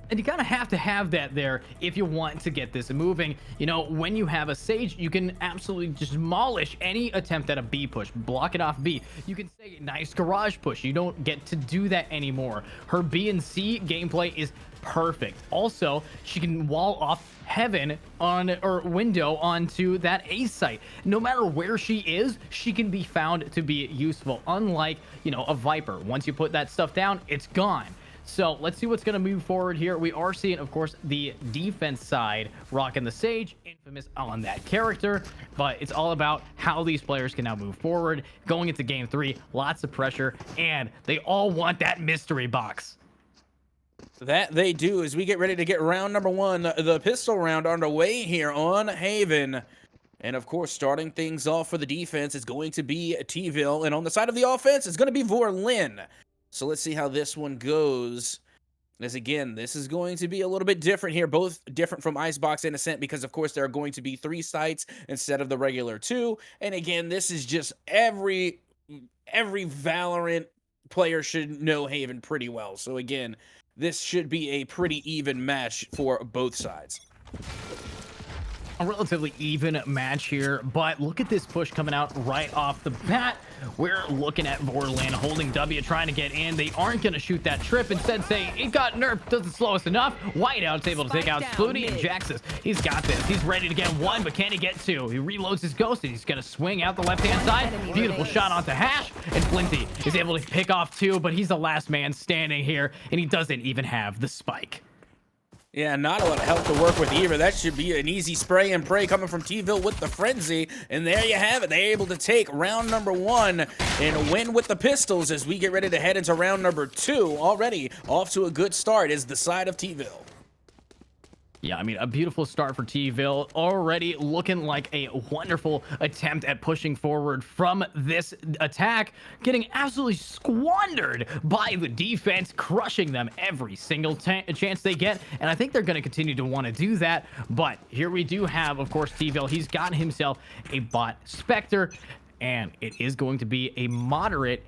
Speaker 1: And you gotta have to have that there if you want to get this moving. You know, when you have a Sage, you can absolutely just demolish any attempt at a B push, block it off B. You can say nice garage push. You don't get to do that anymore. Her B and C gameplay is perfect. Also, she can wall off Heaven on or window onto that A site. No matter where she is, she can be found to be useful. Unlike, you know, a Viper. Once you put that stuff down, it's gone. So let's see what's going to move forward here. We are seeing, of course, the defense side rocking the Sage, infamous on that character, but it's all about how these players can now move forward. Going into game 3, lots of pressure, and they all want that mystery box.
Speaker 2: That they do as we get ready to get round number 1, the pistol round underway here on Haven. And of course, starting things off for the defense is going to be Tvill, and on the side of the offense is going to be Vorlin. So let's see how this one goes. As again, this is going to be a little bit different here, both different from Icebox and Ascent, because of course there are going to be 3 sites instead of the regular 2. And again, this is just every Valorant player should know Haven pretty well. So again, this should be a pretty even match for both sides.
Speaker 1: A relatively even match here, but look at this push coming out right off the bat. We're looking at Vorlin holding W, trying to get in. They aren't going to shoot that trip. Instead, say, it got nerfed, doesn't slow us enough. Whiteout's able to take out Splooti and Jaxys. He's got this. He's ready to get 1, but can he get 2? He reloads his ghost, and he's going to swing out the left-hand side. Beautiful shot onto Hash, and Flinty is able to pick off 2, but he's the last man standing here, and he doesn't even have the spike.
Speaker 2: Yeah, not a lot of help to work with either. That should be an easy spray and pray coming from Tvill with the frenzy. And there you have it. They're able to take round number 1 and win with the pistols as we get ready to head into round number 2. Already off to a good start is the side of Tvill.
Speaker 1: Yeah, I mean, a beautiful start for Tvill. Already looking like a wonderful attempt at pushing forward from this attack, getting absolutely squandered by the defense, crushing them every single chance they get. And I think they're going to continue to want to do that. But here we do have, of course, Tvill. He's got himself a bot Spectre, and it is going to be a moderate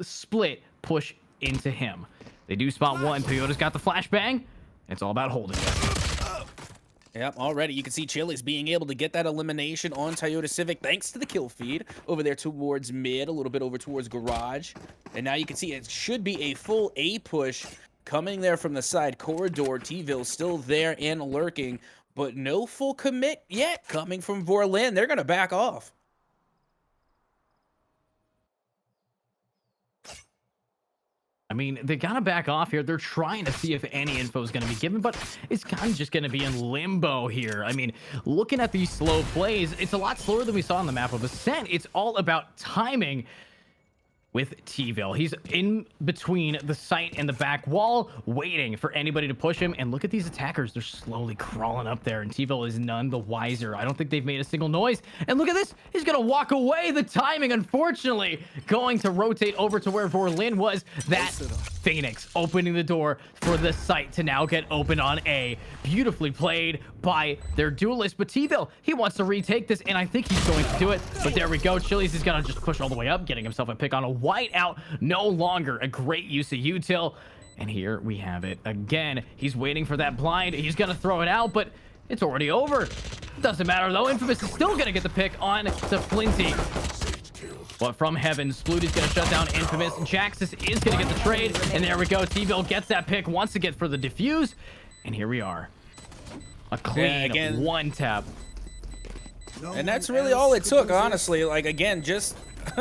Speaker 1: split push into him. They do spot 1. Toyota's got the flashbang. It's all about holding it.
Speaker 2: Yep, already you can see Chili's being able to get that elimination on Toyotacivic thanks to the kill feed over there towards mid, a little bit over towards garage. And now you can see it should be a full A push coming there from the side corridor. Tvill still there and lurking, but no full commit yet coming from Vorlin. They're going to back off.
Speaker 1: I mean, they gotta back off here. They're trying to see if any info is gonna be given, but it's kind of just gonna be in limbo here. I mean, looking at these slow plays, it's a lot slower than we saw on the map of Ascent. It's all about timing with Tvill. He's in between the site and the back wall, waiting for anybody to push him. And look at these attackers. They're slowly crawling up there, and Tvill is none the wiser. I don't think they've made a single noise. And look at this. He's going to walk away. The timing, unfortunately, going to rotate over to where Vorlin was. That Phoenix opening the door for the site to now get open on A. Beautifully played by their duelist. But Tvill, he wants to retake this, and I think he's going to do it. But there we go. Chili's is going to just push all the way up, getting himself a pick on a Whiteout. No longer a great use of util. And here we have it again. He's waiting for that blind. He's going to throw it out, but it's already over. Doesn't matter, though. Infamous is still going to get the pick on to Flinty. But from heaven, Splooty's going to shut down Infamous. Jaxys is going to get the trade. And there we go. Tvill gets that pick, wants to get for the defuse. And here we are. A clean one tap.
Speaker 2: And that's really all it took, honestly. Like, again, just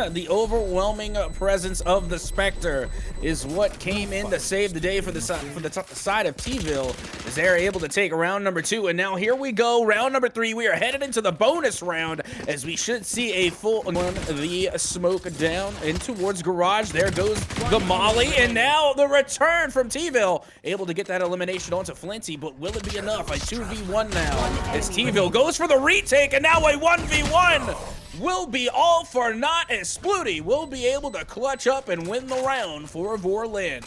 Speaker 2: the overwhelming presence of the Spectre is what came in to save the day for the side of Tvill, as they're able to take round number 2. And now here we go, round number 3. We are headed into the bonus round, as we should see a full one. The smoke down in towards garage. There goes the molly, and now the return from Tvill, able to get that elimination onto Flinty. But will it be enough? A 2v1 now, as Tvill goes for the retake, and now a 1v1 will be all for naught, as Splooti will be able to clutch up and win the round for Vorlin.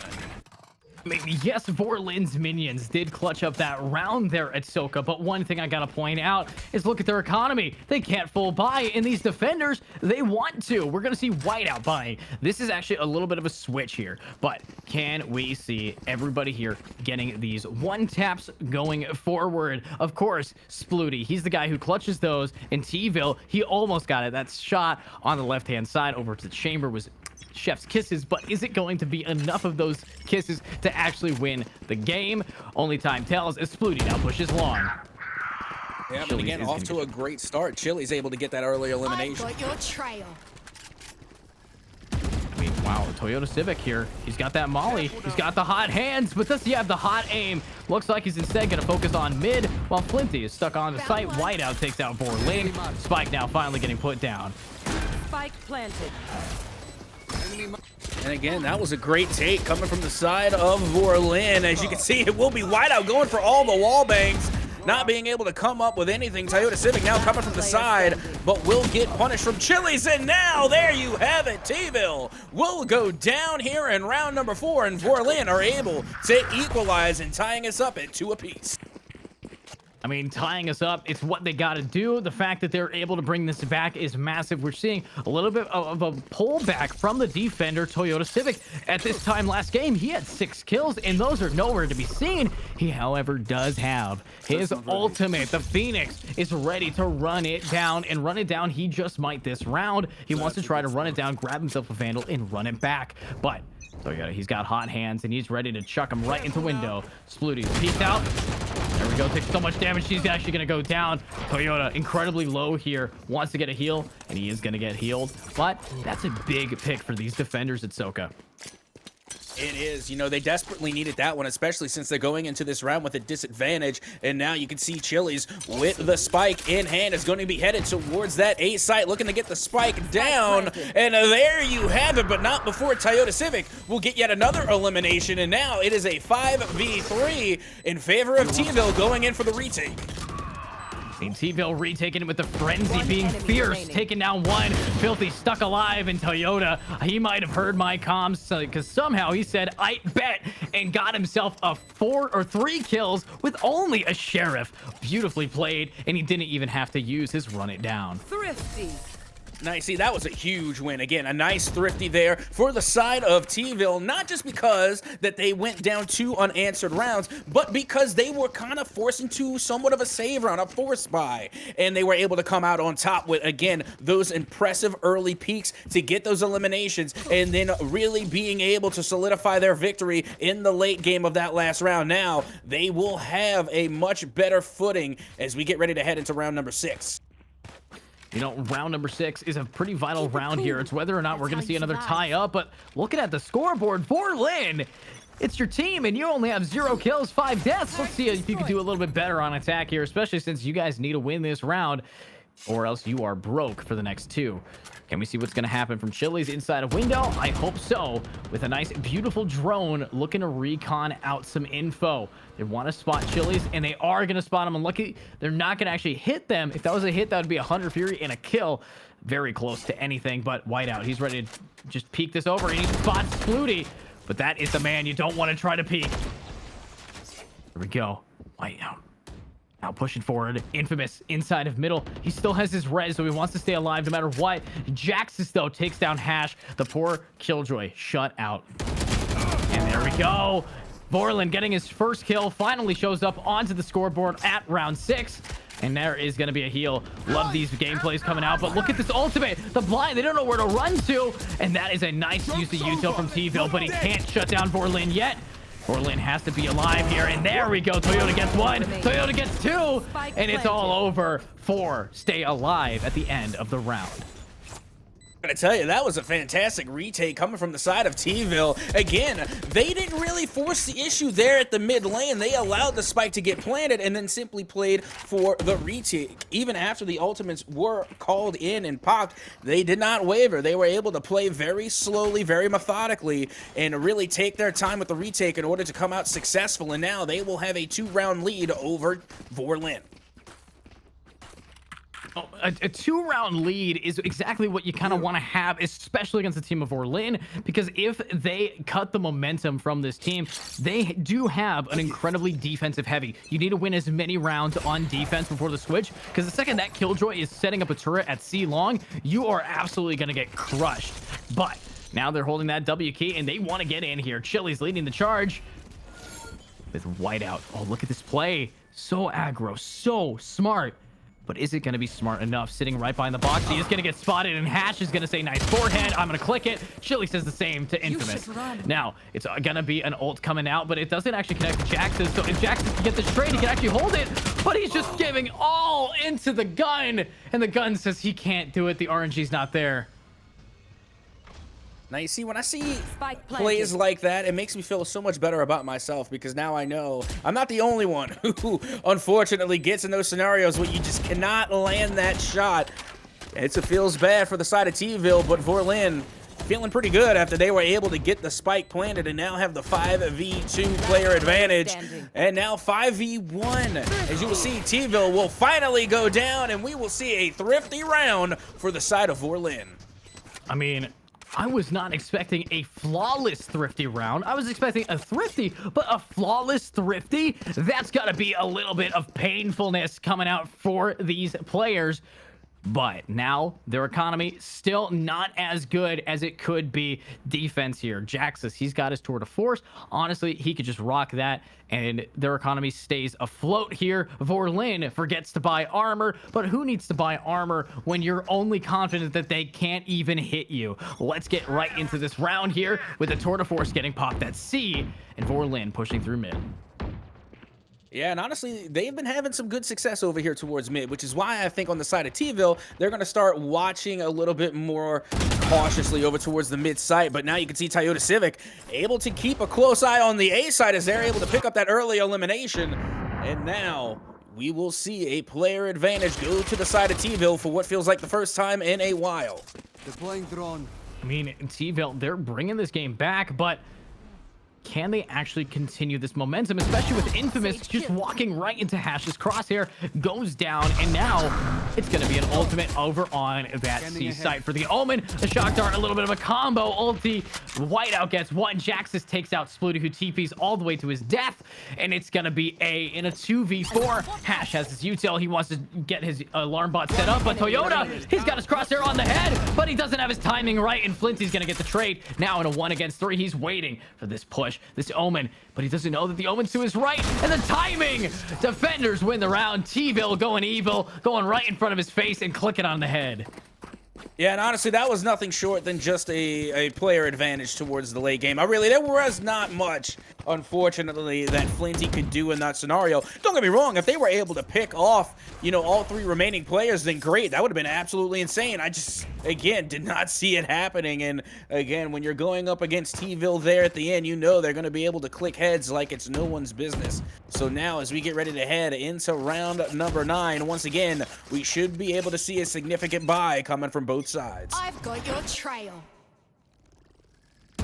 Speaker 1: Maybe, yes, Vorlin's minions did clutch up that round there at Soka, but one thing I gotta point out is look at their economy. They can't full buy, and these defenders, they want to. We're gonna see Whiteout buying. This is actually a little bit of a switch here, but can we see everybody here getting these one taps going forward? Of course, Splooti, he's the guy who clutches those, and Tvill, he almost got it. That shot on the left-hand side over to the chamber was chef's kisses, but is it going to be enough of those kisses to actually win the game? Only time tells, as Splooti now pushes long.
Speaker 2: Yeah, but again, off to a great start. Chili's able to get that early elimination.
Speaker 5: I've got your trail.
Speaker 1: I mean, wow, Toyotacivic here. He's got that molly. He's got the hot hands, but does he have the hot aim? Looks like he's instead going to focus on mid, while Flinty is stuck on the site. Whiteout takes out Vorlin. Spike now finally getting put down.
Speaker 3: Spike planted.
Speaker 2: And again, that was a great take coming from the side of Vorlin. As you can see, it will be Whiteout going for all the wall bangs. not being able to come up with anything. Toyotacivic now coming from the side, but will get punished from Chili's, and now there you have it. Tvill will go down here in round number 4, and Vorlin are able to equalize and tying us up at 2 apiece.
Speaker 1: I mean, tying us up, it's what they got to do. The fact that they're able to bring this back is massive. We're seeing a little bit of a pullback from the defender, Toyotacivic. At this time last game, he had 6 kills, and those are nowhere to be seen. He, however, does have his ultimate. The Phoenix is ready to run it down, and run it down he just might this round. He wants to try to run it down, grab himself a Vandal, and run it back. But Toyota, he's got hot hands, and he's ready to chuck him right into window. Splooti peeked out. There we go, takes so much damage. She's actually going to go down. Toyota, incredibly low here, wants to get a heal, and he is going to get healed. But that's a big pick for these defenders at Soka.
Speaker 2: It is. You know, they desperately needed that one, especially since they're going into this round with a disadvantage. And now you can see Chili's with the spike in hand is going to be headed towards that A site, looking to get the spike down. And there you have it, but not before Toyotacivic will get yet another elimination. And now it is a 5v3 in favor of Tvill going in for the retake.
Speaker 1: I mean, Tvill retaking it with the frenzy, being fierce, taking down one. Filthy stuck alive, and Toyota, he might have heard my comms because somehow he said, "I bet," and got himself a 4 or 3 kills with only a sheriff. Beautifully played, and he didn't even have to use his run it down.
Speaker 3: Thrifty.
Speaker 2: Nice. See, that was a huge win. Again, a nice thrifty there for the side of Tvill, not just because that they went down 2 unanswered rounds, but because they were kind of forced into somewhat of a save round, a force buy, and they were able to come out on top with, again, those impressive early peaks to get those eliminations, and then really being able to solidify their victory in the late game of that last round. Now, they will have a much better footing as we get ready to head into round number 6.
Speaker 1: You know, round number 6 is a pretty vital round here. It's whether or not we're going to see another tie up, but looking at the scoreboard, Vorlin, it's your team, and you only have 0 kills, 5 deaths. Let's see if you can do a little bit better on attack here, especially since you guys need to win this round, or else you are broke for the next 2. Can we see what's going to happen from Chili's inside of window? I hope so. With a nice, beautiful drone looking to recon out some info. They want to spot Chili's, and they are going to spot him. And lucky, they're not going to actually hit them. If that was a hit, that would be a 100 Fury and a kill. Very close to anything, but Whiteout, he's ready to just peek this over, and he spots Splooti. But that is the man you don't want to try to peek. Here we go. Whiteout. Now pushing forward, Infamous inside of middle. He still has his res, so he wants to stay alive no matter what. Jaxys, though, takes down Hash. The poor Killjoy shut out. And there we go. Vorlin getting his first kill, finally shows up onto the scoreboard at round 6. And there is going to be a heal. Love these gameplays coming out, but look at this ultimate. The blind, they don't know where to run to. And that is a nice use of util from Tvill, but he can't shut down Vorlin yet. Vorlin has to be alive here, and there we go. Toyota gets 1, Toyota gets 2, and it's all over for Stay Alive at the end of the round.
Speaker 2: I'm gonna tell you, that was a fantastic retake coming from the side of Tvill. Again, they didn't really force the issue there at the mid lane. They allowed the spike to get planted and then simply played for the retake. Even after the ultimates were called in and popped, they did not waver. They were able to play very slowly, very methodically, and really take their time with the retake in order to come out successful. And now they will have a 2-round lead over Vorlin.
Speaker 1: A 2-round lead is exactly what you kind of want to have, especially against the team of Vorlin, because if they cut the momentum from this team, they do have an incredibly defensive heavy. You need to win as many rounds on defense before the switch, because the second that Killjoy is setting up a turret at C long, you are absolutely going to get crushed. But now they're holding that W key, and they want to get in here. Chili's leading the charge with Whiteout. Oh, look at this play. So aggro, so smart. But is it going to be smart enough? Sitting right behind the box, he is going to get spotted, and Hash is going to say, nice forehead. I'm going to click it. Chili says the same to Infamous. Now, it's going to be an ult coming out, but it doesn't actually connect to Jaxys. So if Jaxys can get this trade, he can actually hold it. But he's just giving all into the gun. And the gun says he can't do it. The RNG's not there.
Speaker 2: Now, you see, when I see plays like that, it makes me feel so much better about myself, because now I know I'm not the only one who unfortunately gets in those scenarios where you just cannot land that shot. It feels bad for the side of Tvill, but Vorlin feeling pretty good after they were able to get the spike planted and now have the 5v2 player advantage. And now 5v1. As you will see, Tvill will finally go down, and we will see a thrifty round for the side of Vorlin.
Speaker 1: I mean, I was not expecting a flawless thrifty round. I was expecting a thrifty, but a flawless thrifty? That's got to be a little bit of painfulness coming out for these players. But now their economy still not as good as it could be. Defense here. Jaxys, he's got his tour de force. Honestly, he could just rock that and their economy stays afloat here. Vorlin forgets to buy armor, but who needs to buy armor when you're only confident that they can't even hit you? Let's get right into this round here with the tour de force getting popped at C and Vorlin pushing through mid.
Speaker 2: Yeah, and honestly, they've been having some good success over here towards mid, which is why I think on the side of Tvill, they're going to start watching a little bit more cautiously over towards the mid site. But now you can see Toyotacivic able to keep a close eye on the A side as they're able to pick up that early elimination. And now we will see a player advantage go to the side of Tvill for what feels like the first time in a while.
Speaker 4: Deploying drone.
Speaker 1: I mean, Tvill, they're bringing this game back, but can they actually continue this momentum, especially with Infamous just walking right into Hash's crosshair, goes down, and now it's going to be an ultimate over on that C site for the Omen. The shock dart, a little bit of a combo ulti. Whiteout gets one. Jaxys takes out Splooti, who TPs all the way to his death, and it's going to be in a 2v4. Hash has his util. He wants to get his alarm bot set up, but Toyota, he's got his crosshair on the head, but he doesn't have his timing right, and Flint is going to get the trade. Now in a 1 against 3, he's waiting for this push. This Omen, but he doesn't know that the Omen's to his right, and the timing! Defenders win the round. Tvill going evil, going right in front of his face and clicking on the head.
Speaker 2: Yeah, and honestly, that was nothing short than just a player advantage towards the late game. There was not much, unfortunately, that Flinty could do in that scenario. Don't get me wrong, if they were able to pick off, all 3 remaining players, then great. That would have been absolutely insane. I just, again, did not see it happening. And again, when you're going up against Tvill there at the end, they're going to be able to click heads like it's no one's business. So now, as we get ready to head into round number 9, once again, we should be able to see a significant buy coming from both sides.
Speaker 5: I've got your trail.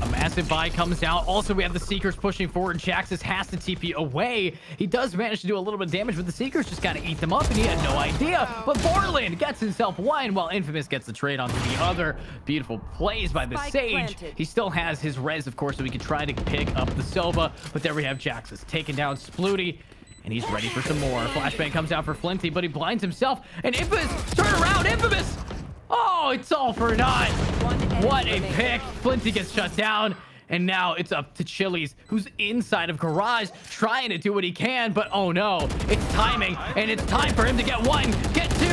Speaker 1: A massive buy comes out. Also, we have the Seekers pushing forward. Jaxys has to TP away. He does manage to do a little bit of damage, but the Seekers just got to eat them up, and he had no idea. But Vorlin gets himself one, while Infamous gets the trade onto the other. Beautiful plays by the Sage. He still has his res, of course, so he can try to pick up the Sova. But there we have Jaxys taking down Splooti, and he's ready for some more. Flashbang comes out for Flinty, but he blinds himself. And Infamous, turn around, Infamous! Oh, it's all for naught. What a pick. Flinty gets shut down. And now it's up to Chili's, who's inside of Garage, trying to do what he can. But oh no, it's timing. And it's time for him to get 1, get 2.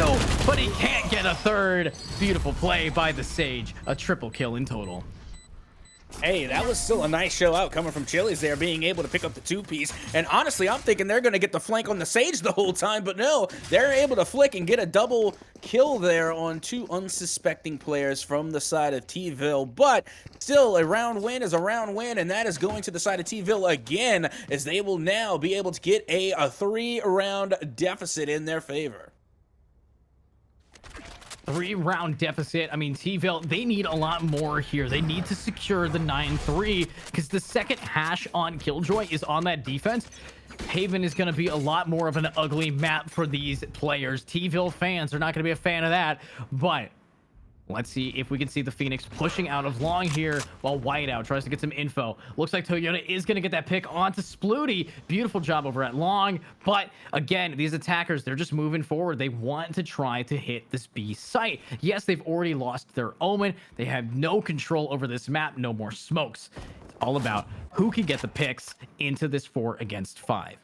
Speaker 1: But he can't get a 3rd. Beautiful play by the Sage. A triple kill in total.
Speaker 2: Hey, that was still a nice show out coming from Chili's there, being able to pick up the 2-piece. And honestly, I'm thinking they're going to get the flank on the Sage the whole time, but no, they're able to flick and get a double kill there on 2 unsuspecting players from the side of Tvill. But still, a round win is a round win, and that is going to the side of Tvill again, as they will now be able to get a 3-round deficit in their favor.
Speaker 1: 3-round deficit. I mean, Tvill, they need a lot more here. They need to secure the 9-3 because the second Hash on Killjoy is on that defense. Haven is going to be a lot more of an ugly map for these players. Tvill fans are not going to be a fan of that, but let's see if we can see the Phoenix pushing out of long here while Whiteout tries to get some info. Looks like Toyota is going to get that pick onto Splooti. Beautiful job over at long. But again, these attackers, they're just moving forward. They want to try to hit this B site. Yes, they've already lost their Omen. They have no control over this map. No more smokes. It's all about who can get the picks into this 4 against 5.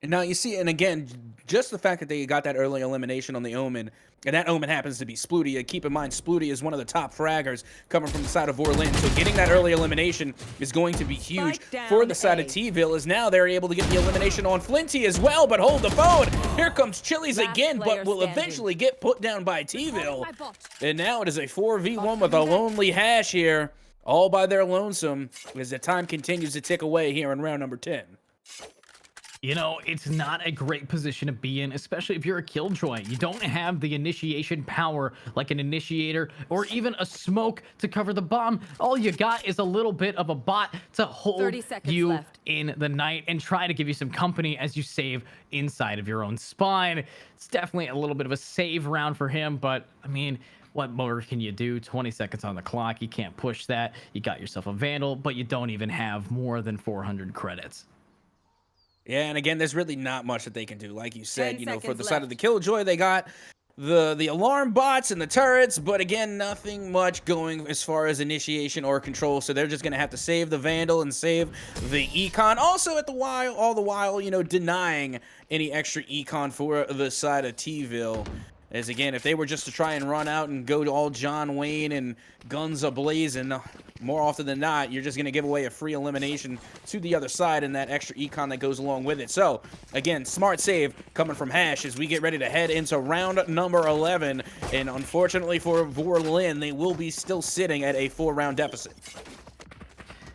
Speaker 2: And now you see, and again, just the fact that they got that early elimination on the Omen, and that Omen happens to be Splooti. And keep in mind, Splooti is one of the top fraggers coming from the side of Vorlin. So getting that early elimination is going to be huge for the side of Tvill, as now they're able to get the elimination on Flinty as well. But hold the phone. Here comes Chili's again, but will eventually get put down by Tvill. And now it is a 4v1 with a lonely Hash here, all by their lonesome, as the time continues to tick away here in round number 10.
Speaker 1: You know, it's not a great position to be in, especially if you're a killjoy. You don't have the initiation power like an initiator or even a smoke to cover the bomb. All you got is a little bit of a bot to hold
Speaker 3: 30 seconds
Speaker 1: you
Speaker 3: left.
Speaker 1: in the night and try to give you some company as you save inside of your own spawn. It's definitely a little bit of a save round for him, but I mean, what more can you do? 20 seconds on the clock. You can't push that. You got yourself a Vandal, but you don't even have more than 400 credits.
Speaker 2: Yeah, and again, there's really not much that they can do. Like you said,
Speaker 3: 10
Speaker 2: you know, for the
Speaker 3: seconds
Speaker 2: side of the Killjoy, they got the alarm bots and the turrets, but again, nothing much going as far as initiation or control. So they're just gonna have to save the Vandal and save the Econ. Also, all the while, you know, denying any extra Econ for the side of Tvill. As again, if they were just to try and run out and go to all John Wayne and guns a-blazing, more often than not, you're just going to give away a free elimination to the other side and that extra econ that goes along with it. So, again, smart save coming from Hash as we get ready to head into round number 11. And unfortunately for Vorlin, they will be still sitting at a 4-round deficit.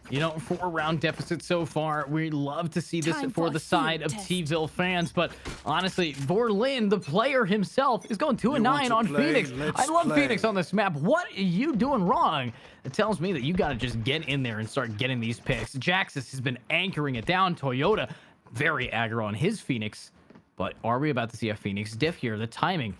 Speaker 1: You know, 4-round deficit so far. We love to see this for the side of Tvill Fans, but honestly, Vorlin, the player himself, is going 2-9 on Phoenix. I love Phoenix on this map. What are you doing wrong? It tells me that you got to just get in there and start getting these picks. Jaxys has been anchoring it down. Toyota, very aggro on his Phoenix, but are we about to see a Phoenix diff here? The timing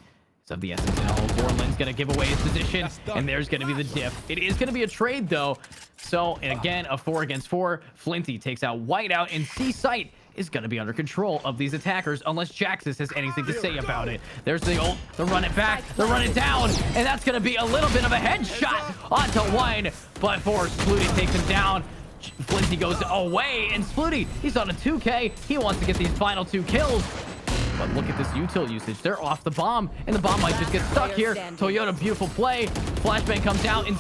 Speaker 1: of the essence. Vorlin's gonna give away his position, and there's gonna be the diff. It is gonna be a trade though. So, and again, a 4 against 4. Flinty takes out Whiteout, and C-Site is gonna be under control of these attackers unless Jaxys has anything to say about it. There's the ult, the run it back, the run it down, and that's gonna be a little bit of a headshot onto one, but for Splooti takes him down. Flinty goes away, and Splooti, he's on a 2K. He wants to get these final 2 kills. But look at this util usage. They're off the bomb, and the bomb might just get stuck here. Toyota, beautiful play. Flashbang comes out, and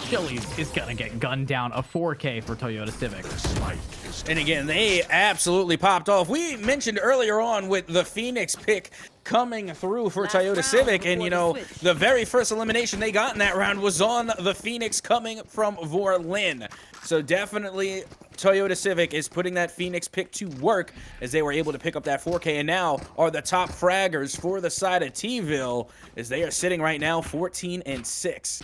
Speaker 1: Chili's is gonna get gunned down. A 4K for Toyotacivic.
Speaker 2: And again, they absolutely popped off. We mentioned earlier on with the Phoenix pick coming through for Toyotacivic, and you know, the very first elimination they got in that round was on the Phoenix coming from Vorlin. So definitely Toyotacivic is putting that Phoenix pick to work as they were able to pick up that 4K, and now are the top fraggers for the side of Tvill as they are sitting right now 14-6.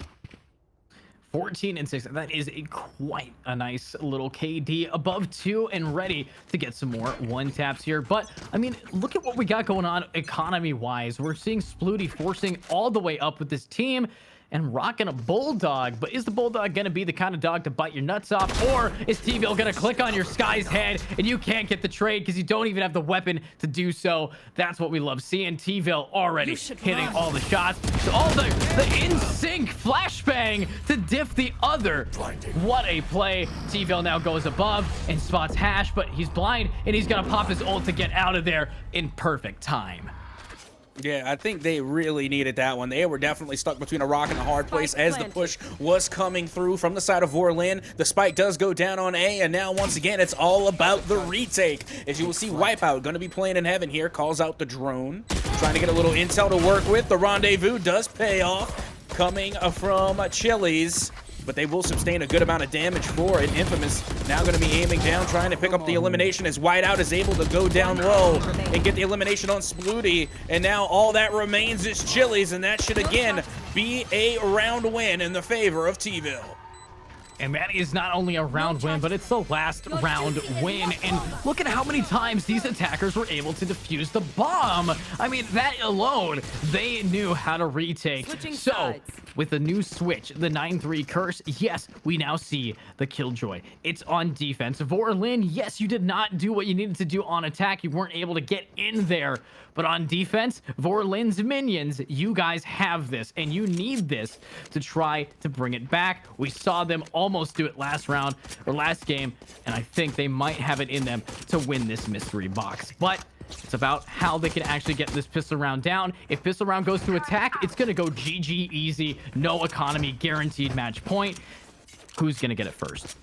Speaker 1: 14-6. That is quite a nice little KD, above 2 and ready to get some more 1-taps here. But I mean, look at what we got going on economy wise. We're seeing Splooti forcing all the way up with this team and rocking a bulldog. But is the bulldog gonna be the kind of dog to bite your nuts off, or is Tvill gonna click on your Sky's head and you can't get the trade because you don't even have the weapon to do so? That's what we love seeing. Tvill already hitting all the shots. So all the in-sync flashbang to diff the other. What a play. Tvill now goes above and spots Hash, but he's blind and he's gonna pop his ult to get out of there in perfect time.
Speaker 2: Yeah, I think they really needed that one. They were definitely stuck between a rock and a hard place as the push was coming through from the side of Vorlin. The spike does go down on A, and now once again, it's all about the retake. As you will see, Wipeout going to be playing in heaven here, calls out the drone, trying to get a little intel to work with. The rendezvous does pay off, coming from Chili's, but they will sustain a good amount of damage for it. Infamous now going to be aiming down, trying to pick up the elimination as Whiteout is able to go down low and get the elimination on Splooti. And now all that remains is Chili's, and that should again be a round win in the favor of Tvill.
Speaker 1: And that is not only a round win, but it's the last round win. And look at how many times these attackers were able to defuse the bomb. I mean, that alone, they knew how to retake. So, with the new switch, the 9-3 curse, yes, we now see the Killjoy. It's on defense. Vorlin, yes, you did not do what you needed to do on attack. You weren't able to get in there. But on defense, Vorlin's minions, you guys have this, and you need this to try to bring it back. We saw them almost do it last round, or last game, and I think they might have it in them to win this mystery box. But it's about how they can actually get this pistol round down. If pistol round goes to attack, it's going to go GG easy, no economy, guaranteed match point. Who's going to get it first?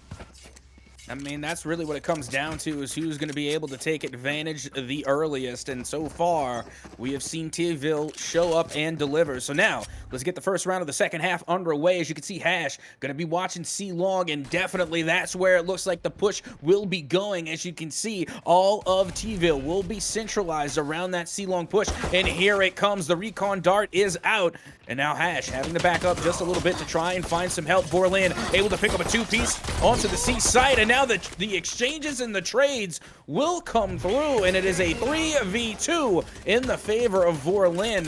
Speaker 2: I mean, that's really what it comes down to, is who's going to be able to take advantage the earliest. And so far, we have seen Tvill show up and deliver. So now, let's get the first round of the second half underway. As you can see, Hash going to be watching C-Long, and definitely that's where it looks like the push will be going. As you can see, all of Tvill will be centralized around that C-Long push. And here it comes. The recon dart is out. And now Hash having to back up just a little bit to try and find some help. Vorlin able to pick up a two-piece onto the C side, and now the exchanges and the trades will come through, and it is a 3v2 in the favor of Vorlin.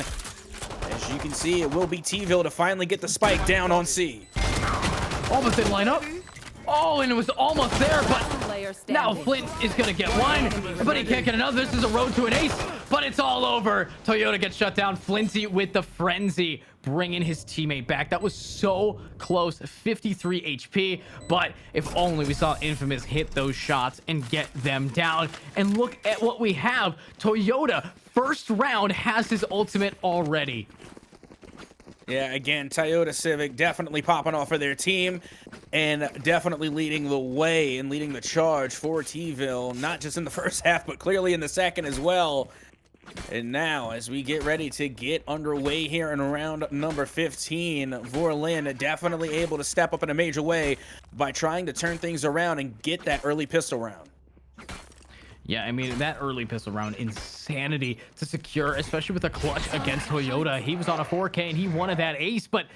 Speaker 2: As you can see, it will be Tvill to finally get the spike down on C.
Speaker 1: Almost in lineup. Oh, and it was almost there, but now Flint is going to get one, but he can't get another. This is a road to an ace, but it's all over. Toyota gets shut down. Flinty with the frenzy, bringing his teammate back. That was so close, 53 HP, but if only we saw Infamous hit those shots and get them down. And look at what we have. Toyota, first round, has his ultimate already.
Speaker 2: Yeah, again, Toyotacivic definitely popping off for their team and definitely leading the way and leading the charge for Tvill, not just in the first half, but clearly in the second as well. And now, as we get ready to get underway here in round number 15, Vorlin definitely able to step up in a major way by trying to turn things around and get that early pistol round.
Speaker 1: Yeah, I mean, that early pistol round, insanity to secure, especially with a clutch against Toyota. He was on a 4K and he wanted that ace, but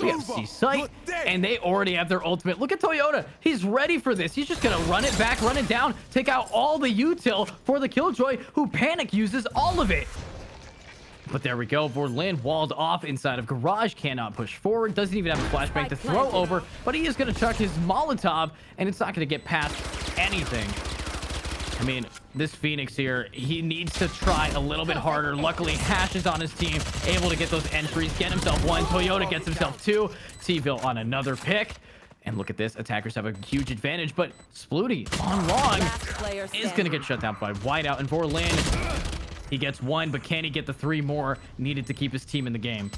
Speaker 1: we have C-Sight, and they already have their ultimate. Look at Toyota. He's ready for this. He's just going to run it back, run it down, take out all the util for the Killjoy, who panic uses all of it. But there we go. Vorlin walled off inside of garage, cannot push forward, doesn't even have a flashbang to throw over, but he is going to chuck his Molotov, and it's not going to get past anything. I mean, this Phoenix here, he needs to try a little bit harder. Luckily, Hash is on his team, able to get those entries, get himself one. Toyota gets himself two. Tvill on another pick. And look at this. Attackers have a huge advantage, but Splooti on long is going to get shut down by Whiteout. And Vorlin, he gets one, but can he get the three more needed to keep his team in the game?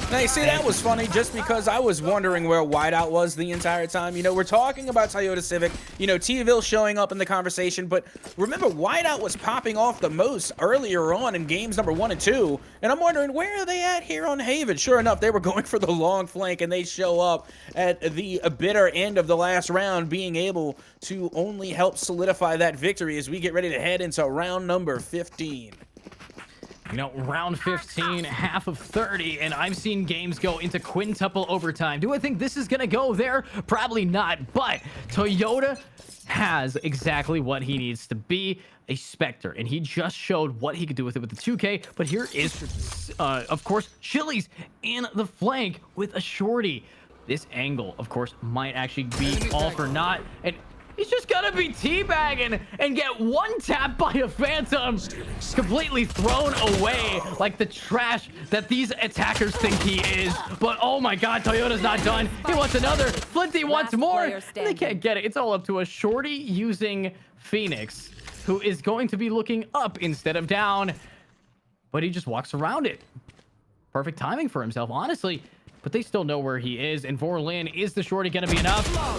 Speaker 2: Now, you see, that was funny just because I was wondering where Whiteout was the entire time. You know, we're talking about Toyotacivic, you know, Tvill showing up in the conversation, but remember, Whiteout was popping off the most earlier on in games number 1 and 2, and I'm wondering, where are they at here on Haven? Sure enough, they were going for the long flank, and they show up at the bitter end of the last round, being able to only help solidify that victory as we get ready to head into round number 15.
Speaker 1: You know, round 15, half of 30, and I've seen games go into quintuple overtime. Do I think this is going to go there? Probably not, but Toyota has exactly what he needs to be, a Spectre, and he just showed what he could do with it with the 2K, but here is, of course, Chili's in the flank with a shorty. This angle, of course, might actually be all for naught, and he's just gonna be teabagging and get one tap by a Phantom, completely thrown away like the trash that these attackers think he is. But oh my god, Toyota's not done. He wants another. Flinty wants more. And they can't get it. It's all up to a shorty using Phoenix, who is going to be looking up instead of down. But he just walks around it. Perfect timing for himself, honestly. But they still know where he is. And Vorlin, is the shorty gonna be enough?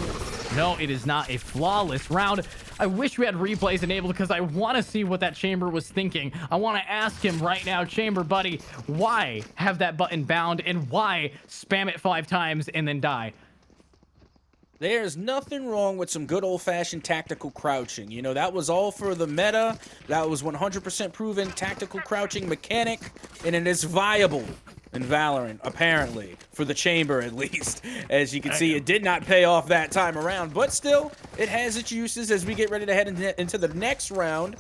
Speaker 1: No, it is not a flawless round. I wish we had replays enabled because I want to see what that Chamber was thinking. I want to ask him right now, Chamber buddy, why have that button bound and why spam it 5 times and then die?
Speaker 2: There's nothing wrong with some good old-fashioned tactical crouching. You know, that was all for the meta. That was 100% proven tactical crouching mechanic, and it is viable in Valorant, apparently, for the Chamber at least. As you can see, it did not pay off that time around, but still, it has its uses as we get ready to head into the next round.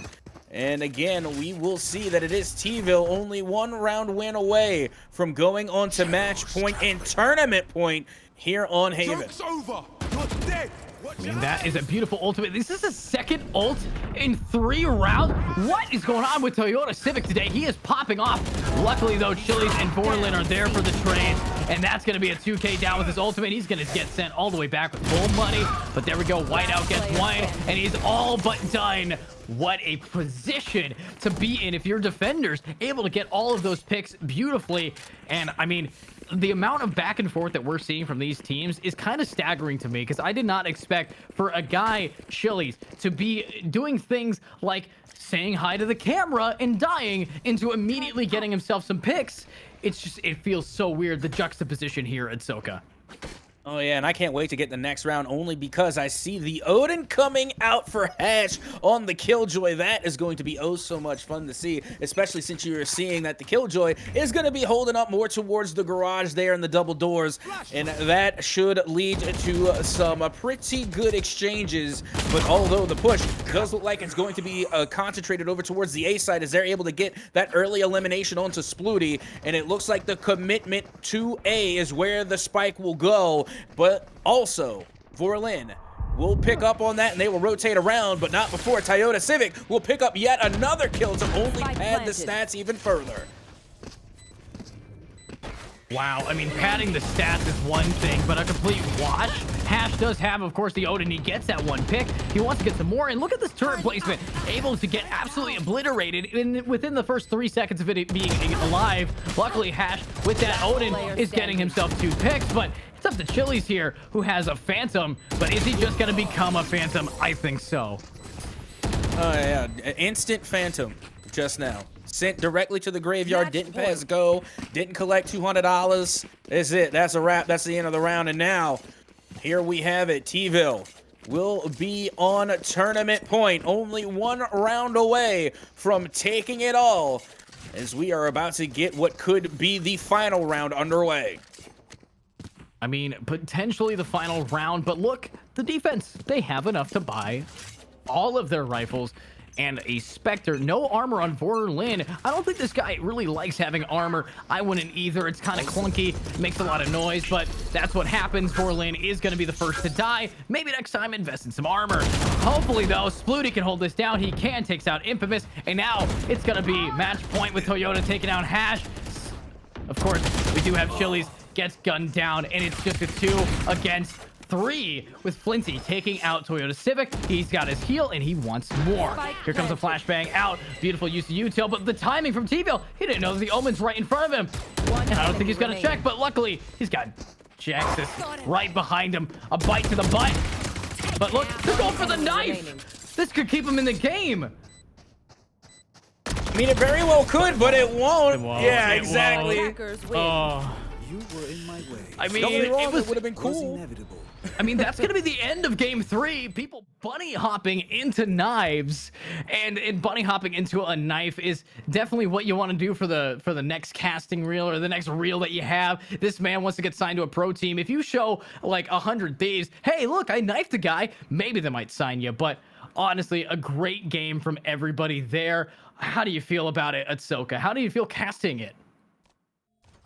Speaker 2: And again, we will see that it is Tvill only 1 round win away from going on to match point and tournament point here on Haven.
Speaker 4: Joke's over. You're dead.
Speaker 1: I mean, that is a beautiful ultimate. This is a second ult in 3 rounds. What is going on with Toyotacivic today? He is popping off. Luckily, though, Chili's and Vorlin are there for the trade. and that's going to be a 2K down with his ultimate. He's going to get sent all the way back with full money, but there we go. Whiteout gets one, and he's all but done. What a position to be in if you're defenders, able to get all of those picks beautifully. And I mean, the amount of back and forth that we're seeing from these teams is kind of staggering to me, because I did not expect for a guy, Chili's, to be doing things like saying hi to the camera and dying into immediately getting himself some picks. It's just, it feels so weird, the juxtaposition here at Soka.
Speaker 2: Oh yeah, and I can't wait to get the next round, only because I see the Odin coming out for Hash on the Killjoy. That is going to be oh so much fun to see, especially since you're seeing that the Killjoy is going to be holding up more towards the garage there in the double doors, and that should lead to some pretty good exchanges. But although the push does look like it's going to be concentrated over towards the A side, as they're able to get that early elimination onto Splooti, and it looks like the commitment to A is where the spike will go. But also, Vorlin will pick up on that, and they will rotate around, but not before Toyotacivic will pick up yet another kill to only pad the stats even further.
Speaker 1: Wow, I mean, padding the stats is one thing, but a complete wash. Hash does have, of course, the Odin. He gets that one pick. He wants to get some more, and look at this turret placement. Able to get absolutely obliterated within the first 3 seconds of it being alive. Luckily, Hash, with that Odin, is getting himself 2 picks, but it's up to Chili's here, who has a Phantom, but is he just going to become a Phantom? I think so.
Speaker 2: Oh, yeah. Instant Phantom just now. Sent directly to the graveyard, didn't pass go, didn't collect $200. That's it. That's a wrap. That's the end of the round. And now, here we have it. Tvill will be on tournament point. Only 1 round away from taking it all, as we are about to get what could be the final round underway.
Speaker 1: I mean, potentially the final round, but look, the defense, they have enough to buy all of their rifles and a Spectre. No armor on Vorlin. I don't think this guy really likes having armor. I wouldn't either. It's kind of clunky, makes a lot of noise, but that's what happens. Vorlin is going to be the first to die. Maybe next time invest in some armor. Hopefully, though, Splooti can hold this down. He can, takes out Infamous, and now it's going to be match point with Toyota taking out Hash. Of course, we do have Chili's. Gets gunned down, and it's just a 2 against 3 with Flinty taking out Toyotacivic. He's got his heal, and he wants more. Here comes a flashbang out. Beautiful use of util, but the timing from Tvill, he didn't know that the Omen's right in front of him. And I don't think he's gonna check, but luckily, he's got Jaxys right behind him. A bite to the butt. But look, they're going for the knife. This could keep him in the game.
Speaker 2: I mean, it very well could, but it won't.
Speaker 1: It won't.
Speaker 2: Yeah,
Speaker 1: It
Speaker 2: exactly.
Speaker 1: won't. Oh.
Speaker 4: You were in my way.
Speaker 1: I mean,
Speaker 2: Don't get me wrong,
Speaker 1: it
Speaker 2: would have been cool.
Speaker 4: Inevitable.
Speaker 1: I mean, that's going to be the end of game 3. People bunny hopping into knives, and bunny hopping into a knife is definitely what you want to do for the next casting reel or the next reel that you have. This man wants to get signed to a pro team. If you show like 100 thieves, hey, look, I knifed a guy, maybe they might sign you. But honestly, a great game from everybody there. How do you feel about it at Soka? How do you feel casting it?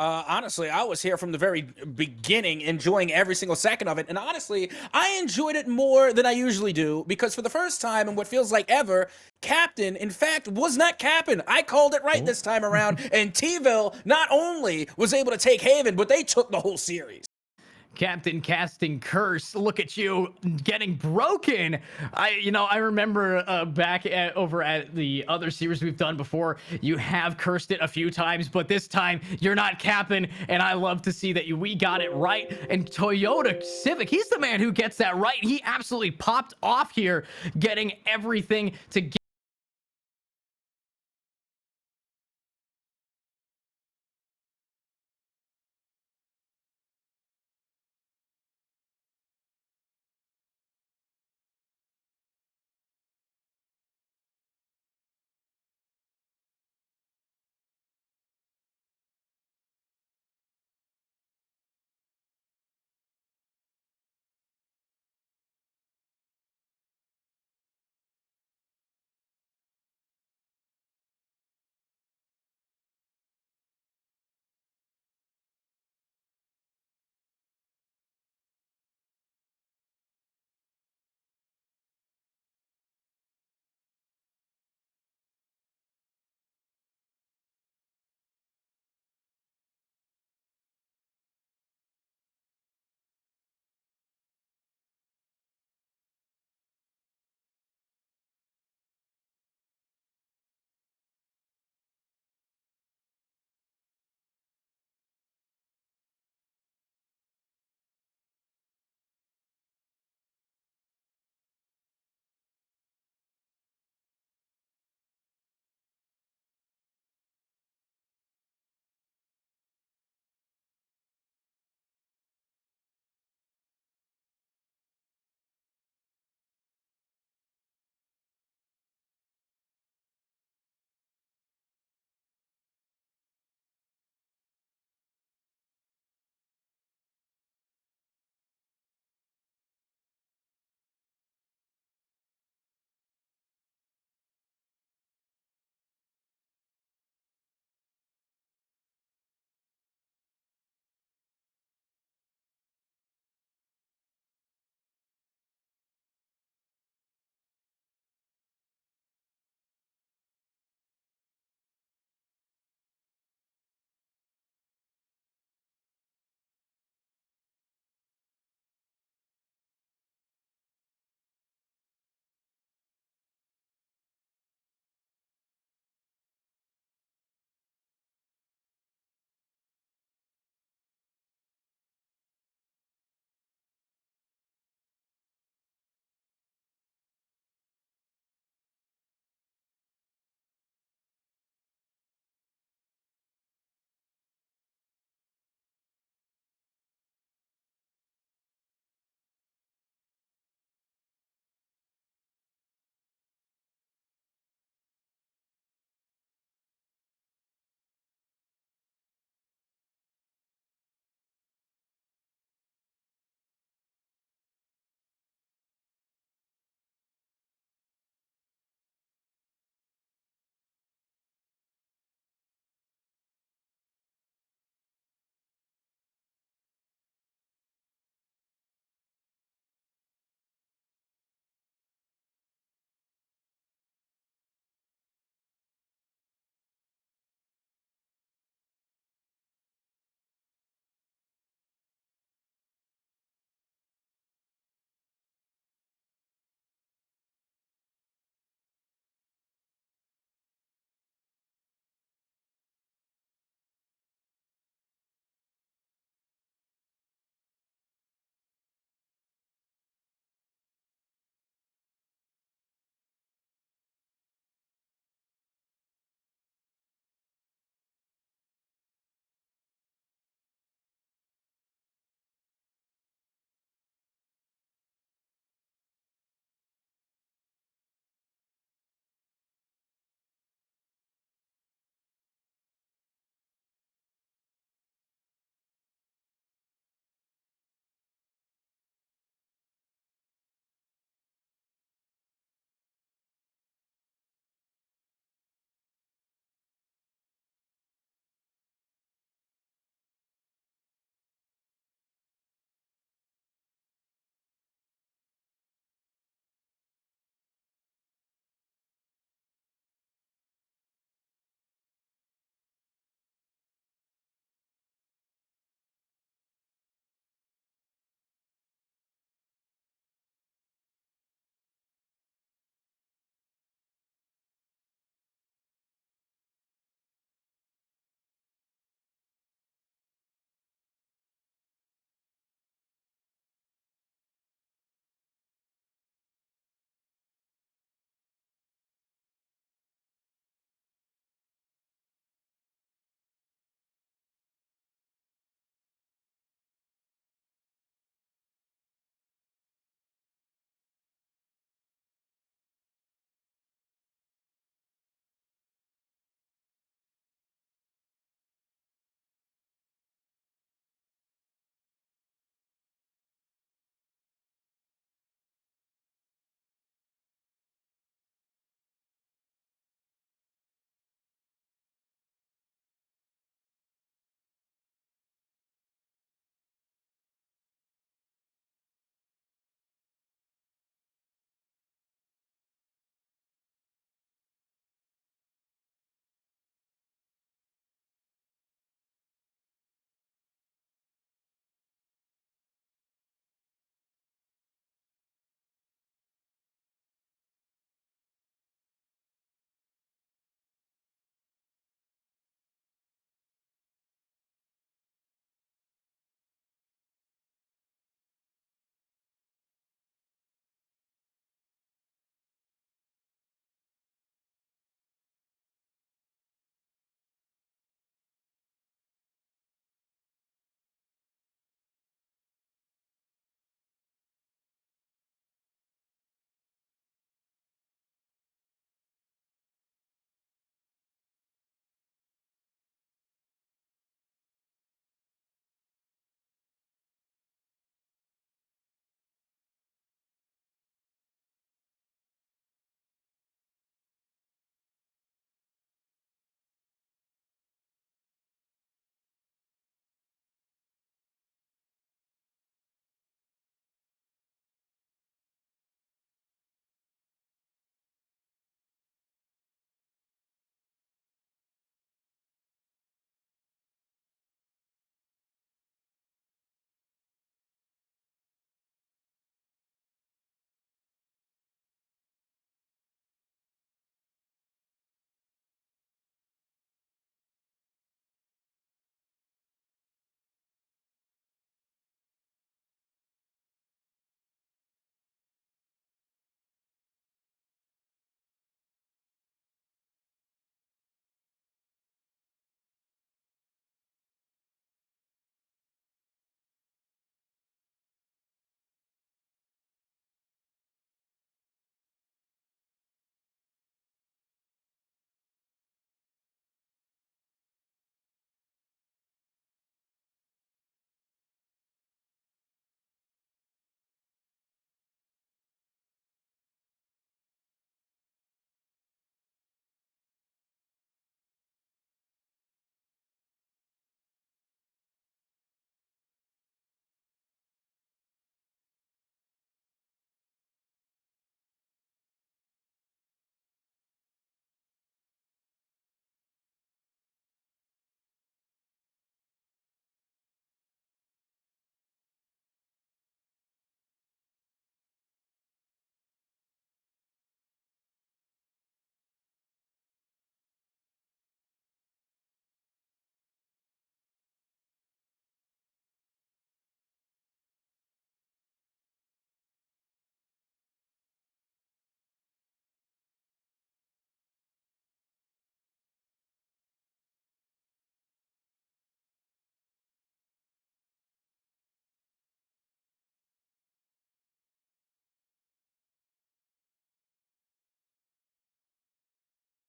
Speaker 2: Honestly, I was here from the very beginning, enjoying every single second of it. And honestly, I enjoyed it more than I usually do, because for the first time in what feels like ever, Captain, in fact, was not capping. I called it right this time around. And Tvill not only was able to take Haven, but they took the whole series.
Speaker 1: Captain casting curse. Look at you getting broken. I remember over at the other series we've done before, you have cursed it a few times, but this time you're not capping, and I love to see that we got it right. And Toyotacivic, he's the man who gets that right. He absolutely popped off here, getting everything to get